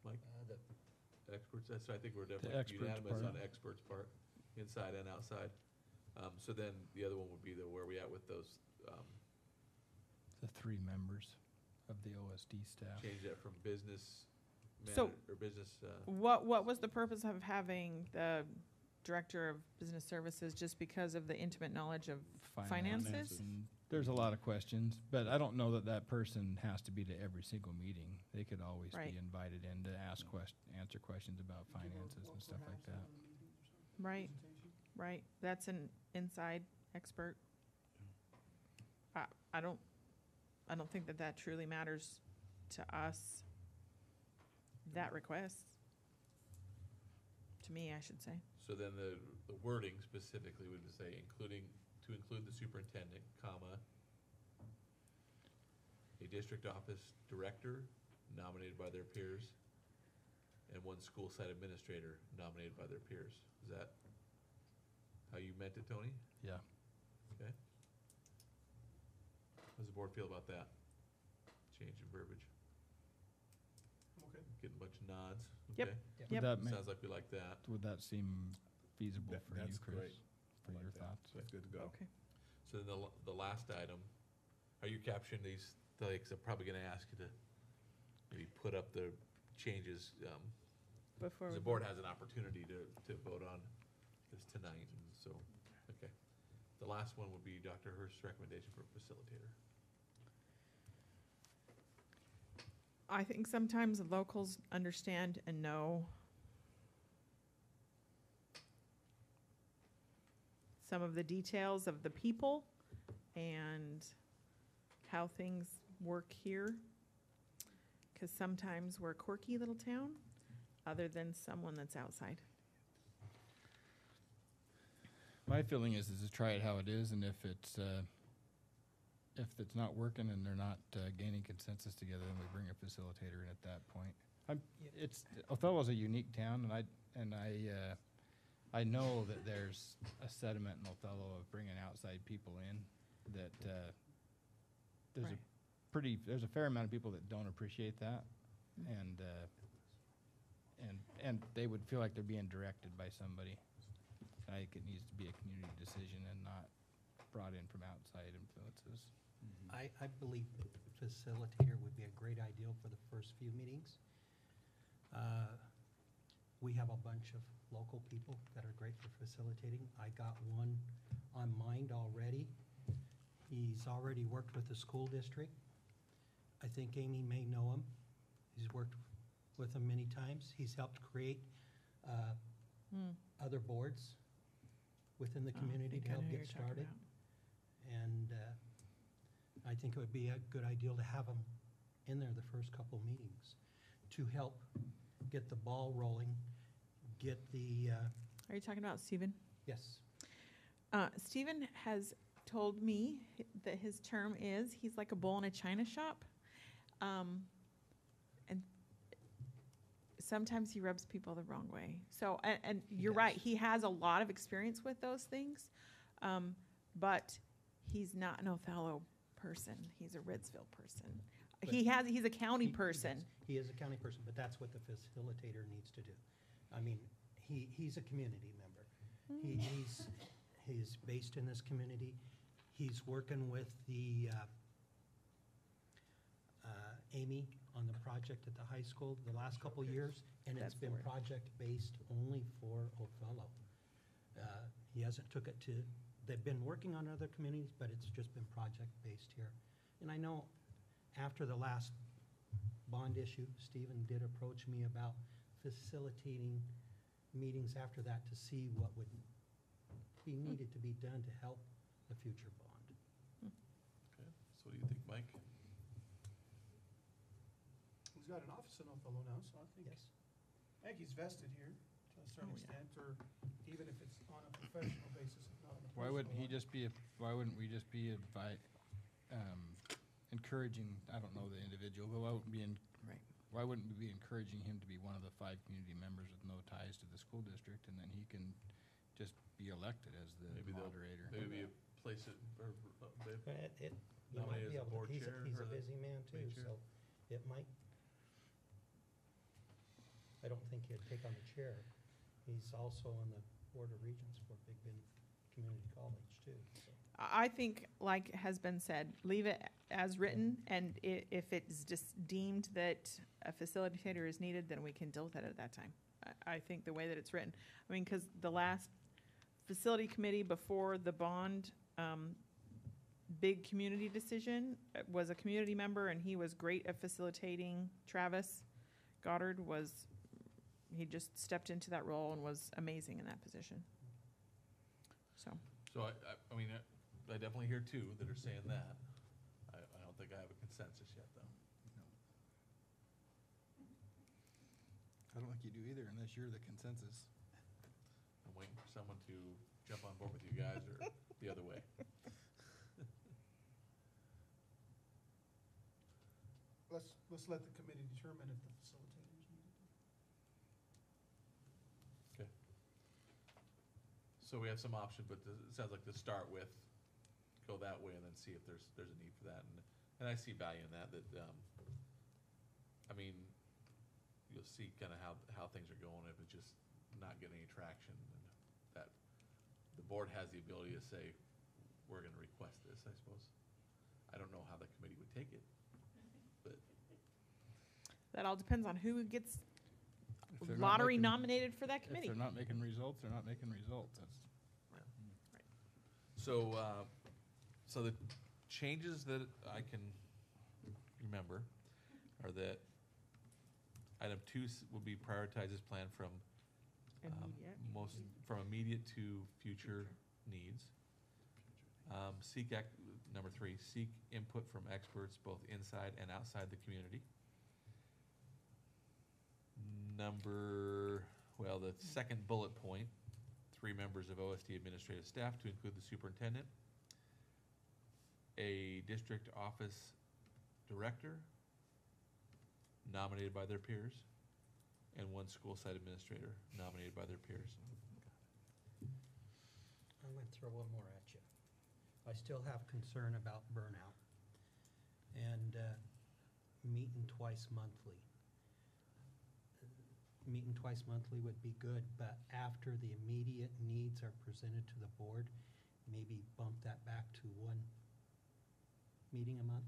Mike? The Experts, I think we're experts definitely unanimous part. on experts part, inside and outside. So then the other one would be where we at with those, The 3 members of the OSD staff. change that from business So- or business, What was the purpose of having the director of business services, just because of the intimate knowledge of finances? And there's a lot of questions, but I don't know that that person has to be to every single meeting. They could always Right. be invited in to answer questions about finances and stuff like that. Right, right. That's an inside expert. I don't think that truly matters to us, that request. To me, I should say. so then the wording specifically would say to include the superintendent, comma, a district office director nominated by their peers, and 1 school site administrator nominated by their peers. Is that how you meant it, Tony? Yeah. Okay. How does the board feel about that? Change in verbiage? Okay. Getting a bunch of nods? Yep. Okay. Yep. Would that, Sounds like we like that. would that seem feasible for you, That's Chris? great. For I like your that. thoughts? That's good to go. Okay. So then the last item, are you capturing these, like, I'm probably gonna ask you to maybe put up the changes, Before because we the board has an opportunity to vote on this tonight, and so, okay. The last one would be Dr. Hertz's recommendation for facilitator. I think sometimes the locals understand and know some of the details of the people and how things work here. Because sometimes we're a quirky little town, other than someone that's outside. My feeling is to try it how it is, and if it's not working and they're not gaining consensus together, then we bring a facilitator in at that point. Othello's a unique town, and I know that there's a sediment in Othello of bringing outside people in. That there's a fair amount of people that don't appreciate that, and they would feel like they're being directed by somebody. I think it needs to be a community decision and not brought in from outside influences. I believe facilitator would be a great ideal for the first few meetings. We have a bunch of local people that are great for facilitating. I got one on mind already. He's already worked with the school district. I think Amy may know him. He's worked with them many times. He's helped create other boards within the community to help get started. And I think it would be a good idea to have him in there the first couple meetings to help get the ball rolling, get the, Are you talking about Stephen? yes, Stephen has told me that his term is, he's like a bull in a china shop. And sometimes he rubs people the wrong way. So, and you're right, he has a lot of experience with those things. But he's not an Othello person. He's a Ritzville person. But He's a county person. He is a county person, but that's what the facilitator needs to do. I mean, he's a community member. He's based in this community. He's working with the Amy on the project at the high school the last couple years, and it's been project-based only for Othello. He hasn't took it to, they've been working on other communities, but it's just been project-based here. And I know after the last bond issue, Stephen did approach me about facilitating meetings after that to see what would be needed to be done to help the future bond. Okay, so what do you think, Mike? He's got an office in Othello now, so I think he's vested here to a certain extent, or even if it's on a professional basis, if not on a personal. Why wouldn't we just be encouraging, I don't know the individual, but why wouldn't we be encouraging him to be one of the 5 community members with no ties to the school district, and then he can just be elected as the moderator? Maybe a place it, or, He might nominated be as a able board to, he's chair a or the busy man too, committee chair? so it might, I don't think he'd take on the chair. He's also on the Board of Regents for Big Bend Community College too, so. I think, like has been said, leave it as written, and if it's just deemed that a facilitator is needed, then we can deal with it at that time. I think the way that it's written, I mean, because the last facility committee before the bond, big community decision was a community member, and he was great at facilitating. Travis Goddard he just stepped into that role and was amazing in that position. So I mean, I definitely hear two that are saying that. I don't think I have a consensus yet, though. I don't think you do either unless you're the consensus. I'm waiting for someone to jump on board with you guys or the other way. Let's let the committee determine if the facilitator is needed. Okay. So we have some option, but it sounds like to start with, go that way and then see if there's a need for that. And I see value in that, I mean, you'll see kind of how things are going if it's just not getting any traction. And that the board has the ability to say, we're going to request this, I suppose. I don't know how the committee would take it, but. that all depends on who gets If they're not lottery making- nominated for that committee. If they're not making results, they're not making results. So the changes that I can remember are that item 2 will be prioritized as planned from from immediate to future needs. Number 3, seek input from experts both inside and outside the community. The second bullet point, 3 members of OSD administrative staff to include the superintendent, a district office director nominated by their peers, and 1 school site administrator nominated by their peers. I'm going to throw one more at you. I still have concern about burnout and meeting twice monthly. Meeting twice monthly would be good, but after the immediate needs are presented to the board, maybe bump that back to meeting a month?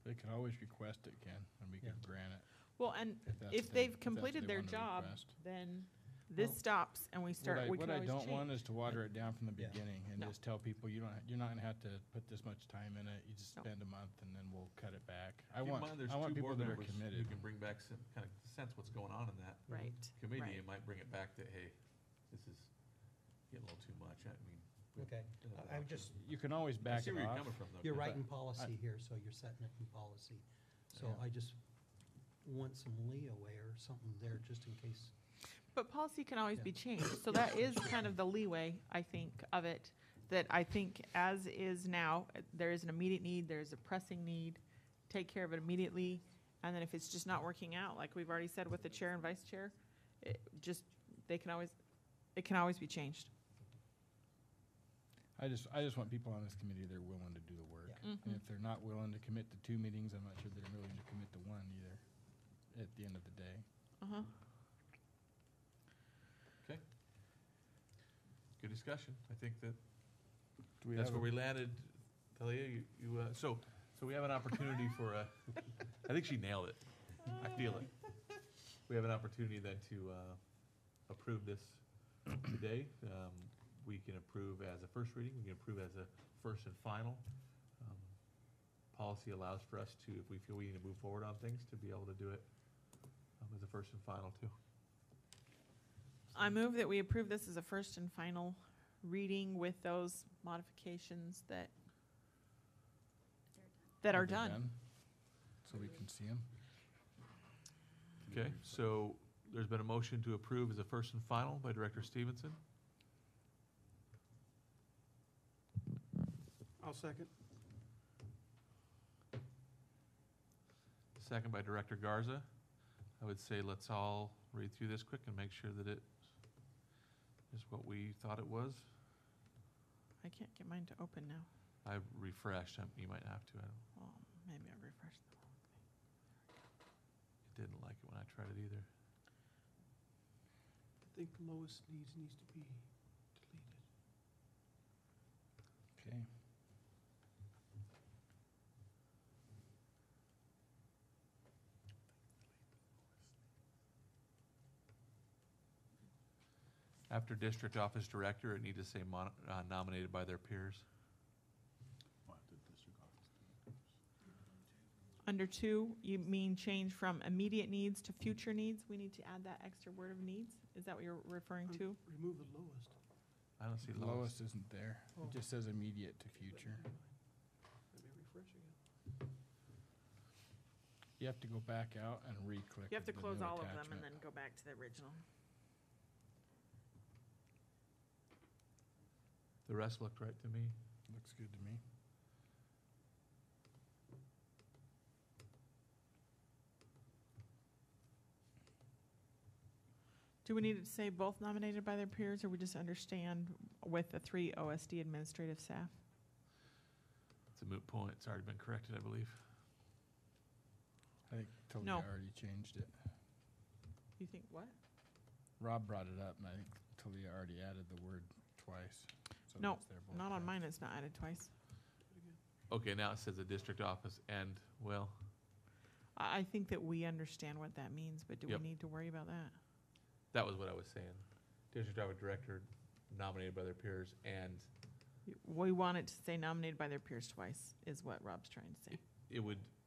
They can always request it, Ken, and we can Yeah. grant it. Well, and that's if what they've what completed they their wanna job, request. then this Well, stops and we start, we What can I always don't want change. is to water it down from the Yeah. beginning and No. just tell people you're not gonna have to put this much time in it. You just No. spend a month and then we'll cut it back. I Keep in want mind, there's I want two people board that are members who committed. can bring back some, kind of sense what's going on in that Right. committee. Right. It might bring it back that, hey, this is getting a little too much. I mean. we- Okay, I'm just, You can always I back see it where you're off. coming from, though. you're Ken. writing policy here, so you're setting it in policy. So Yeah. I just want some leeway or something there, just in case. But policy can always Yeah. be changed, so that is kind of the leeway, I think, of it. That I think as is now, there is an immediate need, there's a pressing need, take care of it immediately. And then if it's just not working out, like we've already said with the chair and vice chair, it can always be changed. I just want people on this committee that are willing to do the work. Yeah. And if they're not willing to commit to 2 meetings, I'm not sure they're willing to commit to 1 either, at the end of the day. Uh-huh. Okay. Good discussion. I think that Do we that's have where a- we landed. Talia, so we have an opportunity for I think she nailed it. I feel it. We have an opportunity then to approve this today. We can approve as a first reading, we can approve as a first and final. Policy allows for us to, if we feel we need to move forward on things, to be able to do it as a first and final too. I move that we approve this as a first and final reading with those modifications that are they're done. So we can see them. Okay, so there's been a motion to approve as a first and final by Director Stevenson. I'll second. Second by Director Garza. I would say let's all read through this quick and make sure that it is what we thought it was. I can't get mine to open now. I've refreshed, you might have to, I don't, Well, maybe I refreshed the wrong thing. it didn't like it when I tried it either. I think lowest needs to be deleted. Okay. After District Office Director, it needs to say nominated by their peers. Under 2, you mean change from immediate needs to future needs? We need to add that extra word of needs? Is that what you're referring to? Remove the lowest. I don't see The lowest. lowest isn't there. Oh. It just says immediate to future. Let me refresh again. You have to go back out and re-click. You have to the close new all of them attachment. and then go back to the original. The rest looked right to me. Looks good to me. Do we need to say both nominated by their peers, or we just understand with the 3 OSD administrative staff? It's a moot point. It's already been corrected, I believe. I think Talia No. already changed it. You think what? Rob brought it up, and I think Talia already added the word twice. So No, that's there both not on times. mine, it's not added twice. Okay, now it says the district office and, well, I think that we understand what that means, but do we Yep. need to worry about that? that was what I was saying. District Office Director nominated by their peers and We want it to say nominated by their peers twice, is what Rob's trying to say.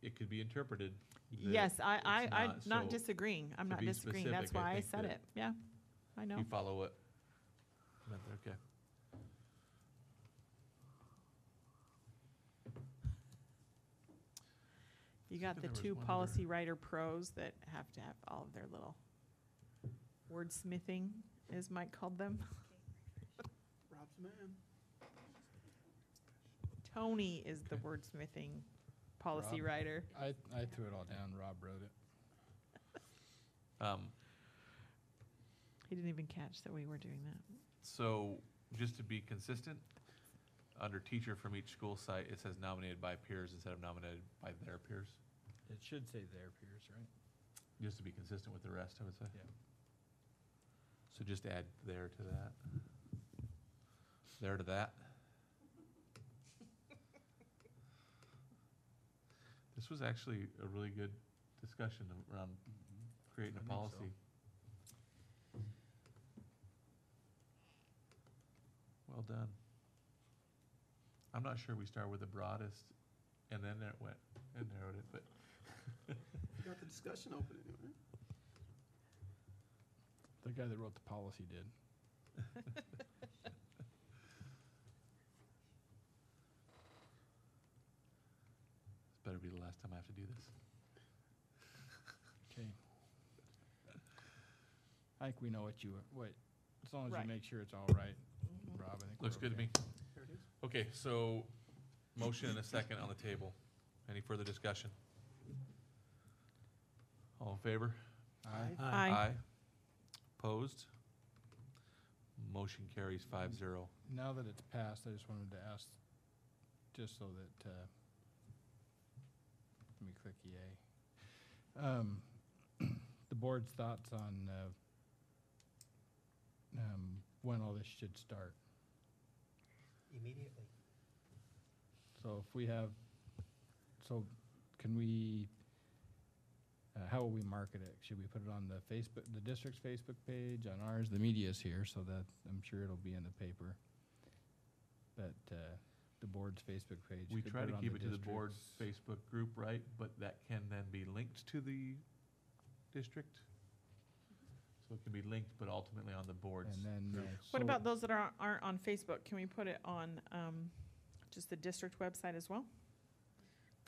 it could be interpreted. that Yes, I'm it's not so disagreeing. I'm to not be disagreeing. That's specific, I why I think said that it. Yeah, I know. You follow what? meant there, okay. You got the There was 2 one policy writer pros that have to have all of their little wordsmithing, as Mike called them. Rob's the man. Tony is the wordsmithing policy Rob? writer. I threw it all down. Rob wrote it. He didn't even catch that we were doing that. So, just to be consistent, under teacher from each school site, it says nominated by peers instead of nominated by their peers. It should say their peers, right? Just to be consistent with the rest, I would say. Yeah. So just add there to that. There to that. was actually a really good discussion around creating a policy. Well done. I'm not sure we started with the broadest and then it went and narrowed it, but You got the discussion open anyway. The guy that wrote the policy did. this better be the last time I have to do this. Okay. I think we know what as long as Right. you make sure it's all right, Rob, I think we're Looks good to okay. me. There it is. Okay, so motion and a second on the table. Any further discussion? All in favor? Aye. Aye. Opposed? Motion carries 5-0. Now that it's passed, I just wanted to ask, just so that, let me click yay. The board's thoughts on, when all this should start. Immediately. So if we have, so can we, how will we market it? Should we put it on the Facebook, the district's Facebook page, on ours? The media's here, so that I'm sure it'll be in the paper. But the board's Facebook page. We could try put to on keep it to the board's district's- Facebook group, right? But that can then be linked to the district? So it can be linked, but ultimately on the board's. And then, group. What so- about those that aren't on Facebook? Can we put it on just the district website as well?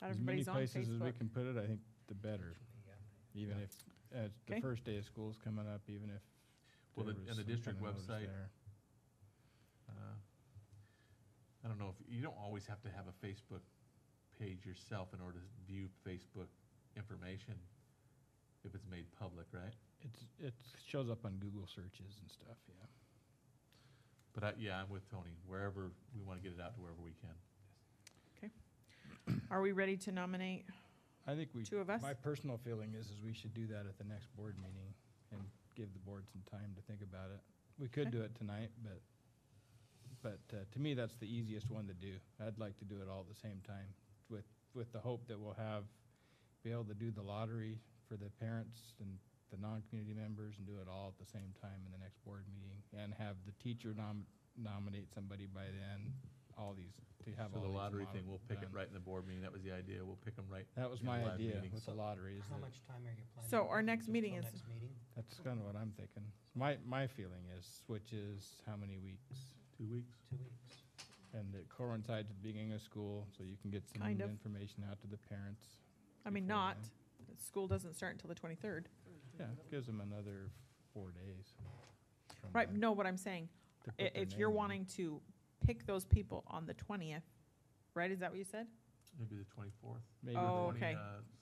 Not everybody's on As many places as we Facebook. can put it, I think the better. Even if, the Okay. first day of school's coming up, even if Well, there the- was and the some district kind of notice website- there. I don't know if, you don't always have to have a Facebook page yourself in order to view Facebook information if it's made public, right? It shows up on Google searches and stuff, yeah. But yeah, I'm with Tony. Wherever, we want to get it out to wherever we can. Are we ready to nominate I think we, two of us? my personal feeling is we should do that at the next board meeting and give the board some time to think about it. We could Okay. do it tonight, but to me, that's the easiest one to do. I'd like to do it all at the same time with the hope that we'll be able to do the lottery for the parents and the non-community members and do it all at the same time in the next board meeting and have the teacher nominate somebody by then, all these, to have So all the these lottery thing, we'll pick it done. right in the board meeting. That was the idea. We'll pick them right. That was in my the live idea meeting. with the lottery, is How that much time are you planning? So our on? next Just meeting till is- Next meeting? that's kind of what I'm thinking. My feeling is, which is how many weeks? 2 weeks. 2 weeks. And it coincides with the beginning of school, so you can get some Kind of. information out to the parents. I mean, before not. then. School doesn't start until the 23rd. Yeah, gives them another 4 days. from Right, then no, what I'm saying, to put their if you're name in. wanting to pick those people on the 20th, right, is that what you said? Maybe the 24th. Maybe Oh, the- okay.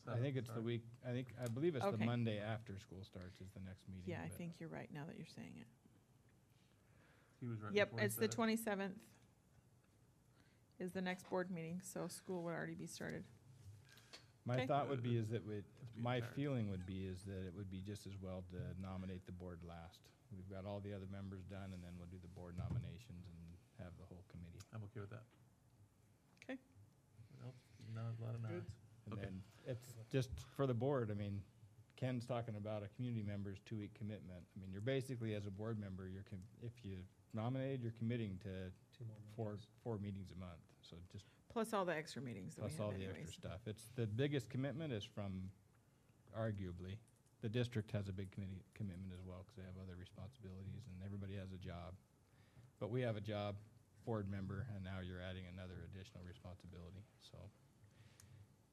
I think it's the week, I believe it's the Okay. Monday after school starts is the next meeting. Yeah, I but- think you're right now that you're saying it. He was right. Yep, before he it's the said it. 27th is the next board meeting, so school would already be started. My Okay. thought would be is that being my tired. feeling would be is that it would be just as well to nominate the board last. We've got all the other members done, and then we'll do the board nominations and have the whole committee. I'm okay with that. Okay. What else? No, a lot of nods. And Okay. then it's just for the board, I mean, Ken's talking about a community member's 2-week commitment. I mean, you're basically, as a board member, if you nominated, you're committing to 2 more meetings. four meetings a month. So just Plus all the extra meetings that we plus have all the extra anyways. stuff. It's, the biggest commitment is from, arguably, the district has a big commitment as well, because they have other responsibilities, and everybody has a job. But we have a job, board member, and now you're adding another additional responsibility, so.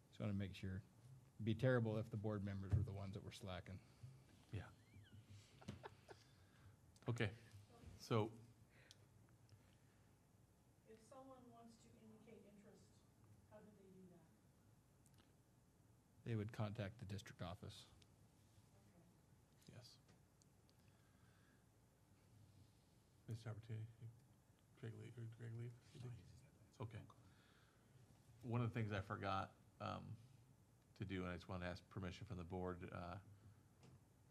Just wanna make sure, it'd be terrible if the board members were the ones that were slacking. Yeah. Okay, so If someone wants to indicate interest, how do they do that? They would contact the district office. yes. Missed opportunity. Greg leave? Okay. One of the things I forgot to do, and I just want to ask permission from the board,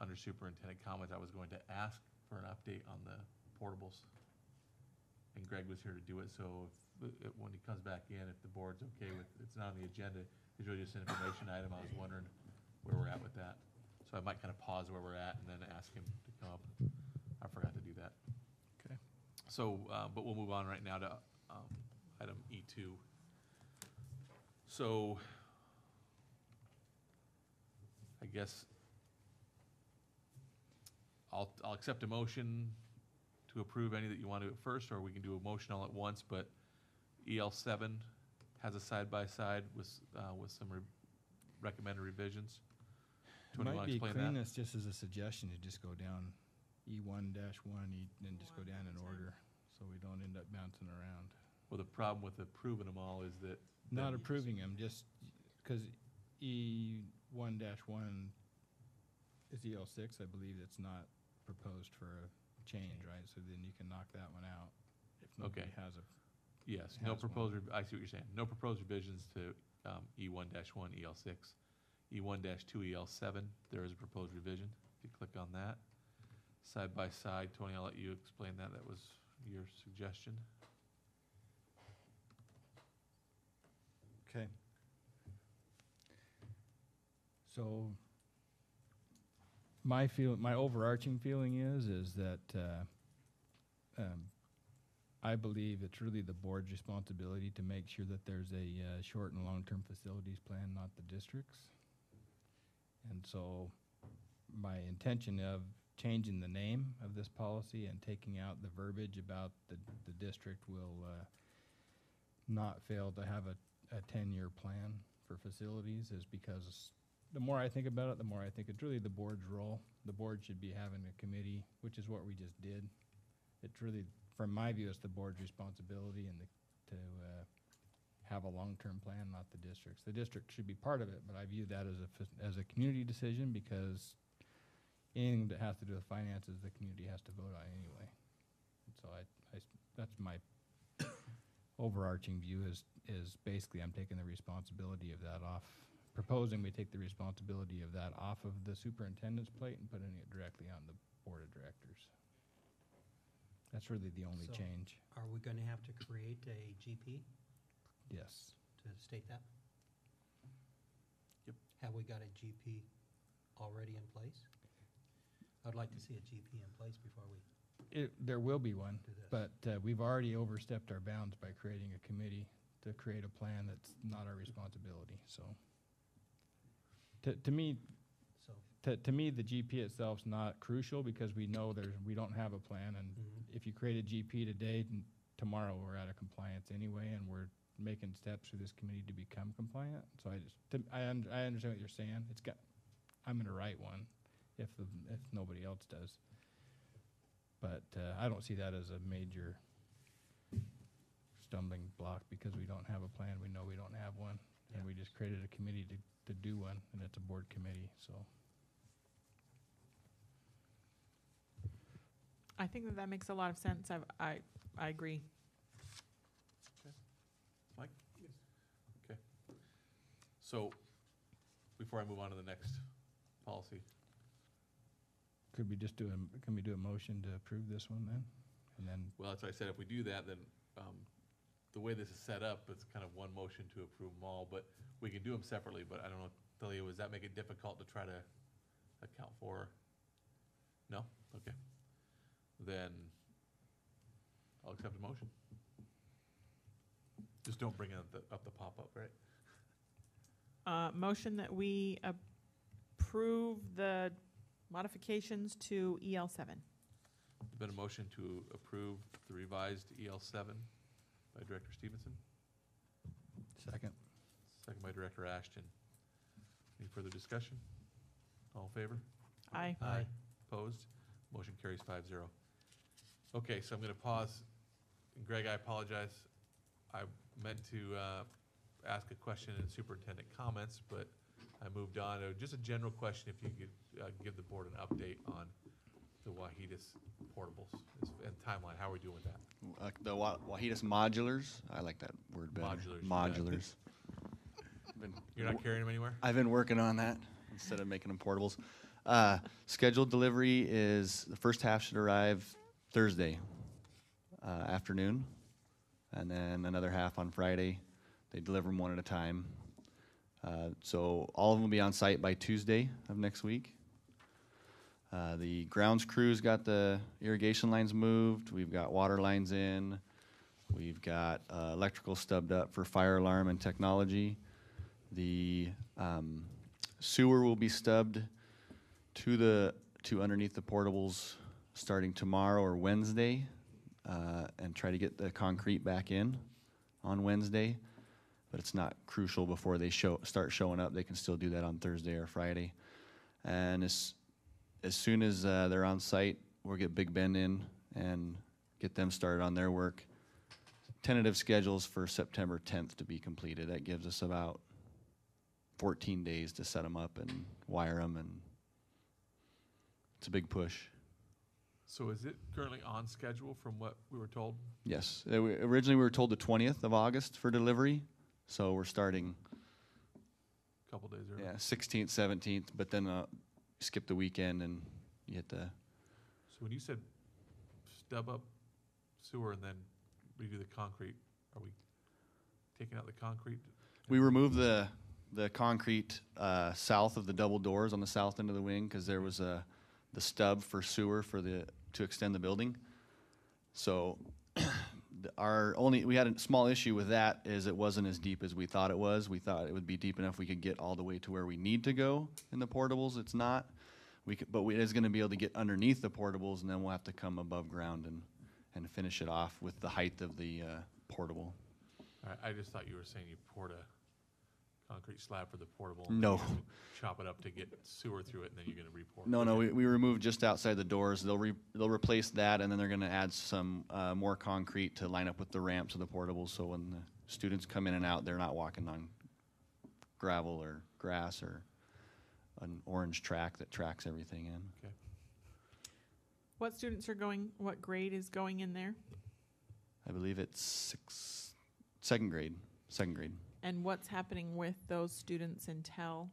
under Superintendent Comments, I was going to ask for an update on the portables. And Greg was here to do it, so when he comes back in, if the board's okay with it, it's not on the agenda. It's really just an information item. I was wondering where we're at with that. So I might kind of pause where we're at and then ask him to come up. I forgot to do that. Okay. So, but we'll move on right now to item E2. So, I guess I'll accept a motion to approve any that you want to do at first, or we can do a motion all at once, but EL7 has a side-by-side with some recommended revisions. Do you Might want to be explain that? cleanest, just as a suggestion, to just go down E1-1, and just go down in order, so we don't end up bouncing around. Well, the problem with approving them all is that. Not then- approving them, just because E1-1 is EL6, I believe that's not proposed for a change, right? So then you can knock that one out if nobody Okay. has a. Yes, no has proposed, one. I see what you're saying. No proposed revisions to E1-1 EL6. E1-2 EL7, there is a proposed revision. If you click on that. Side by side, Tony, I'll let you explain that. That was your suggestion. Okay. So my overarching feeling is that I believe it's really the board's responsibility to make sure that there's a short and long-term facilities plan, not the district's. And so my intention of changing the name of this policy and taking out the verbiage about the district will not fail to have a 10-year plan for facilities is because the more I think about it, the more I think it's really the board's role. The board should be having a committee, which is what we just did. It's really, from my view, it's the board's responsibility and to have a long-term plan, not the district's. The district should be part of it, but I view that as a community decision because anything that has to do with finances, the community has to vote on anyway. And so that's my overarching view is basically I'm taking the responsibility of that off, proposing we take the responsibility of that off of the superintendent's plate and putting it directly on the board of directors. That's really the only So- change. Are we going to have to create a GP Yes. to state that? Yep. Have we got a GP already in place? I'd like to see a GP in place before we There will be one, do this. but we've already overstepped our bounds by creating a committee to create a plan that's not our responsibility, so. To me, So, to me, the GP itself's not crucial because we know we don't have a plan, and if you create a GP today, tomorrow we're out of compliance anyway, and we're making steps for this committee to become compliant. So I understand what you're saying. I'm gonna write one if nobody else does. But I don't see that as a major stumbling block because we don't have a plan. We know we don't have one, and we just created a committee to do one, and it's a board committee, so. I think that makes a lot of sense. I agree. Mike? Yes. Okay. So, before I move on to the next policy, Could we just do a motion to approve this one then? And then, well, that's why I said if we do that, then the way this is set up, it's kind of one motion to approve them all, but we can do them separately, but I don't know, Delia, does that make it difficult to try to account for? No? Okay. Then I'll accept a motion. Just don't bring up the pop-up, right? Motion that we approve the modifications to EL7. There's been a motion to approve the revised EL7 by Director Stevenson, second. second by Director Ashton. Any further discussion? All in favor? Aye. Aye. Opposed? Motion carries 5-0. Okay, so I'm going to pause. And Greg, I apologize. I meant to ask a question in superintendent comments, but I moved on. Just a general question, if you could give the board an update on the Wahidas portables and timeline. How are we doing with that? The Wahidas modulars, I like that word better. Modulars, you Modulars. You're not carrying them anywhere? I've been working on that instead of making them portables. Scheduled delivery is, the first half should arrive Thursday afternoon, and then another half on Friday. They deliver them one at a time. So all of them will be on site by Tuesday of next week. The grounds crews got the irrigation lines moved. We've got water lines in. We've got electrical stubbed up for fire alarm and technology. The sewer will be stubbed to underneath the portables starting tomorrow or Wednesday, and try to get the concrete back in on Wednesday. But it's not crucial before they start showing up. They can still do that on Thursday or Friday. And as soon as they're on site, we'll get Big Ben in and get them started on their work. Tentative schedules for September 10th to be completed. That gives us about 14 days to set them up and wire them, and it's a big push. So is it currently on schedule from what we were told? Yes. Originally, we were told the 20th of August for delivery, so we're starting, A couple days early? yeah, 16th, 17th, but then skip the weekend and you hit the, So when you said stub up sewer and then redo the concrete, are we taking out the concrete? we removed the concrete south of the double doors on the south end of the wing because there was the stub for sewer to extend the building. So we had a small issue with that is it wasn't as deep as we thought it was. We thought it would be deep enough we could get all the way to where we need to go in the portables. It's not. But it is going to be able to get underneath the portables, and then we'll have to come above ground and finish it off with the height of the portable. All right, I just thought you were saying you poured a concrete slab for the portable. No. And then you chop it up to get sewer through it, and then you're going to re-pour. No, we removed just outside the doors. They'll replace that, and then they're going to add some more concrete to line up with the ramps of the portables, so when the students come in and out, they're not walking on gravel or grass or an orange track that tracks everything in. Okay. What students are going, what grade is going in there? I believe it's second grade. And what's happening with those students until?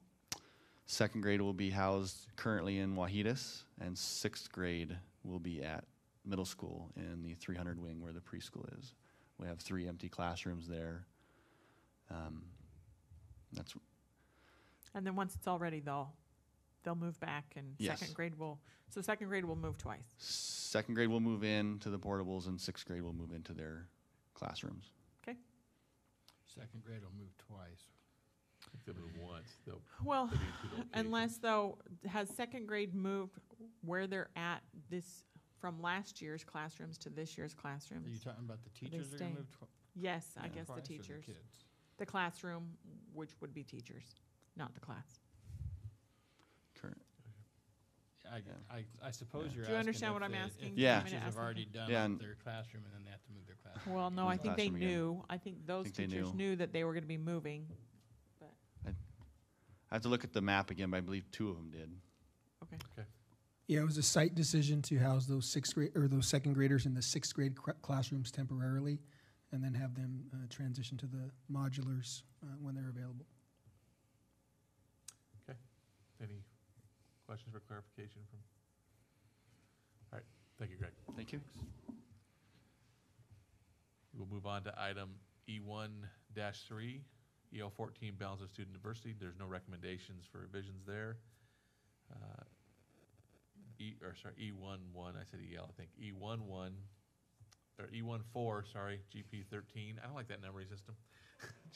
Second grade will be housed currently in Wahitas, and sixth grade will be at middle school in the 300 wing where the preschool is. We have 3 empty classrooms there. And then once it's all ready, they'll move back, and Yes. second grade will move twice. Second grade will move in to the portables, and sixth grade will move into their classrooms. Second grade will move twice. If they move once, they'll Well, be in 2 locations. unless though, has second grade moved where they're at from last year's classrooms to this year's classrooms? Are you talking about the they teachers are going staying? to move Yes, I Yeah. guess the twice or teachers. kids? The classroom, which would be teachers, not the class. Current. I suppose you're Do you asking understand if what I'm the- asking? if Do you want me to teachers have ask already something? done Yeah, up and- their classroom and then they have to move their classroom. Well, no, I Move think they classroom again. knew. I think those think they teachers knew. knew that they were going to be moving. I have to look at the map again, but I believe 2 of them did. Okay. Yeah, it was a site decision to house those those second graders in the sixth grade classrooms temporarily, and then have them transition to the modulars when they're available. Any questions for clarification from? All right, thank you, Greg. Thank you. We'll move on to item E1-3, EL14, Balance of Student Diversity. There's no recommendations for revisions there. E11, I said EL, I think. E14, sorry, GP13. I don't like that numbering system.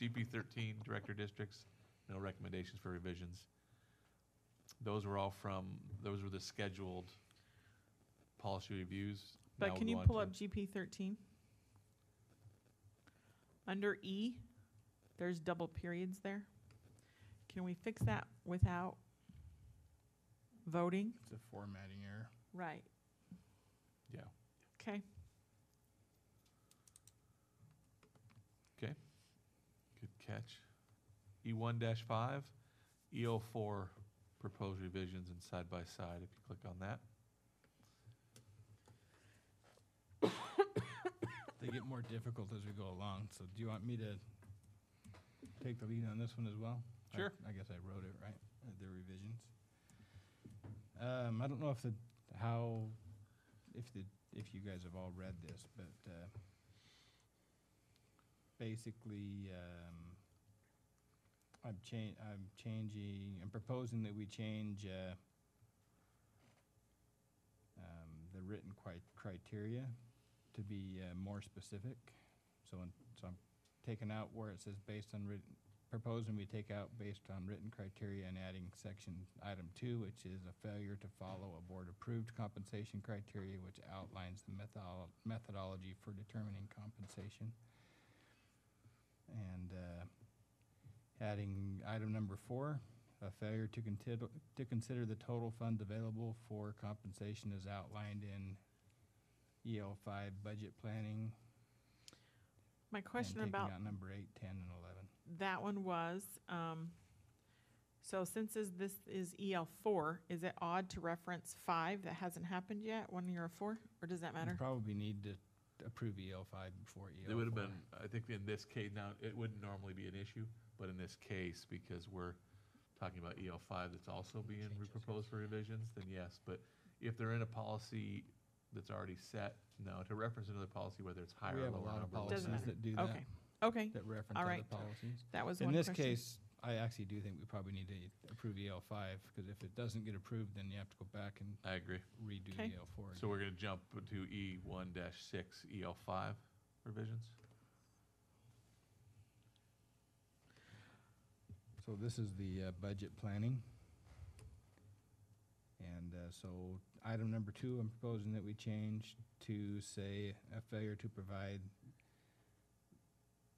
GP13, Director Districts, no recommendations for revisions. Those were the scheduled policy reviews. But Now can we'll you go on pull to- up GP13? Under E, there's double periods there. Can we fix that without voting? It's a formatting error. Right. Yeah. Okay. Okay, good catch. E1-5, EO4 proposed revisions and side by side, if you click on that. They get more difficult as we go along, so do you want me to take the lead on this one as well? Sure. I guess I wrote it right, the revisions. I don't know if you guys have all read this, but basically, I'm proposing that we change, the written criteria to be, more specific. So I'm taking out where it says based on written, proposing we take out based on written criteria and adding section item 2, which is a failure to follow a board-approved compensation criteria, which outlines the methodology for determining compensation. And adding item number 4, a failure to consider the total funds available for compensation as outlined in EL5 budget planning. My question and about taking out number 8, 10, and 11. that one was, so since this is EL4, is it odd to reference 5 that hasn't happened yet, 1 year of 4, or does that matter? You probably need to approve EL5 before EL4. It would have been, I think in this case, now, it wouldn't normally be an issue, but in this case, because we're talking about EL5 that's also being proposed for revisions, then yes. But if they're in a policy that's already set, no, to reference another policy, whether it's higher We or have a lower lot of number. policies Doesn't matter. that do that. Okay, okay, That reference All other right. policies. that was In one this question. case, I actually do think we probably need to approve EL5, because if it doesn't get approved, then you have to go back and I agree. redo Okay. EL4. So we're gonna jump to E1-6 EL5 revisions? So this is the budget planning. And so item number 2, I'm proposing that we change to say a failure to provide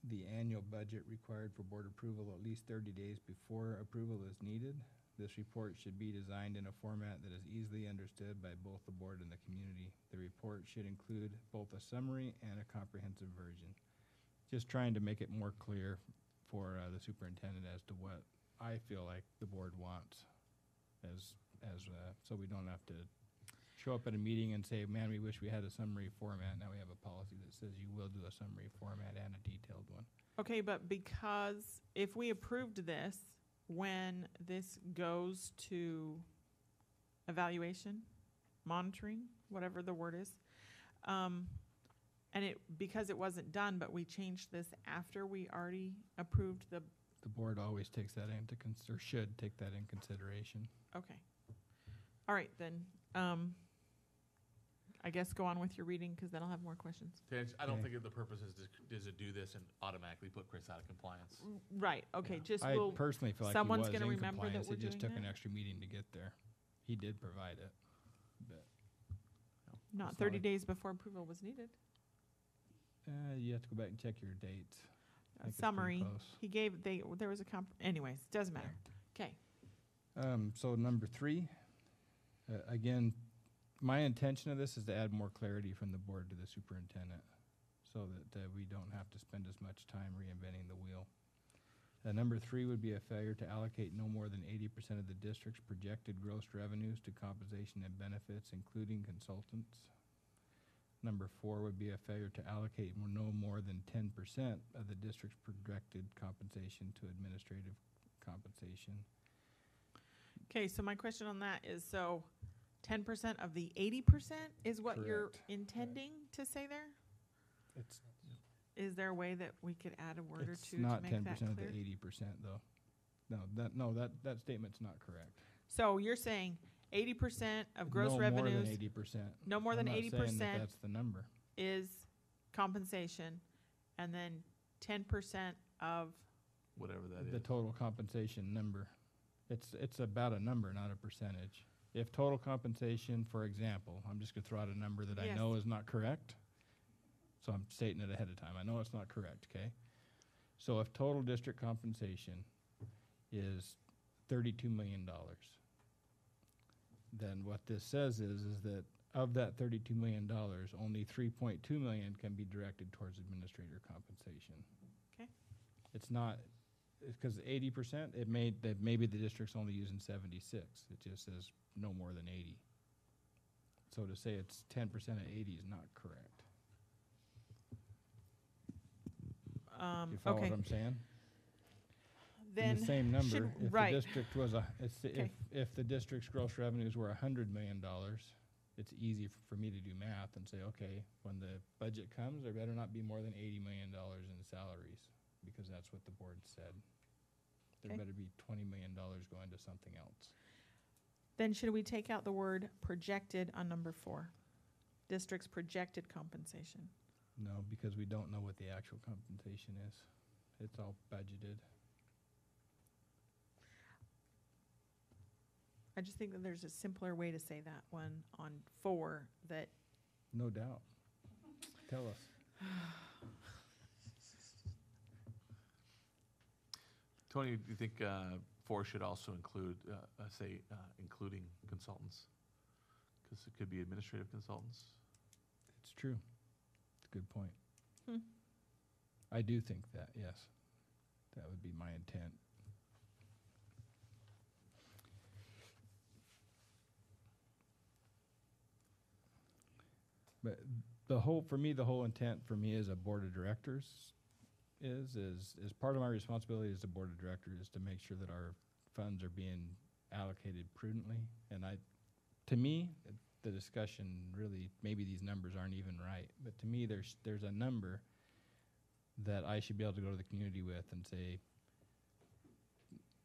the annual budget required for board approval at least 30 days before approval is needed. This report should be designed in a format that is easily understood by both the board and the community. The report should include both a summary and a comprehensive version. Just trying to make it more clear for the superintendent as to what I feel like the board wants, so we don't have to show up at a meeting and say, man, we wish we had a summary format. Now we have a policy that says you will do a summary format and a detailed one. Okay, but because if we approved this, when this goes to evaluation, monitoring, whatever the word is, and because it wasn't done, but we changed this after we already approved the, The board always takes that into or should take that in consideration. okay. All right, then, I guess go on with your reading, because then I'll have more questions. I don't Okay. think that the purpose is to do this and automatically put Chris out of compliance. Right, okay, Yeah. just I we'll, personally feel like someone's he was gonna in remember that compliance. we're It just doing took an that? extra meeting to get there. He did provide it, but not it's 30 like- days before approval was needed. you have to go back and check your dates. I think it's pretty Summary, close. he gave, there was a anyways, doesn't matter. Okay, So number 3, again, my intention of this is to add more clarity from the board to the superintendent, so that we don't have to spend as much time reinventing the wheel. Number 3 would be a failure to allocate no more than 80% of the district's projected gross revenues to compensation and benefits, including consultants. Number 4 would be a failure to allocate no more than 10% of the district's projected compensation to administrative compensation. okay, so my question on that is, so 10% of the 80% is what you're Correct. intending to say there? It's Is there a way that we could add a word or It's two to not make that 10% of the clear? 80% though. That statement's not correct. So you're saying 80% of gross No revenues, more than 80%. no more than I'm not saying that 80% that's the number. is compensation, and then 10% of, Whatever that The is. total compensation number. It's about a number, not a percentage. If total compensation, for example, I'm just gonna throw out a number that I Yes. know is not correct. So I'm stating it ahead of time. I know it's not correct, okay? So if total district compensation is $32 million, then what this says is that of that $32 million, only $3.2 million can be directed towards administrator compensation. Okay. It's not, because 80%, that maybe the district's only using 76. It just says no more than 80. So to say it's 10% of 80 is not correct. You follow okay. what I'm saying? Then In the same number, should- if right. the district was Okay. if the district's gross revenues were $100 million, it's easy for me to do math and say, okay, when the budget comes, there better not be more than $80 million in salaries, because that's what the board said. there Okay. better be $20 million going to something else. Then should we take out the word projected on number 4? District's projected compensation. No, because we don't know what the actual compensation is. It's all budgeted. I just think that there's a simpler way to say that one on 4 that No doubt. Tell us. Tony, do you think 4 should also include, including consultants? Because it could be administrative consultants. It's true. It's a good point. Hmm. I do think that, yes. That would be my intent. But for me, the whole intent for me as a board of directors is part of my responsibility as a board of directors is to make sure that our funds are being allocated prudently. And to me, the discussion really, maybe these numbers aren't even right, but to me, there's a number that I should be able to go to the community with and say,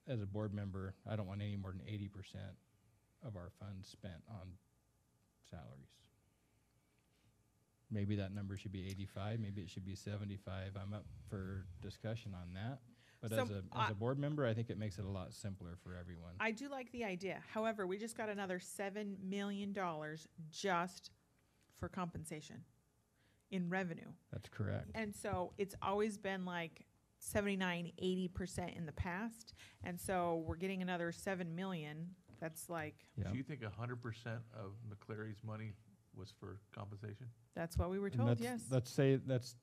as a board member, I don't want any more than 80% of our funds spent on salaries. Maybe that number should be 85, maybe it should be 75. I'm up for discussion on that. But So, as a board member, I think it makes it a lot simpler for everyone. I do like the idea. However, we just got another $7 million just for compensation in revenue. That's correct. And so it's always been like 79, 80% in the past. And so we're getting another 7 million. That's like, Yeah. Do you think 100% of McCleary's money was for compensation? that's what we were And told, let's- yes.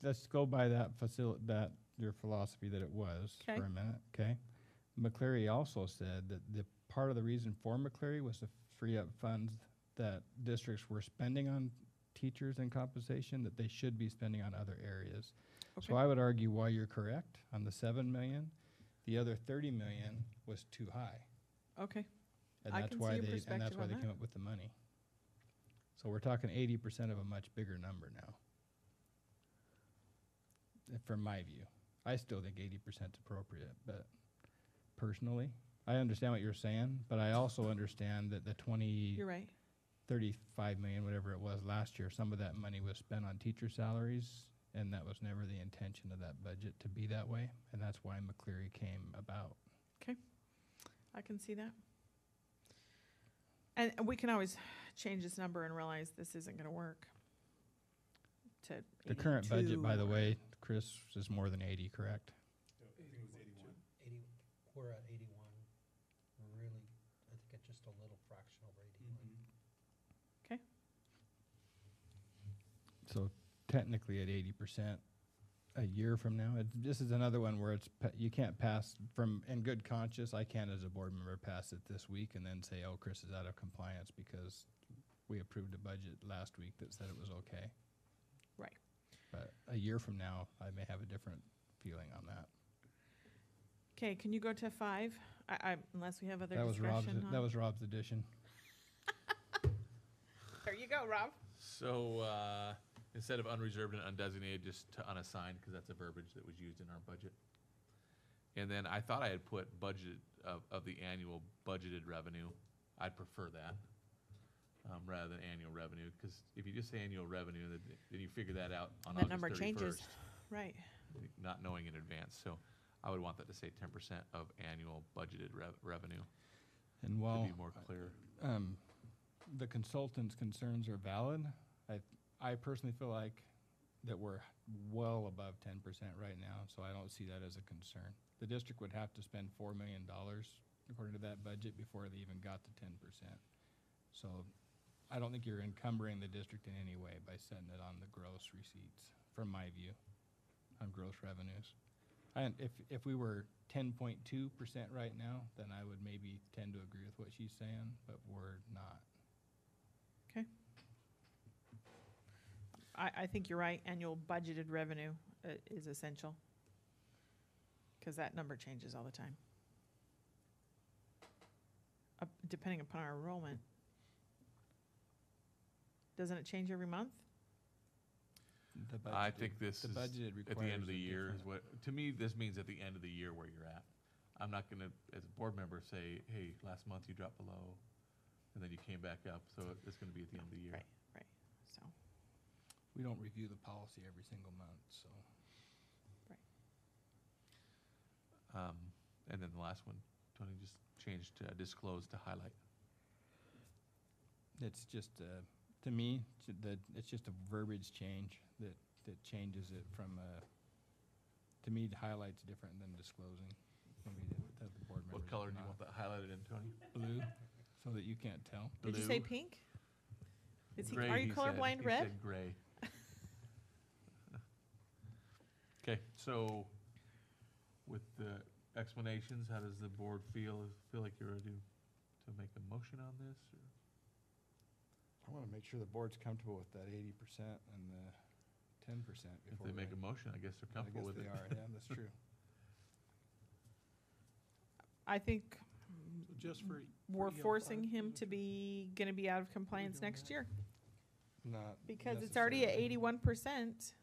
Let's go by that your philosophy that it was 'Kay. for a minute, okay? McCleary also said that the part of the reason for McCleary was to free up funds that districts were spending on teachers and compensation that they should be spending on other areas. Okay. So I would argue while you're correct on the 7 million, the other 30 million was too high. Okay. And I that's can why see your they perspective on that. came up with the money. So we're talking 80% of a much bigger number now. From my view, I still think 80% is appropriate, but personally, I understand what you're saying, but I also understand that the You're right. 35 million, whatever it was last year, some of that money was spent on teacher salaries, and that was never the intention of that budget to be that way, and that's why McCleary came about. I can see that. And we can always change this number and realize this isn't going to work. To The current budget, 82 by the or- way, Chris, is more than 80, correct? We're at 81. Really, I think it's just a little fraction over 81. So technically at 80% a year from now, this is another one where you can't pass in good conscience, I can't as a board member pass it this week and then say, oh, Chris is out of compliance because we approved a budget last week that said it was okay. Right. But a year from now, I may have a different feeling on that. Okay, can you go to 5? Unless we have other That was discussion. Rob's addition. There you go, Rob. So instead of unreserved and undesignated, just to unassigned, because that's a verbiage that was used in our budget. And then I thought I had put budget of the annual budgeted revenue. I'd prefer that rather than annual revenue, because if you just say annual revenue, then you figure that out on That August number 31st, changes. Right. not knowing in advance. So I would want that to say 10% of annual budgeted revenue And to while be more clear. the consultant's concerns are valid, I personally feel like that we're well above 10% right now, so I don't see that as a concern. The district would have to spend $4 million according to that budget before they even got to 10%. So I don't think you're encumbering the district in any way by setting it on the gross receipts, from my view, on gross revenues. And if we were 10.2% right now, then I would maybe tend to agree with what she's saying, but we're not. Okay. I think you're right. Annual budgeted revenue is essential. Because that number changes all the time. Depending upon our enrollment. Doesn't it change every month? I think this the is budget at the end of the requires a year is different- what, to me, this means at the end of the year where you're at. I'm not gonna, as a board member, say, hey, last month you dropped below, and then you came back up, so it's gonna be at the end of the year. Right, so, We don't review the policy every single month, so. And then the last one, Tony just changed disclose to highlight. It's just, to me, it's just a verbiage change that changes it from, to me, the highlight's different than disclosing. Maybe that the board members. What color do you not. want that highlighted in, Tony? Blue, so that you can't tell. did you say Blue. pink? Gray, Are you he said. colorblind He red? said gray. Okay, so with the explanations, how does the board feel? Feel like you're ready to make a motion on this? Or? I want to make sure the board's comfortable with that 80% and the 10% If before they make a motion, I guess they're comfortable with they it. are, yeah, that's true. I think So just for. we're EL5, forcing him is to it- be, gonna be out of compliance doing next that? year. Not Because it's already at necessarily. 81%.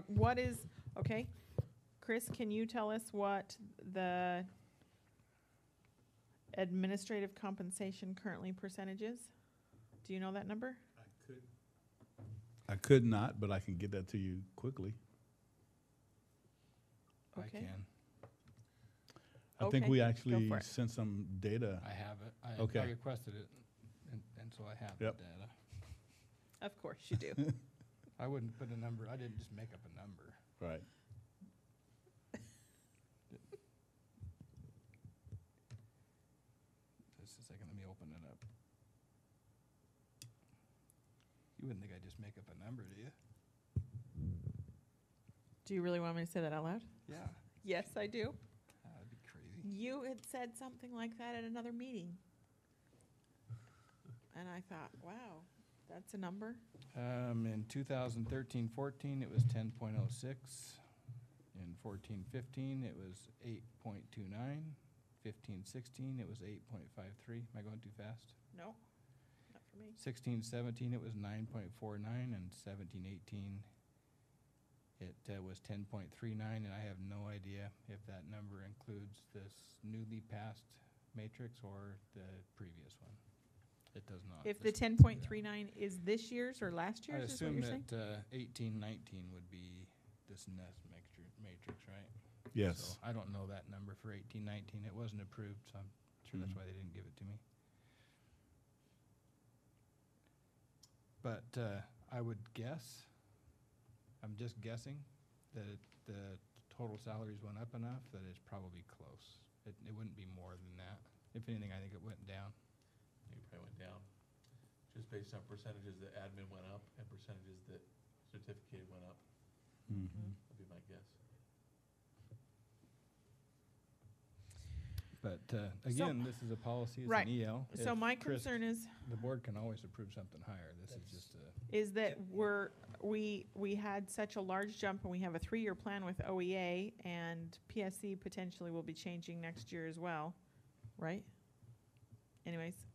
What is, okay, Chris, can you tell us what the administrative compensation currently percentage is? Do you know that number? I could not, but I can get that to you quickly. I Okay. can. I think Okay, we go actually for it. sent some data. I have it. I Okay. requested it, and so I have Yep. the data. Of course you do. I wouldn't put a number, I didn't just make up a number. Right. Just a second, let me open it up. You wouldn't think I'd just make up a number, do you? Do you really want me to say that out loud? Yeah. Yes, I do. That'd be crazy. You had said something like that at another meeting. And I thought, wow, that's a number. In 2013-14, it was 10.06. In 14-15, it was 8.29. 15-16, it was 8.53. Am I going too fast? No, not for me. 16-17, it was 9.49, and 17-18, it was 10.39, and I have no idea if that number includes this newly passed matrix or the previous one. It does not. If the This- 10.39 is this year's or last I year's, is what assume you're saying? that 18-19 would be this nest matrix, right? Yes. So I don't know that number for 18-19. It wasn't approved, so I'm sure that's Mhm. why they didn't give it to me. But I would guess, I'm just guessing, that the total salaries went up enough that it's probably close. It wouldn't be more than that. If anything, I think it went down. Maybe probably went down, just based on percentages that admin went up and percentages that certificated went up. Mhm. Would be my guess. But again, this is a policy, it's Right. an EL. So If my Chris- concern is, The board can always approve something higher. This is just a, is that we had such a large jump and we have a 3-year plan with OEA and PSC potentially will be changing next year as well, right? Anyways,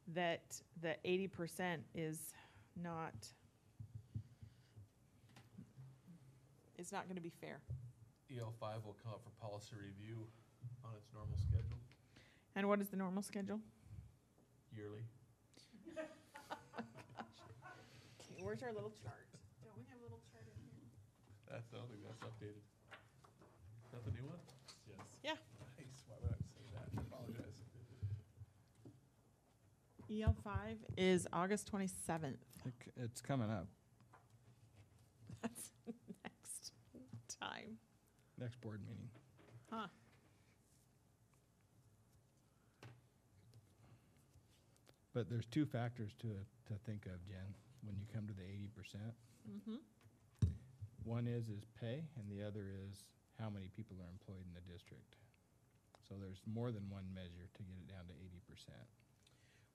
that the 80% is not, it's not gonna be fair. EL5 will come up for policy review on its normal schedule, And what is the normal schedule? yearly. Okay, where's our little chart? Don't we have a little chart in here? I don't think that's updated. Is that the new one? Yes. Yeah. Nice, why would I say that? I apologize. EL5 is August 27th. it's coming up. That's next time. Next board meeting. Huh. But there's two factors to think of, Jen, when you come to the 80%. Mm-hmm. One is pay, and the other is how many people are employed in the district. So there's more than one measure to get it down to 80%.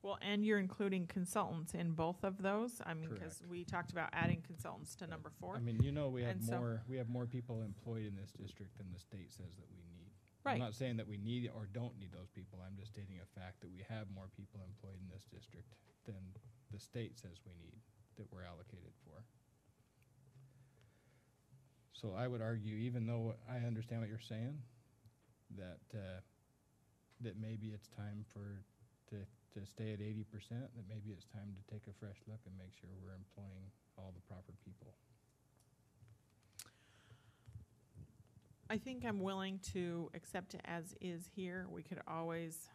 Well, and you're including consultants in both of those? I mean, because Correct. we talked about adding consultants to number 4. I mean, you know, we have And so- more people employed in this district than the state says that we need. Right. I'm not saying that we need or don't need those people. I'm just stating a fact that we have more people employed in this district than the state says we need, that we're allocated for. So I would argue, even though I understand what you're saying, that, that maybe it's time to stay at 80%, that maybe it's time to take a fresh look and make sure we're employing all the proper people. I think I'm willing to accept it as is here. We could always,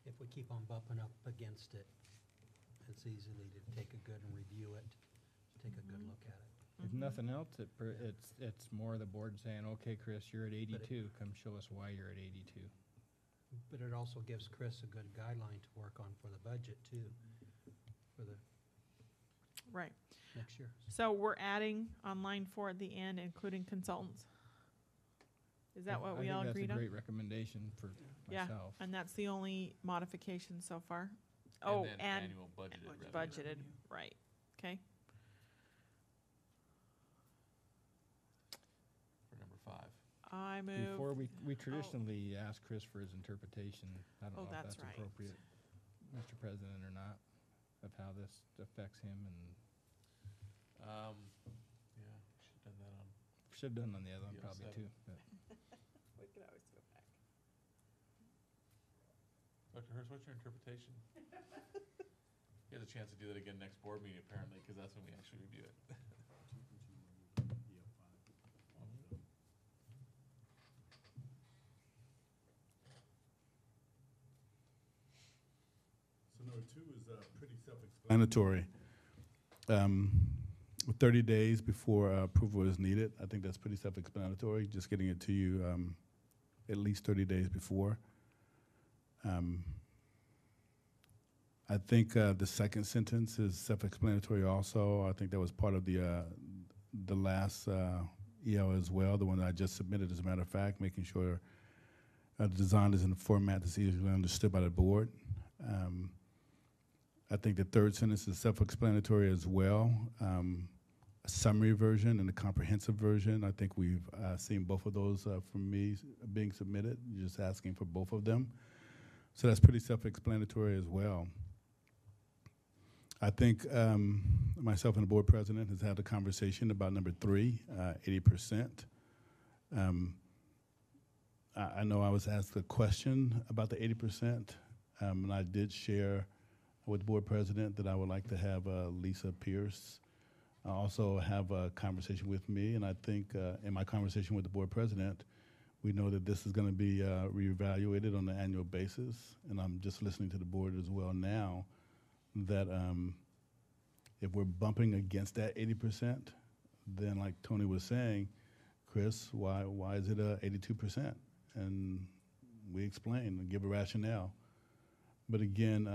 If we keep on bumping up against it, it's easily to take a good and review it, take a good look at it. If nothing else, it's more the board saying, okay, Chris, you're at 82, come show us why you're at 82. But it also gives Chris a good guideline to work on for the budget too, for the right. next year. So we're adding on line 4 at the end, including consultants. Is that what we all agreed I on? think that's a great recommendation for Yeah, myself. and that's the only modification so far? And Oh, then and annual budgeted revenue. budgeted, right, okay. For number 5. I move. Before we traditionally ask Chris for his interpretation. I don't Oh, know if that's that's right. appropriate, Mr. President, or not, of how this affects him, and Yeah, should have done that on. should have done on the other one Yeah, probably 7. too. But We could always go back. Dr. Hertz, what's your interpretation? He has a chance to do that again next board meeting apparently, because that's when we actually review it. So number 2 is pretty self-explanatory. 30 days before approval is needed. I think that's pretty self-explanatory, just getting it to you at least 30 days before. I think the second sentence is self-explanatory also. I think that was part of the last EL as well, the one that I just submitted, as a matter of fact, making sure the design is in a format that's easily understood by the board. I think the third sentence is self-explanatory as well. A summary version and a comprehensive version. I think we've seen both of those from me being submitted, just asking for both of them. So that's pretty self-explanatory as well. I think myself and the board president has had a conversation about number 3, 80%. I know I was asked a question about the 80%, and I did share with the board president that I would like to have Lisa Pierce also have a conversation with me, and I think in my conversation with the board president, we know that this is going to be reevaluated on an annual basis, and I'm just listening to the board as well now that if we're bumping against that 80%, then like Tony was saying, Chris, why is it 82%? And we explain and give a rationale. But again,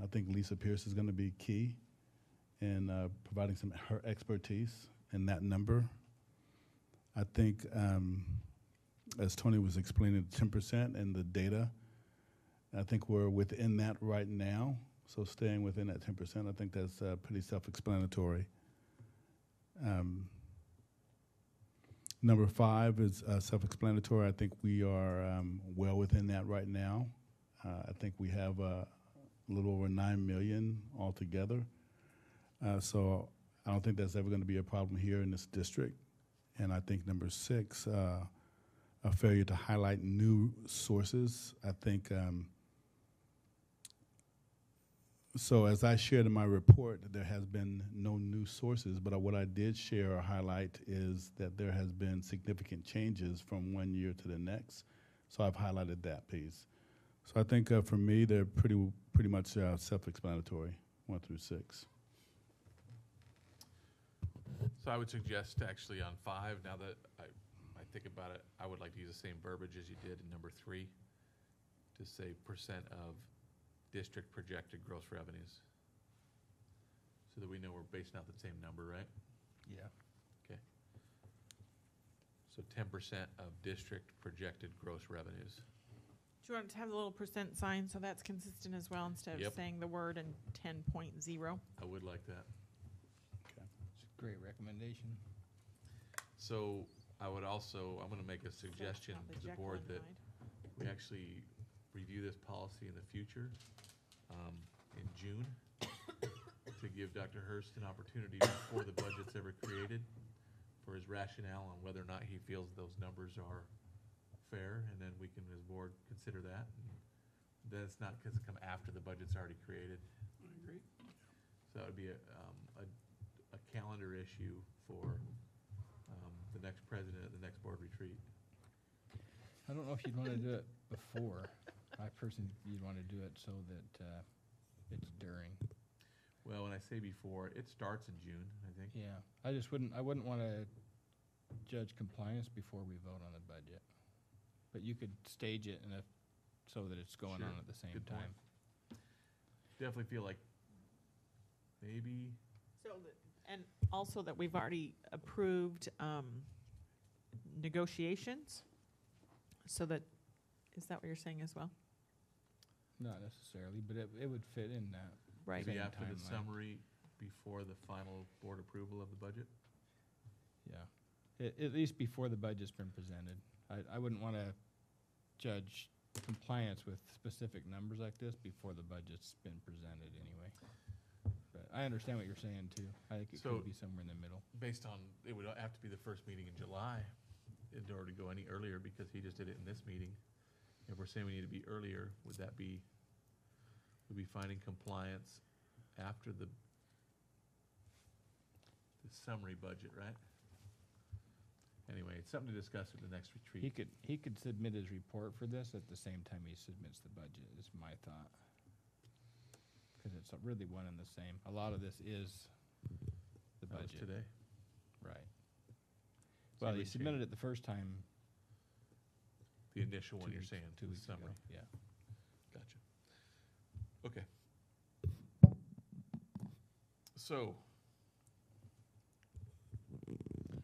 I think Lisa Pierce is going to be key in providing her expertise in that number. I think, as Tony was explaining, 10% and the data, I think we're within that right now. So staying within that 10%, I think that's pretty self-explanatory. Number 5 is self-explanatory. I think we are well within that right now. I think we have a little over 9 million altogether. So I don't think that's ever going to be a problem here in this district. And I think number 6, a failure to highlight new sources. I think, so as I shared in my report, there has been no new sources, but what I did share or highlight is that there has been significant changes from one year to the next. So I've highlighted that piece. So I think for me, they're pretty much self-explanatory, 1 through 6. So I would suggest actually on 5, now that I think about it, I would like to use the same verbiage as you did in number 3 to say percent of district projected gross revenues. So that we know we're basing out the same number, right? yeah. Okay. So 10% of district projected gross revenues. Do you want to have the little percent sign so that's consistent as well instead of Yep. saying the word and 10.0? I would like that. It's a great recommendation. So I would also, I'm going to make a suggestion Not the to the Jekyll board and that Hyde. we actually review this policy in the future, in June, to give Dr. Hurst an opportunity before the budget's ever created for his rationale on whether or not he feels those numbers are fair, and then we can, as board, consider that. And then it's not because it come after the budget's already created. I agree. So that would be a calendar issue for the next president at the next board retreat. I don't know if you'd want to do it before. I personally, you'd want to do it so that it's during. Well, when I say before, it starts in June, I think. Yeah, I wouldn't want to judge compliance before we vote on the budget. But you could stage it so that it's going Sure. on at the same Good point. time. Definitely feel like maybe, And also that we've already approved negotiations, so that, is that what you're saying as well? Not necessarily, but it would fit in that. Right. maybe Same after the timeline. summary, before the final board approval of the budget. Yeah, at least before the budget's been presented. I wouldn't want to judge compliance with specific numbers like this before the budget's been presented anyway. But I understand what you're saying too. I think it So- could be somewhere in the middle. Based on, it would have to be the first meeting in July in order to go any earlier, because he just did it in this meeting. If we're saying we need to be earlier, would that be, would be finding compliance after the summary budget, right? Anyway, it's something to discuss at the next retreat. He could submit his report for this at the same time he submits the budget, is my thought. Because it's really one and the same. A lot of this is the That was budget. today. Right. So Well, we he submitted change- it the first time. The initial one, 2 you're weeks- saying, 2 the weeks ago. summary. Yeah. Gotcha. Okay. So,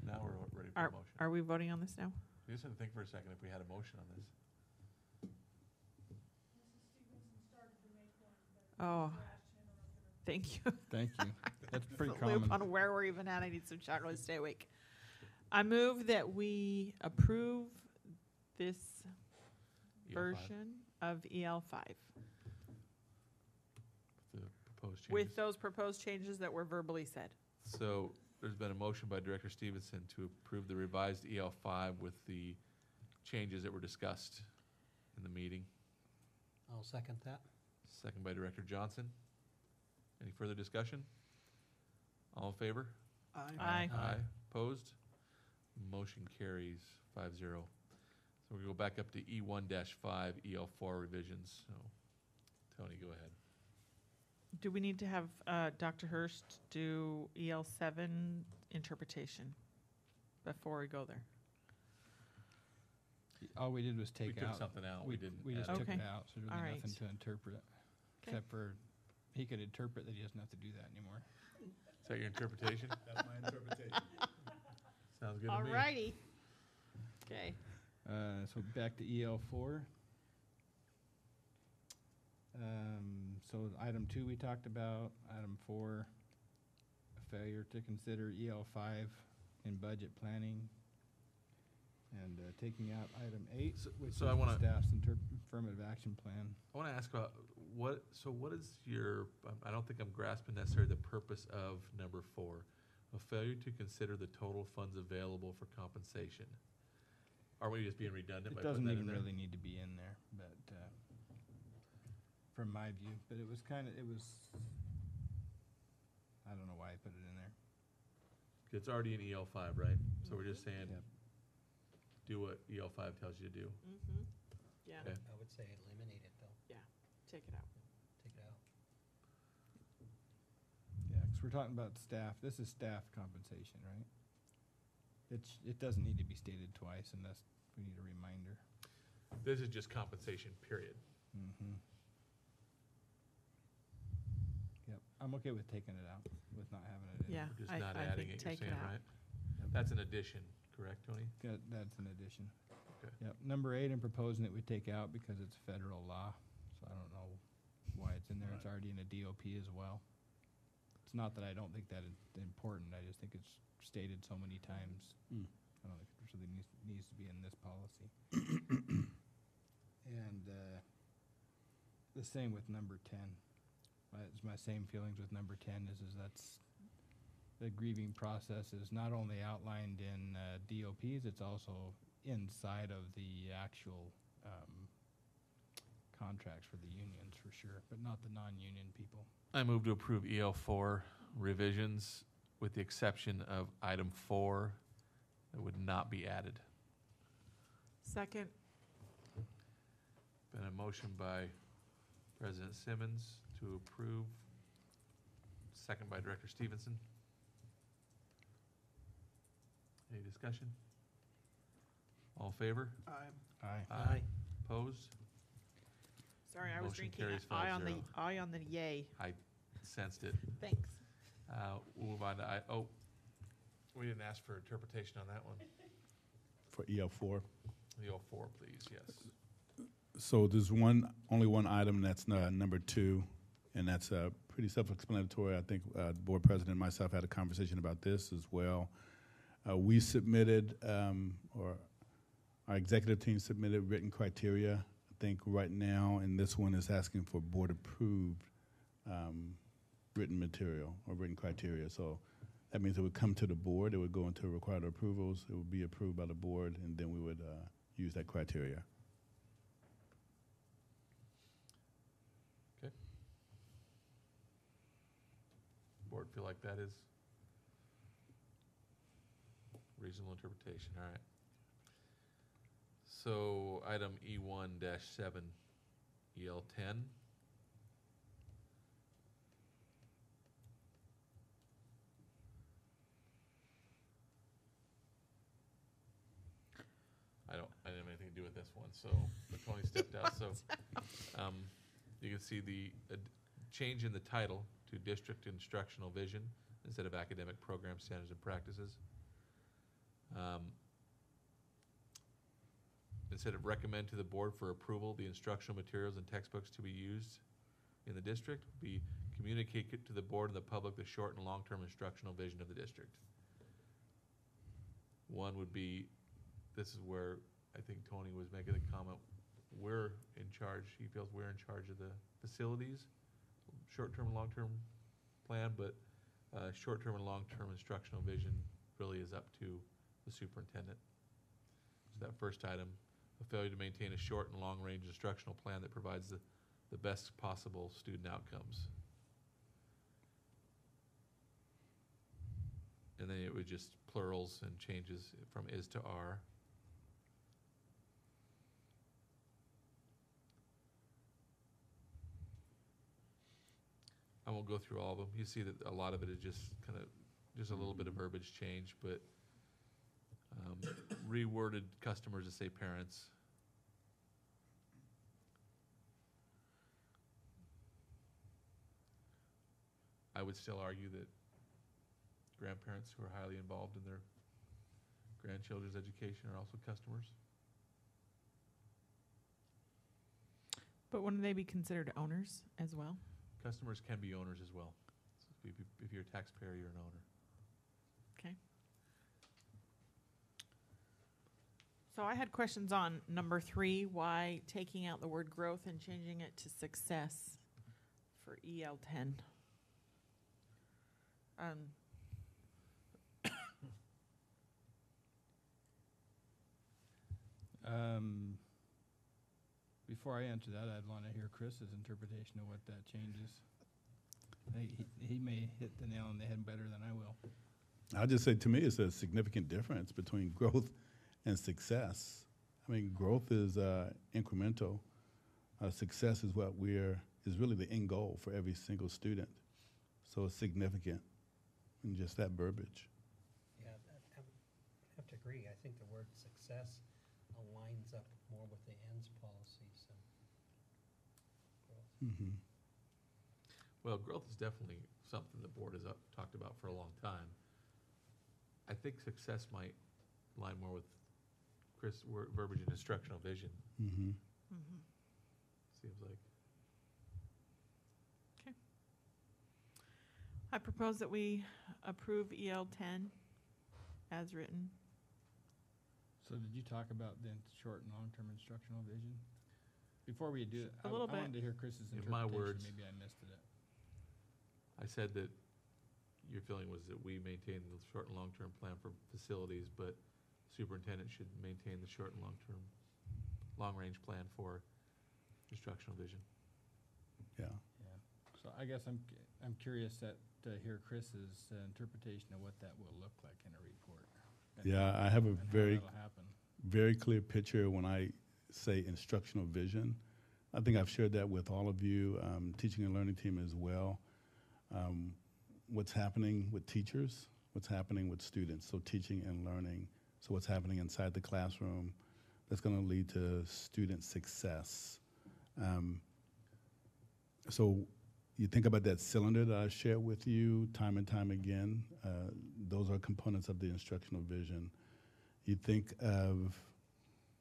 now we're ready for a motion. Are we voting on this now? We just had to think for a second if we had a motion on this. Oh, thank you. Thank you. That's pretty The loop common. on where we're even at. I need some chocolate to stay awake. I move that we approve this EL5, version of EL5 The proposed changes. with those proposed changes that were verbally said. So, there's been a motion by Director Stevenson to approve the revised EL5 with the changes that were discussed in the meeting. I'll second that. Second by Director Johnson. Any further discussion? All in favor? Aye. Aye. Opposed? Motion carries 5-0. So we go back up to E1-5, EL4 revisions. So, Tony, go ahead. Do we need to have Dr. Hurst do EL7 interpretation before we go there? All we did was We take took out. something out. We didn't We just add took Okay. it out, so there's All really right. nothing to interpret. Okay. Except for, he could interpret that he doesn't have to do that anymore. Is that your interpretation? That's my interpretation. Sounds good to All me. righty. Okay. So back to EL4. So item 2 we talked about, item 4, a failure to consider EL5 in budget planning. And taking out item 8, which is so I the wanna- staff's affirmative action plan. I want to ask about what is your, I don't think I'm grasping necessarily the purpose of number 4, a failure to consider the total funds available for compensation. Are we just being redundant by It putting doesn't that in even there? really need to be in there, but, from my view, but it was I don't know why I put it in there. It's already in EL5, right? So we're just saying, Yep. do what EL5 tells you to do. Mm-hmm. Yeah, Okay. I would say eliminate it, though. take it out. Take it out. Yeah, because we're talking about staff, this is staff compensation, right? It doesn't need to be stated twice unless we need a reminder. This is just compensation, period. Mm-hmm. Yep, I'm okay with taking it out, with not having it in. Yeah, We're just I not think adding it, you're take it saying, out. right? That's an addition, correct, Tony? That's an addition. Okay. Yep, number 8, I'm proposing that we take out because it's federal law, so I don't know why it's in there. It's already in a DOP as well. It's not that I don't think that it's important, I just think it's stated so many times. Mm. I don't think it really needs to be in this policy. And the same with number 10. It's my same feelings with number 10 is that's the grieving process is not only outlined in DOPs, it's also inside of the actual contracts for the unions for sure, but not the non-union people. I move to approve EL4 revisions with the exception of item 4 that would not be added. Second. Been a motion by President Simmons to approve, second by Director Stevenson. Any discussion? All in favor? Aye. Aye. Opposed? Sorry, I was Motion drinking carries eye on the 5-0. eye on the yay. I sensed it. Thanks. We'll move on to we didn't ask for interpretation on that one. For EL4. EL4, please, yes. So there's only one item, that's number 2, and that's pretty self-explanatory. I think the board president and myself had a conversation about this as well. We submitted, or our executive team submitted written criteria. I think right now, and this one is asking for board-approved written material or written criteria. So that means it would come to the board, it would go into required approvals, it would be approved by the board, and then we would use that criteria. Okay. Board feel like that is reasonable interpretation, all right. So item E1-7, EL10. I didn't have anything to do with this one, so but Tony stepped out. So you can see the change in the title to District Instructional Vision instead of Academic Program Standards and Practices. Instead of recommend to the board for approval the instructional materials and textbooks to be used in the district, be communicate to the board and the public the short and long-term instructional vision of the district. One would be, this is where I think Tony was making the comment, we're in charge, he feels we're in charge of the facilities, short-term and long-term plan, but short-term and long-term instructional vision really is up to the superintendent. So that first item, a failure to maintain a short and long-range instructional plan that provides the best possible student outcomes. And then it would just plurals and changes from is to are. I won't go through all of them. You see that a lot of it is just kind of just a little bit of verbiage change, but reworded customers to say parents. I would still argue that grandparents who are highly involved in their grandchildren's education are also customers. But wouldn't they be considered owners as well? Customers can be owners as well. So if you're a taxpayer, you're an owner. Okay. So I had questions on number 3, why taking out the word growth and changing it to success for EL10. Before I answer that, I'd want to hear Chris's interpretation of what that changes. He may hit the nail on the head better than I will. I'll just say, to me, it's a significant difference between growth and success. I mean, growth is incremental. Success is is really the end goal for every single student. So it's significant in just that verbiage. Yeah, I have to agree. I think the word success aligns up more with the ends policies and growth. Mm-hmm. Well, growth is definitely something the board has talked about for a long time. I think success might line more with Chris' verbiage and instructional vision. Mm-hmm. Mm-hmm. Seems like. Okay. I propose that we approve EL10 as written. So did you talk about the short and long-term instructional vision? Before we do it, A I little bit. wanted to hear Chris's In interpretation. my words, Maybe I missed it. I said that your feeling was that we maintain the short and long-term plan for facilities, but superintendent should maintain the short and long-range plan for instructional vision. Yeah. Yeah. So I guess I'm curious to hear Chris's interpretation of what that will look like in a report. Yeah, I have a and how very, that'll happen. very clear picture when I say instructional vision. I think I've shared that with all of you, teaching and learning team as well. What's happening with teachers, what's happening with students, so teaching and learning. So what's happening inside the classroom that's going to lead to student success. So you think about that cylinder that I shared with you time and time again. Those are components of the instructional vision. You think of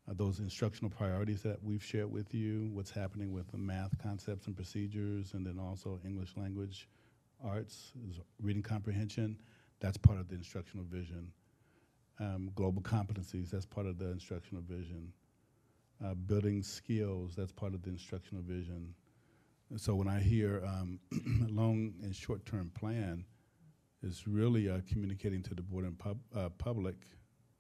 those instructional priorities that we've shared with you, what's happening with the math concepts and procedures, and then also English language arts, reading comprehension. That's part of the instructional vision. Global competencies, that's part of the instructional vision. Building skills, that's part of the instructional vision. So when I hear long and short-term plan, it's really communicating to the board and public,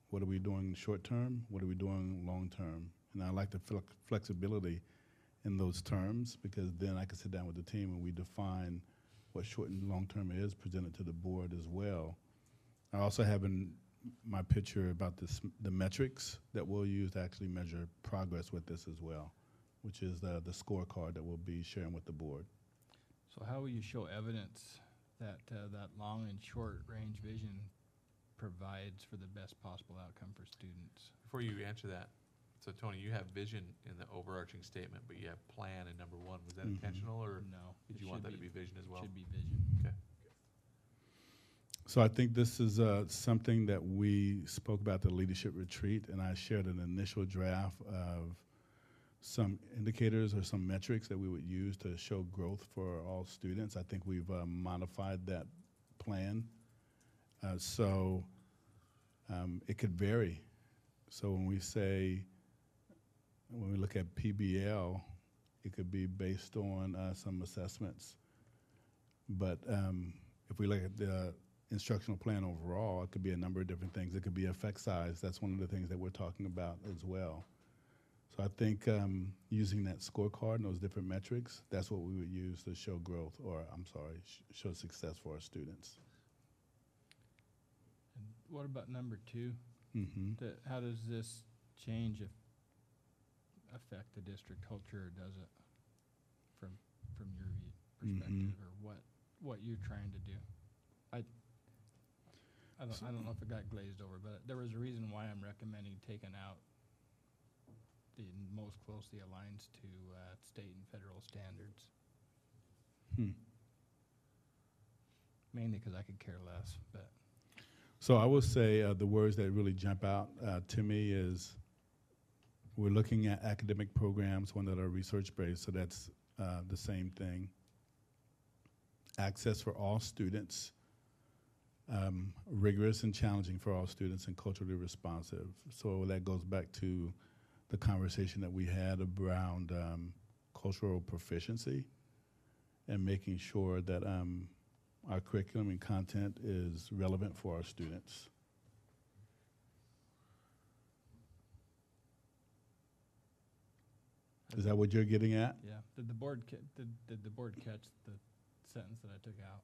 what are we doing short-term, what are we doing long-term? And I like the flexibility in those terms, because then I can sit down with the team and we define what short and long-term is, presented to the board as well. I also have in my picture about the metrics that we'll use to actually measure progress with this as well, which is the scorecard that we'll be sharing with the board. So how will you show evidence that that long and short range vision provides for the best possible outcome for students? Before you answer that, so Tony, you have vision in the overarching statement, but you have plan in number 1. Was that intentional, or No. did it you want should that to be vision as well? Should be vision. Okay. So I think this is something that we spoke about at the leadership retreat, and I shared an initial draft of some indicators or some metrics that we would use to show growth for all students. I think we've modified that plan. So it could vary. So when we look at PBL, it could be based on some assessments. But if we look at the instructional plan overall, it could be a number of different things. It could be effect size. That's one of the things that we're talking about as well. So I think using that scorecard and those different metrics, that's what we would use to show growth, or I'm sorry, show success for our students. And what about number 2? Mm-hmm. How does this change affect the district culture, or does it, from your perspective, or what you're trying to do? I don't know if it got glazed over, but there was a reason why I'm recommending taking out the most closely aligns to state and federal standards. Mainly because I could care less, but. So I will say the words that really jump out to me is we're looking at academic programs, one that are research-based, so that's the same thing. Access for all students, rigorous and challenging for all students, and culturally responsive. So that goes back to the conversation that we had around cultural proficiency and making sure that our curriculum and content is relevant for our students. Is that what you're getting at? Yeah. Did the board did the board catch the sentence that I took out?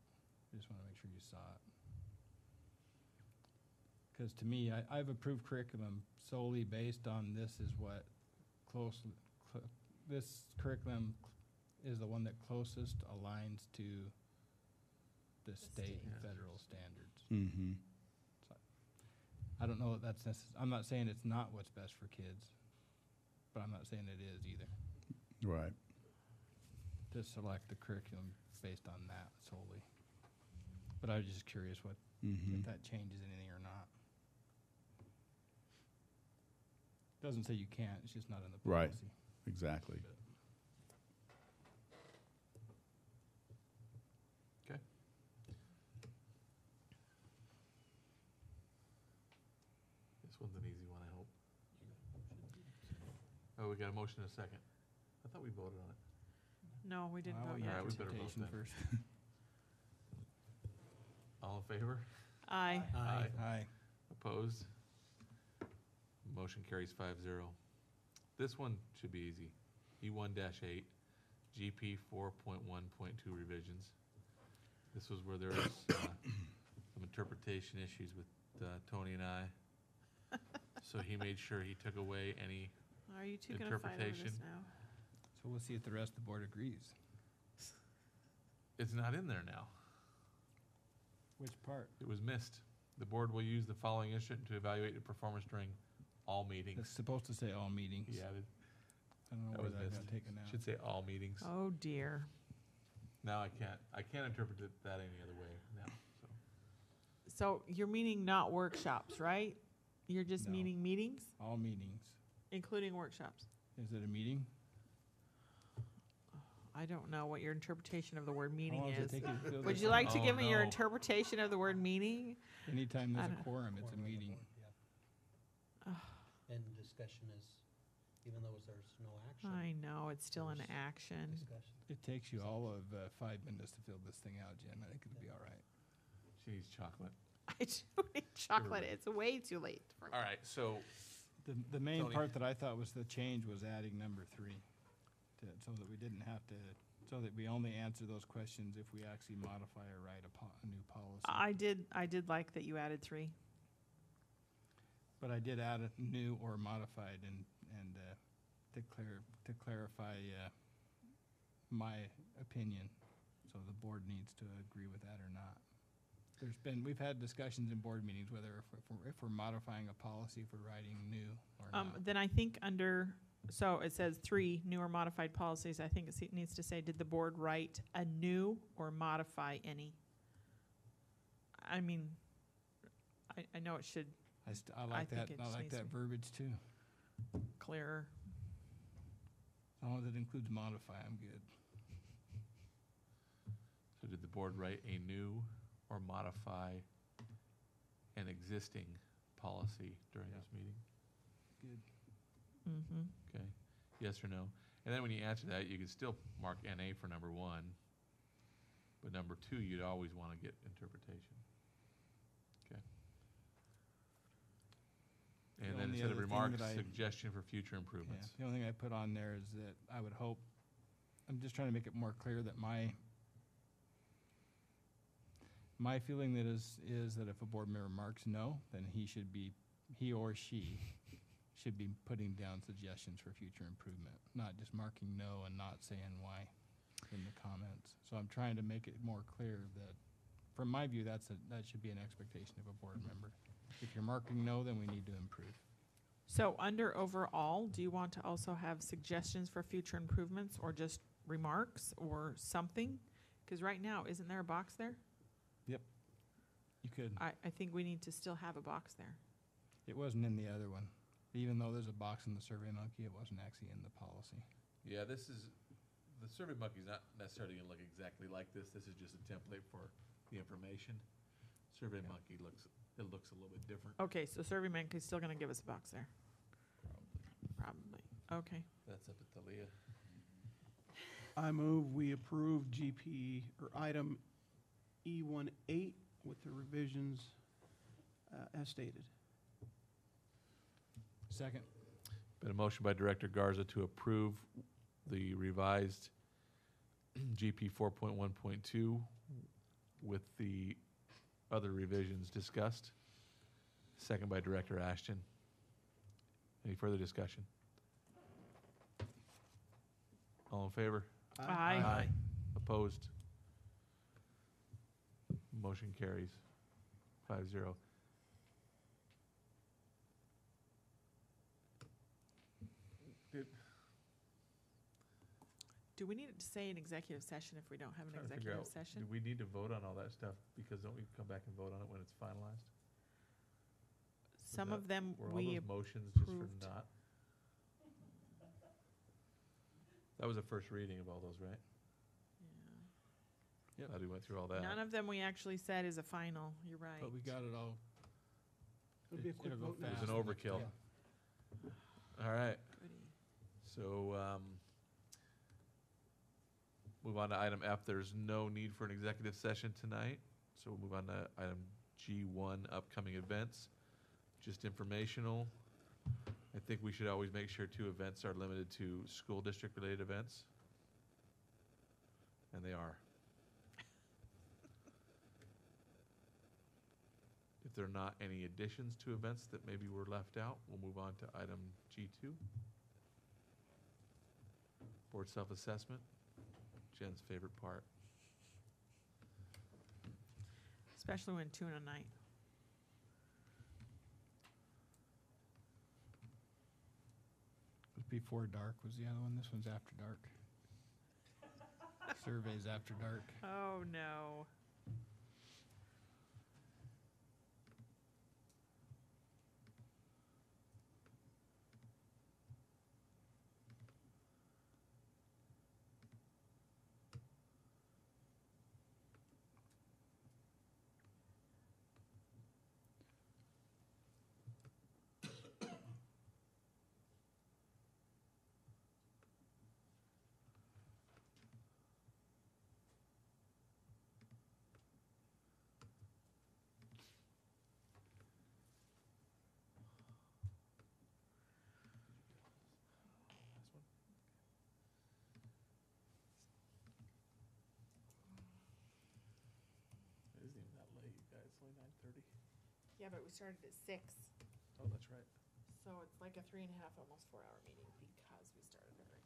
I just want to make sure you saw it. Because to me, I've approved curriculum solely based on this is what this curriculum is the one that closest aligns to the state and federal standards. Mm-hmm. So I don't know that that's necessary. I'm not saying it's not what's best for kids, but I'm not saying it is either. Right. To select the curriculum based on that solely. But I was just curious if that changes anything or not. Doesn't say you can't, it's just not in the policy. Right. Exactly. Okay. This one's an easy one, I hope. Oh, we got a motion and a second. I thought we voted on it. No, we didn't vote yeah. yet. All right, we better vote Presentation then. first. All in favor? Aye. Aye. Aye. Opposed? Motion carries 5-0. This one should be easy. E1-8, GP 4.1.2 revisions. This was where there was some interpretation issues with Tony and I. So he made sure he took away any Are you two going to fight over this interpretation. now? So we'll see if the rest of the board agrees. It's not in there now. Which part? It was missed. The board will use the following instrument to evaluate the performance during all meetings. It's supposed to say all meetings. He added. I don't know That where was that missed. got taken out. Should say all meetings. Oh, dear. Now I can't interpret it that any other way now, so. So you're meaning not workshops, right? You're just No. meaning meetings, All meetings. including workshops? Is it a meeting? I don't know what your interpretation of the word How meeting long does it is. take you to fill Would this you out? like to Oh, give me your no. interpretation of the word meeting? Anytime there's I a don't- quorum, it's a meeting. And discussion is, even though there's no action. I know, it's still an There's action. Discussion. It takes you all of 5 minutes to fill this thing out, Jen. I think it'll be all right. She needs chocolate. I do need chocolate. It's way too late for me. All right, so The main Tony. part that I thought was the change was adding number 3, so that we didn't have to, so that we only answer those questions if we actually modify or write a new policy. I did like that you added 3. But I did add a new or modified and to clarify my opinion, so the board needs to agree with that or not. We've had discussions in board meetings whether if we're modifying a policy, if we're writing new or not. Then I think so it says 3 new or modified policies. I think it needs to say, did the board write a new or modify any? I mean, I know it should I like think that. it I just like needs to that be- verbiage too. clearer. As long as it includes modify, I'm good. So did the board write a new or modify an existing policy during this meeting? Good. Mm-hmm. Okay, yes or no? And then when you answer that, you can still mark NA for number 1, but number 2, you'd always want to get interpretation. Okay. And The then only instead of other thing remarks, that I- suggestion for future Yeah, improvements. the only thing I put on there is that I would hope, I'm just trying to make it more clear that my feeling that is that if a board member marks no, then he or she should be putting down suggestions for future improvement, not just marking no and not saying why in the comments. So I'm trying to make it more clear that, from my view, that should be an expectation of a board member. If you're marking no, then we need to improve. So under overall, do you want to also have suggestions for future improvements or just remarks or something? Because right now, isn't there a box there? You could. I think we need to still have a box there. It wasn't in the other one. Even though there's a box in the Survey Monkey, it wasn't actually in the policy. Yeah, the Survey Monkey's not necessarily going to look exactly like this. This is just a template for the information. Survey Monkey looks a little bit different. Okay, so SurveyMonkey's still going to give us a box there. Probably. Okay. That's up to Talia. I move we approve GP, or item E18 with the revisions as stated. Second. Been a motion by Director Garza to approve the revised GP 4.1.2 with the other revisions discussed. Second by Director Ashton. Any further discussion? All in favor? Aye. Opposed? Motion carries 5-0. Do we need to say an executive session if we don't have an Trying to figure executive out, session? do we need to vote on all that stuff? Because don't we come back and vote on it when it's finalized? Some that- of them Were all we, those motions just for approved. not? That was a first reading of all those, right? Yep. Glad we went through all that. none of them we actually said is a final. You're right. But we got it all. It'll be a quick It'll go vote now. It was an fast. overkill. Yeah. All right, Goody. so, move on to item F. There's no need for an executive session tonight, so we'll move on to item G1, upcoming events. Just informational. I think we should always make sure 2 events are limited to school district-related events. And they are. If there are not any additions to events that maybe were left out, we'll move on to item G2. Board self-assessment, Jen's favorite part. Especially when tuna night. It was before dark was the other one. This one's after dark. Surveys after dark. Oh, no. It isn't even that late, you guys. It's only 9:30. Yeah, but we started at 6. Oh, that's right. So it's like a 3.5, almost 4-hour meeting because we started early.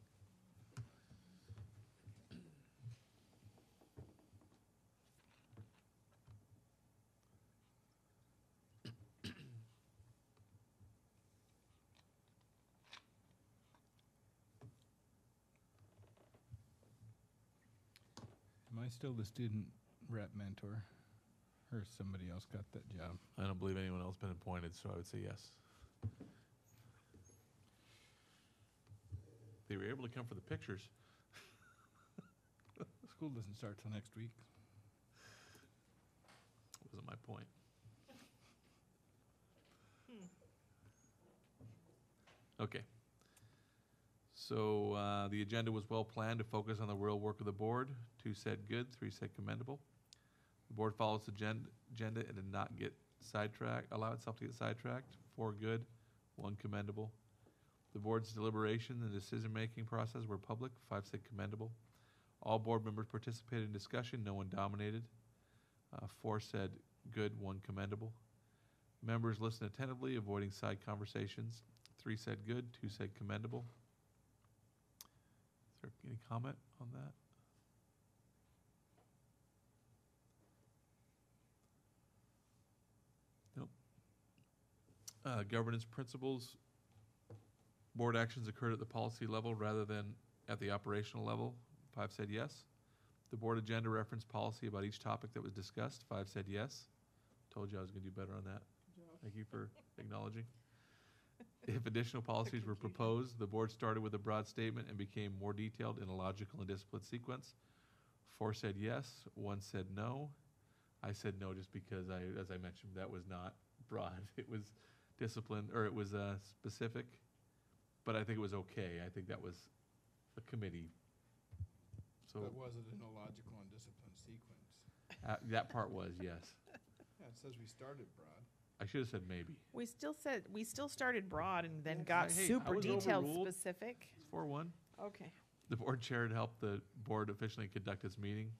Am I still the student rep mentor? Or has somebody else got that job? I don't believe anyone else been appointed, so I would say yes. They were able to come for the pictures. School doesn't start till next week. Wasn't my point. Okay. So the agenda was well planned to focus on the real work of the board. 2 said good, 3 said commendable. The board follows the agenda and did not get sidetracked, allow itself to get sidetracked. 4 good, 1 commendable. The board's deliberation and decision-making process were public. 5 said commendable. All board members participated in discussion. No one dominated. 4 said good, 1 commendable. Members listened attentively, avoiding side conversations. 3 said good, 2 said commendable. Is there any comment on that? Nope. Governance principles. Board actions occurred at the policy level rather than at the operational level. 5 said yes. The board agenda referenced policy about each topic that was discussed. 5 said yes. Told you I was going to do better on that. Thank you for acknowledging. If additional policies were proposed, the board started with a broad statement and became more detailed in a logical and disciplined sequence. 4 said yes, 1 said no. I said no just because as I mentioned, that was not broad. It was disciplined, or it was specific, but I think it was okay. I think that was a committee. So But was it in a logical and disciplined sequence? that part was, yes. Yeah, it says we started broad. I should have said maybe. We still started broad and then Yeah, got hey, I super was detailed overruled. specific. It's 4-1. Okay. The board chair had helped the board efficiently conduct its meeting.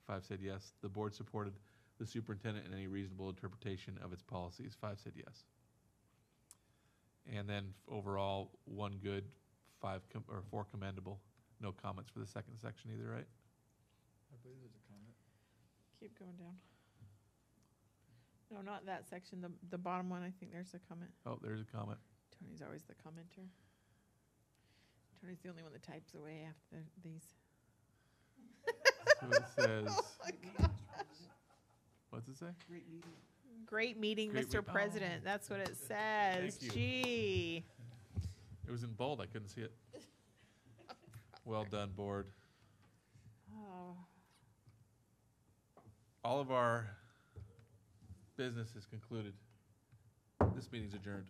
5 said yes. The board supported the superintendent in any reasonable interpretation of its policies. 5 said yes. And then overall, 1 good, 4 commendable. No comments for the second section either, right? I believe there's a comment. Keep going down. No, not that section. The bottom one, I think there's a comment. Oh, there's a comment. Tony's always the commenter. Tony's the only one that types away after these. So it says, what's it say? Great meeting, Great Mr. oh. President. That's what it says. Thank you. Gee. It was in bold. I couldn't see it. Well done, board. Oh. All of our business is concluded. This meeting's adjourned.